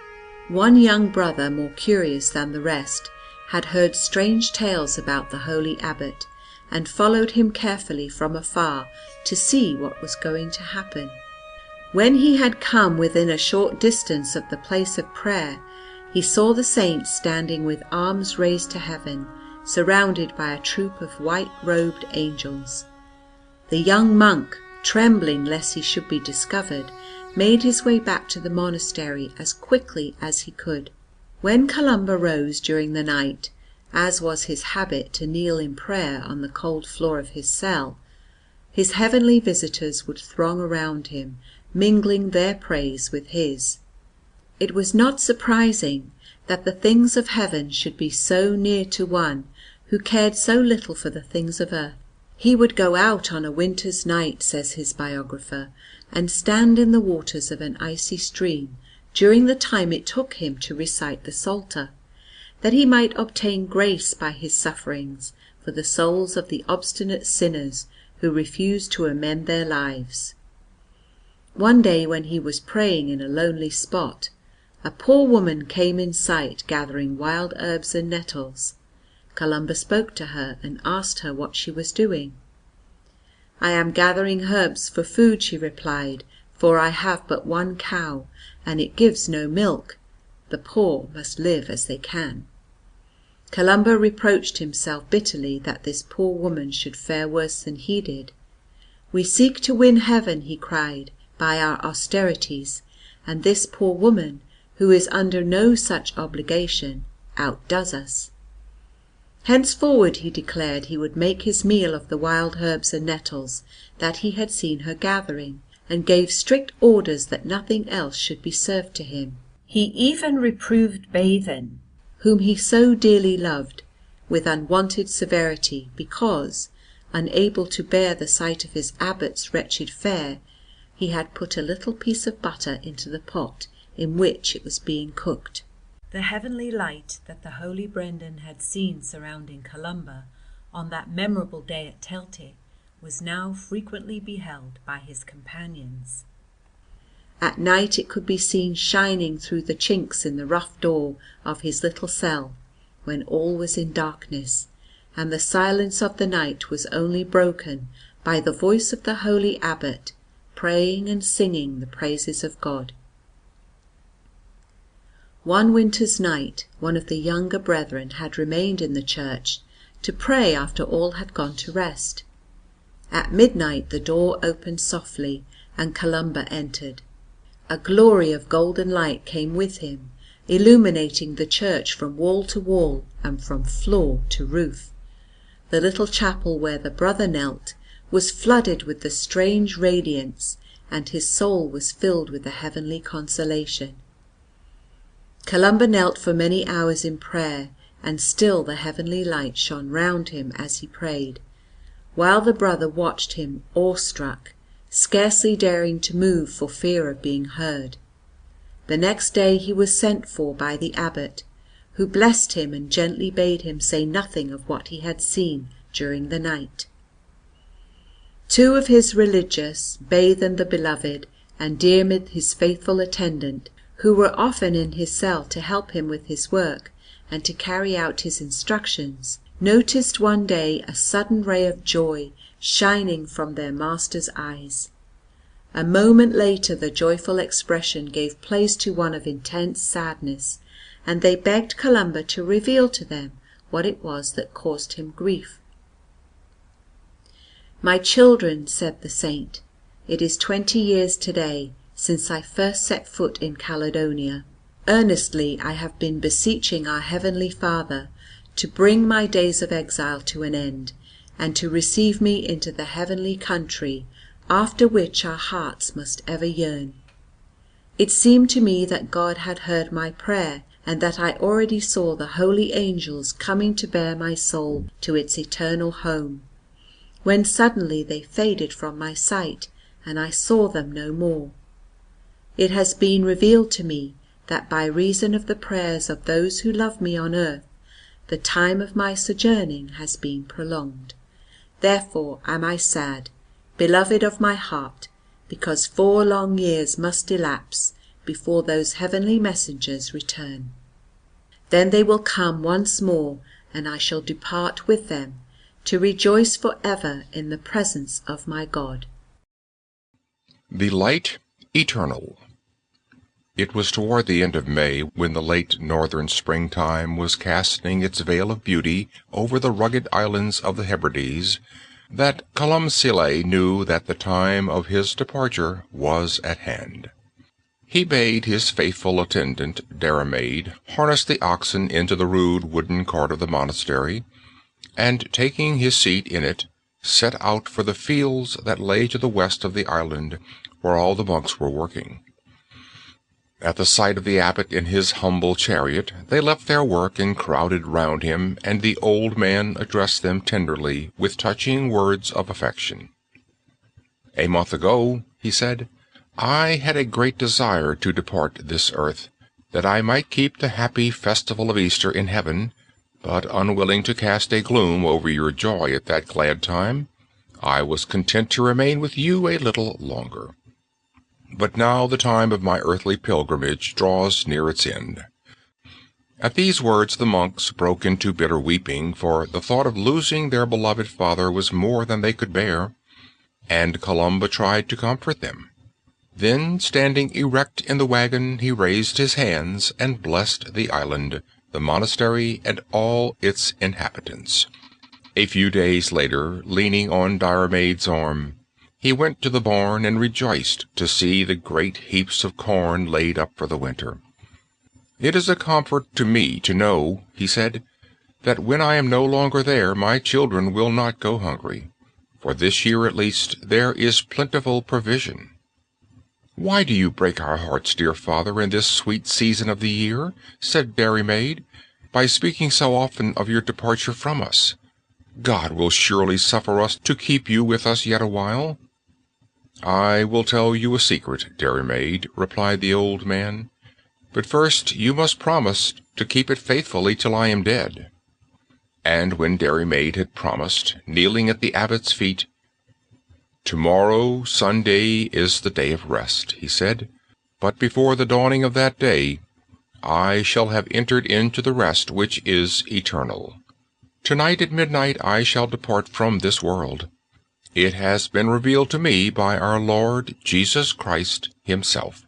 Speaker 4: One young brother, more curious than the rest, had heard strange tales about the holy abbot, and followed him carefully from afar to see what was going to happen. When he had come within a short distance of the place of prayer, he saw the saint standing with arms raised to heaven, surrounded by a troop of white-robed angels. The young monk, trembling lest he should be discovered, made his way back to the monastery as quickly as he could. When Columba rose during the night, as was his habit to kneel in prayer on the cold floor of his cell, his heavenly visitors would throng around him, mingling their praise with his. It was not surprising that the things of heaven should be so near to one who cared so little for the things of earth. He would go out on a winter's night, says his biographer, and stand in the waters of an icy stream during the time it took him to recite the Psalter, that he might obtain grace by his sufferings for the souls of the obstinate sinners who refused to amend their lives. One day when he was praying in a lonely spot, a poor woman came in sight gathering wild herbs and nettles. Columba spoke to her and asked her what she was doing. "I am gathering herbs for food," she replied, "for I have but one cow, and it gives no milk. The poor must live as they can." Columba reproached himself bitterly that this poor woman should fare worse than he did. "We seek to win heaven," he cried, "by our austerities, and this poor woman, who is under no such obligation, outdoes us." Henceforward he declared he would make his meal of the wild herbs and nettles that he had seen her gathering, and gave strict orders that nothing else should be served to him. He even reproved Baithen, whom he so dearly loved, with unwonted severity, because, unable to bear the sight of his abbot's wretched fare, he had put a little piece of butter into the pot in which it was being cooked. The heavenly light that the holy Brendan had seen surrounding Columba on that memorable day at Telty was now frequently beheld by his companions. At night it could be seen shining through the chinks in the rough door of his little cell, when all was in darkness, and the silence of the night was only broken by the voice of the holy abbot, praying and singing the praises of God. One winter's night one of the younger brethren had remained in the church to pray after all had gone to rest. At midnight the door opened softly, and Columba entered. A glory of golden light came with him, illuminating the church from wall to wall and from floor to roof. the little chapel where the brother knelt was flooded with the strange radiance, and his soul was filled with the heavenly consolation. Columba knelt for many hours in prayer, and still the heavenly light shone round him as he prayed, while the brother watched him awestruck, scarcely daring to move for fear of being heard. The next day he was sent for by the abbot, who blessed him and gently bade him say nothing of what he had seen during the night. 2 of his religious, Bathan the beloved, and Diarmid his faithful attendant, who were often in his cell to help him with his work and to carry out his instructions, noticed one day a sudden ray of joy shining from their master's eyes. A moment later the joyful expression gave place to one of intense sadness, and they begged Columba to reveal to them what it was that caused him grief. "My children," said the saint, "it is 20 years to-day since I first set foot in Caledonia. Earnestly I have been beseeching our Heavenly Father to bring my days of exile to an end, and to receive me into the heavenly country after which our hearts must ever yearn. It seemed to me that God had heard my prayer, and that I already saw the holy angels coming to bear my soul to its eternal home, when suddenly they faded from my sight, and I saw them no more. It has been revealed to me that by reason of the prayers of those who love me on earth, the time of my sojourning has been prolonged. Therefore am I sad, beloved of my heart, because 4 long years must elapse before those heavenly messengers return. Then they will come once more, and I shall depart with them, to rejoice for ever in the presence of my God."
Speaker 5: The Light Eternal. It was toward the end of May, when the late northern springtime was casting its veil of beauty over the rugged islands of the Hebrides, that Columcille knew that the time of his departure was at hand. He bade his faithful attendant Derry harness the oxen into the rude wooden cart of the monastery, and taking his seat in it, set out for the fields that lay to the west of the island, where all the monks were working. At the sight of the abbot in his humble chariot, they left their work and crowded round him, and the old man addressed them tenderly with touching words of affection. "A month ago," he said, "I had a great desire to depart this earth, that I might keep the happy festival of Easter in heaven, but unwilling to cast a gloom over your joy at that glad time, I was content to remain with you a little longer. But now the time of my earthly pilgrimage draws near its end." At these words the monks broke into bitter weeping, for the thought of losing their beloved father was more than they could bear, and Columba tried to comfort them. Then, standing erect in the wagon, he raised his hands and blessed the island, the monastery, and all its inhabitants. A few days later, leaning on Diarmaid's arm, he went to the barn and rejoiced to see the great heaps of corn laid up for the winter. "It is a comfort to me to know," he said, "that when I am no longer there my children will not go hungry, for this year at least there is plentiful provision." "Why do you break our hearts, dear father, in this sweet season of the year," said Derry, "by speaking so often of your departure from us? God will surely suffer us to keep you with us yet a while." "I will tell you a secret, Derry," replied the old man, "but first you must promise to keep it faithfully till I am dead." And when Derry had promised, kneeling at the abbot's feet, "Tomorrow, Sunday, is the day of rest," he said, "but before the dawning of that day I shall have entered into the rest which is eternal. Tonight at midnight I shall depart from this world. It has been revealed to me by our Lord Jesus Christ himself."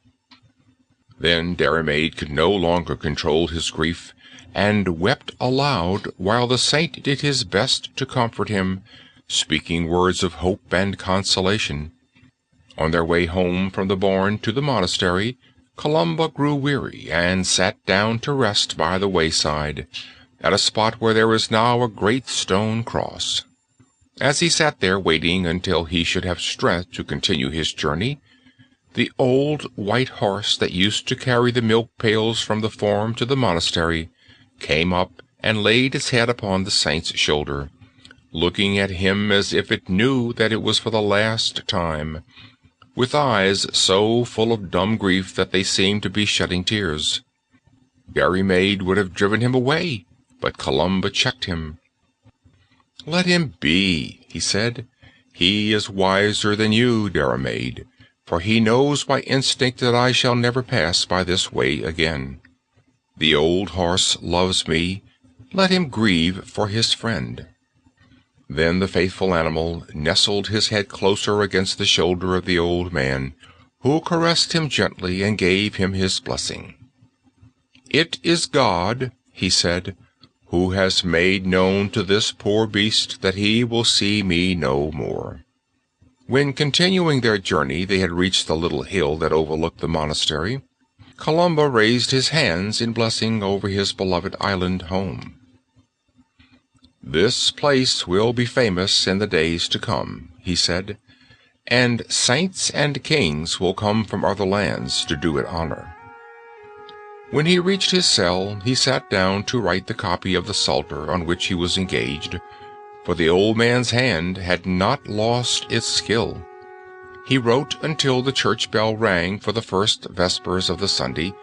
Speaker 5: Then Derry could no longer control his grief, and wept aloud, while the saint did his best to comfort him, speaking words of hope and consolation. On their way home from the barn to the monastery, Columba grew weary, and sat down to rest by the wayside, at a spot where there is now a great stone cross. As he sat there waiting until he should have strength to continue his journey, the old white horse that used to carry the milk pails from the farm to the monastery came up and laid its head upon the saint's shoulder, looking at him as if it knew that it was for the last time, with eyes so full of dumb grief that they seemed to be shedding tears. Derry would have driven him away, but Columba checked him. "Let him be," he said. "He is wiser than you, Derry, for he knows by instinct that I shall never pass by this way again. The old horse loves me. Let him grieve for his friend." Then the faithful animal nestled his head closer against the shoulder of the old man, who caressed him gently and gave him his blessing. "It is God," he said, "who has made known to this poor beast that he will see me no more." When continuing their journey they had reached the little hill that overlooked the monastery, Columba raised his hands in blessing over his beloved island home. "This place will be famous in the days to come," he said, "and saints and kings will come from other lands to do it honor." When he reached his cell, he sat down to write the copy of the Psalter on which he was engaged, for the old man's hand had not lost its skill. He wrote until the church bell rang for the first vespers of the Sunday.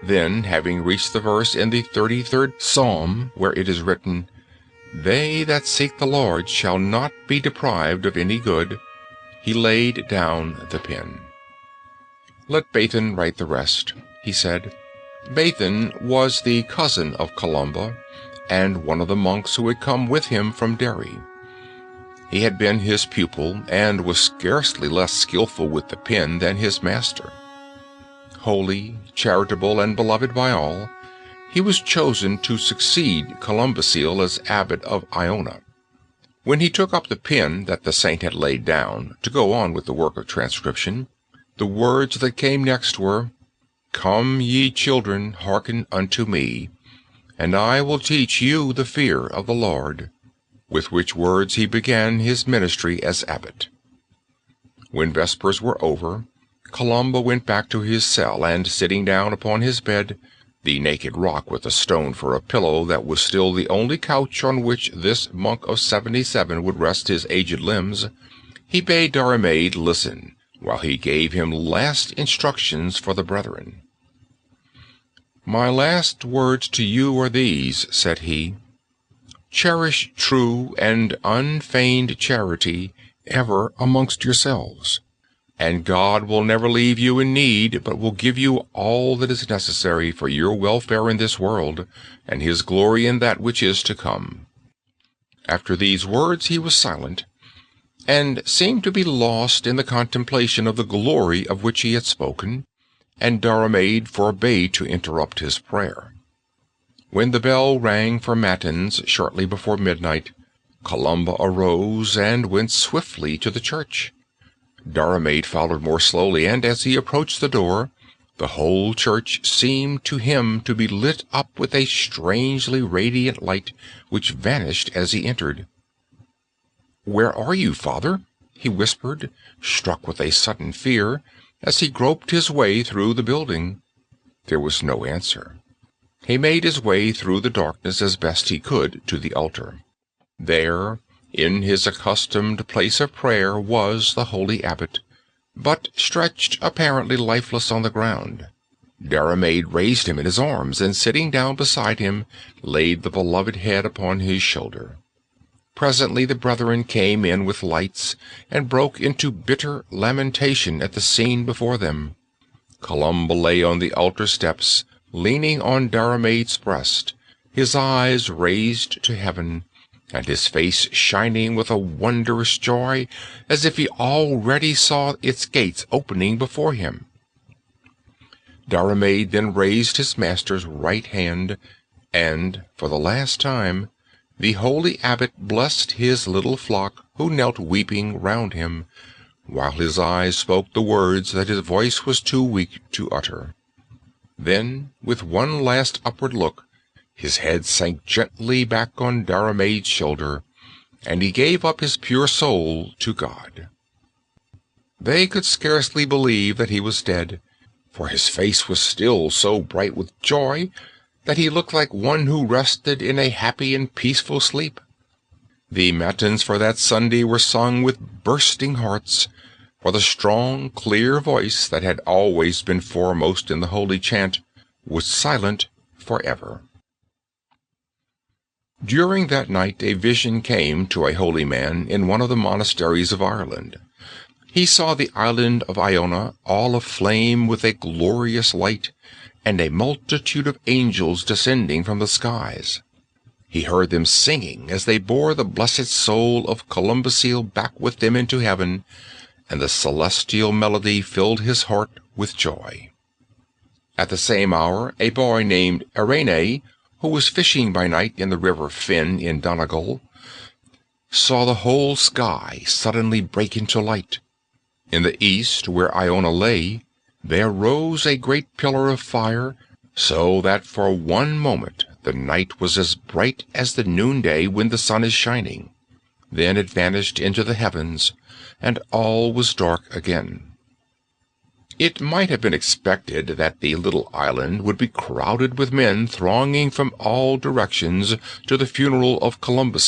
Speaker 5: Then, having reached the verse in the 33rd Psalm, where it is written, "They that seek the Lord shall not be deprived of any good," he laid down the pen. "Let Bathan write the rest," he said. Bathan was the cousin of Columba, and one of the monks who had come with him from Derry. He had been his pupil, and was scarcely less skilful with the pen than his master. Holy, charitable, and beloved by all, he was chosen to succeed Columbcille as abbot of Iona. When he took up the pen that the saint had laid down to go on with the work of transcription, the words that came next were, "Come, ye children, hearken unto me, and I will teach you the fear of the Lord," with which words he began his ministry as abbot. When vespers were over, Columba went back to his cell, and sitting down upon his bed, the naked rock with a stone for a pillow that was still the only couch on which this monk of 77 would rest his aged limbs, he bade Derry listen while he gave him last instructions for the brethren. "My last words to you are these," said he. "Cherish true and unfeigned charity ever amongst yourselves, and God will never leave you in need, but will give you all that is necessary for your welfare in this world, and his glory in that which is to come." After these words he was silent, and seemed to be lost in the contemplation of the glory of which he had spoken, and Derry forbade to interrupt his prayer. When the bell rang for matins shortly before midnight, Columba arose and went swiftly to the church. Derry followed more slowly, and as he approached the door, the whole church seemed to him to be lit up with a strangely radiant light which vanished as he entered. "Where are you, Father?" he whispered, struck with a sudden fear, as he groped his way through the building. There was no answer. He made his way through the darkness as best he could to the altar. There, in his accustomed place of prayer, was the holy abbot, but stretched apparently lifeless on the ground. Derry raised him in his arms, and sitting down beside him, laid the beloved head upon his shoulder. Presently the brethren came in with lights, and broke into bitter lamentation at the scene before them. Columba lay on the altar steps, leaning on Derry's breast, his eyes raised to heaven, and his face shining with a wondrous joy, as if he already saw its gates opening before him. Derry then raised his master's right hand, and, for the last time, the holy abbot blessed his little flock who knelt weeping round him, while his eyes spoke the words that his voice was too weak to utter. Then, with one last upward look, His head sank gently back on Diarmaid's shoulder, and he gave up his pure soul to God. They could scarcely believe that he was dead, for his face was still so bright with joy that he looked like one who rested in a happy and peaceful sleep. The matins for that Sunday were sung with bursting hearts, for the strong, clear voice that had always been foremost in the holy chant was silent forever. During that night a vision came to a holy man in one of the monasteries of Ireland. He saw the island of Iona all aflame with a glorious light, and a multitude of angels descending from the skies. He heard them singing as they bore the blessed soul of Columba back with them into heaven, and the celestial melody filled his heart with joy. At the same hour a boy named Irene, who was fishing by night in the river Finn in Donegal, saw the whole sky suddenly break into light. In the east, where Iona lay, there rose a great pillar of fire, so that for one moment the night was as bright as the noonday when the sun is shining. Then it vanished into the heavens, and all was dark again. It might have been expected that the little island would be crowded with men thronging from all directions to the funeral of Columba,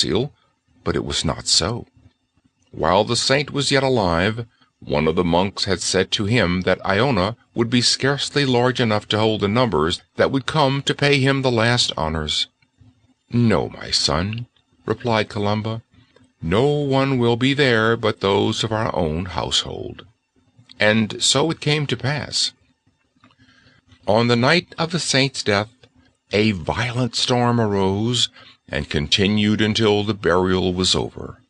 Speaker 5: but it was not so. While the saint was yet alive, one of the monks had said to him that Iona would be scarcely large enough to hold the numbers that would come to pay him the last honors. "No, my son," replied Columba, "no one will be there but those of our own household." And so it came to pass. On the night of the saint's death, a violent storm arose, and continued until the burial was over.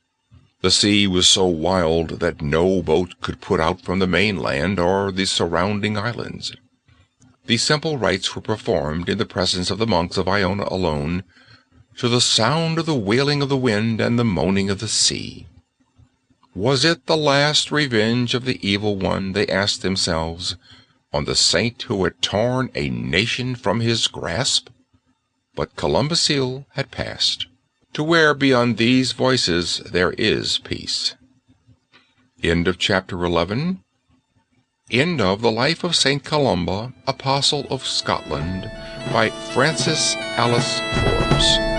Speaker 5: The sea was so wild that no boat could put out from the mainland or the surrounding islands. The simple rites were performed in the presence of the monks of Iona alone, to the sound of the wailing of the wind and the moaning of the sea. Was it the last revenge of the evil one, they asked themselves, on the saint who had torn a nation from his grasp? But Columba had passed, to where beyond these voices there is peace. End of chapter 11. End of the Life of Saint Columba, Apostle of Scotland, by Frances Alice Forbes.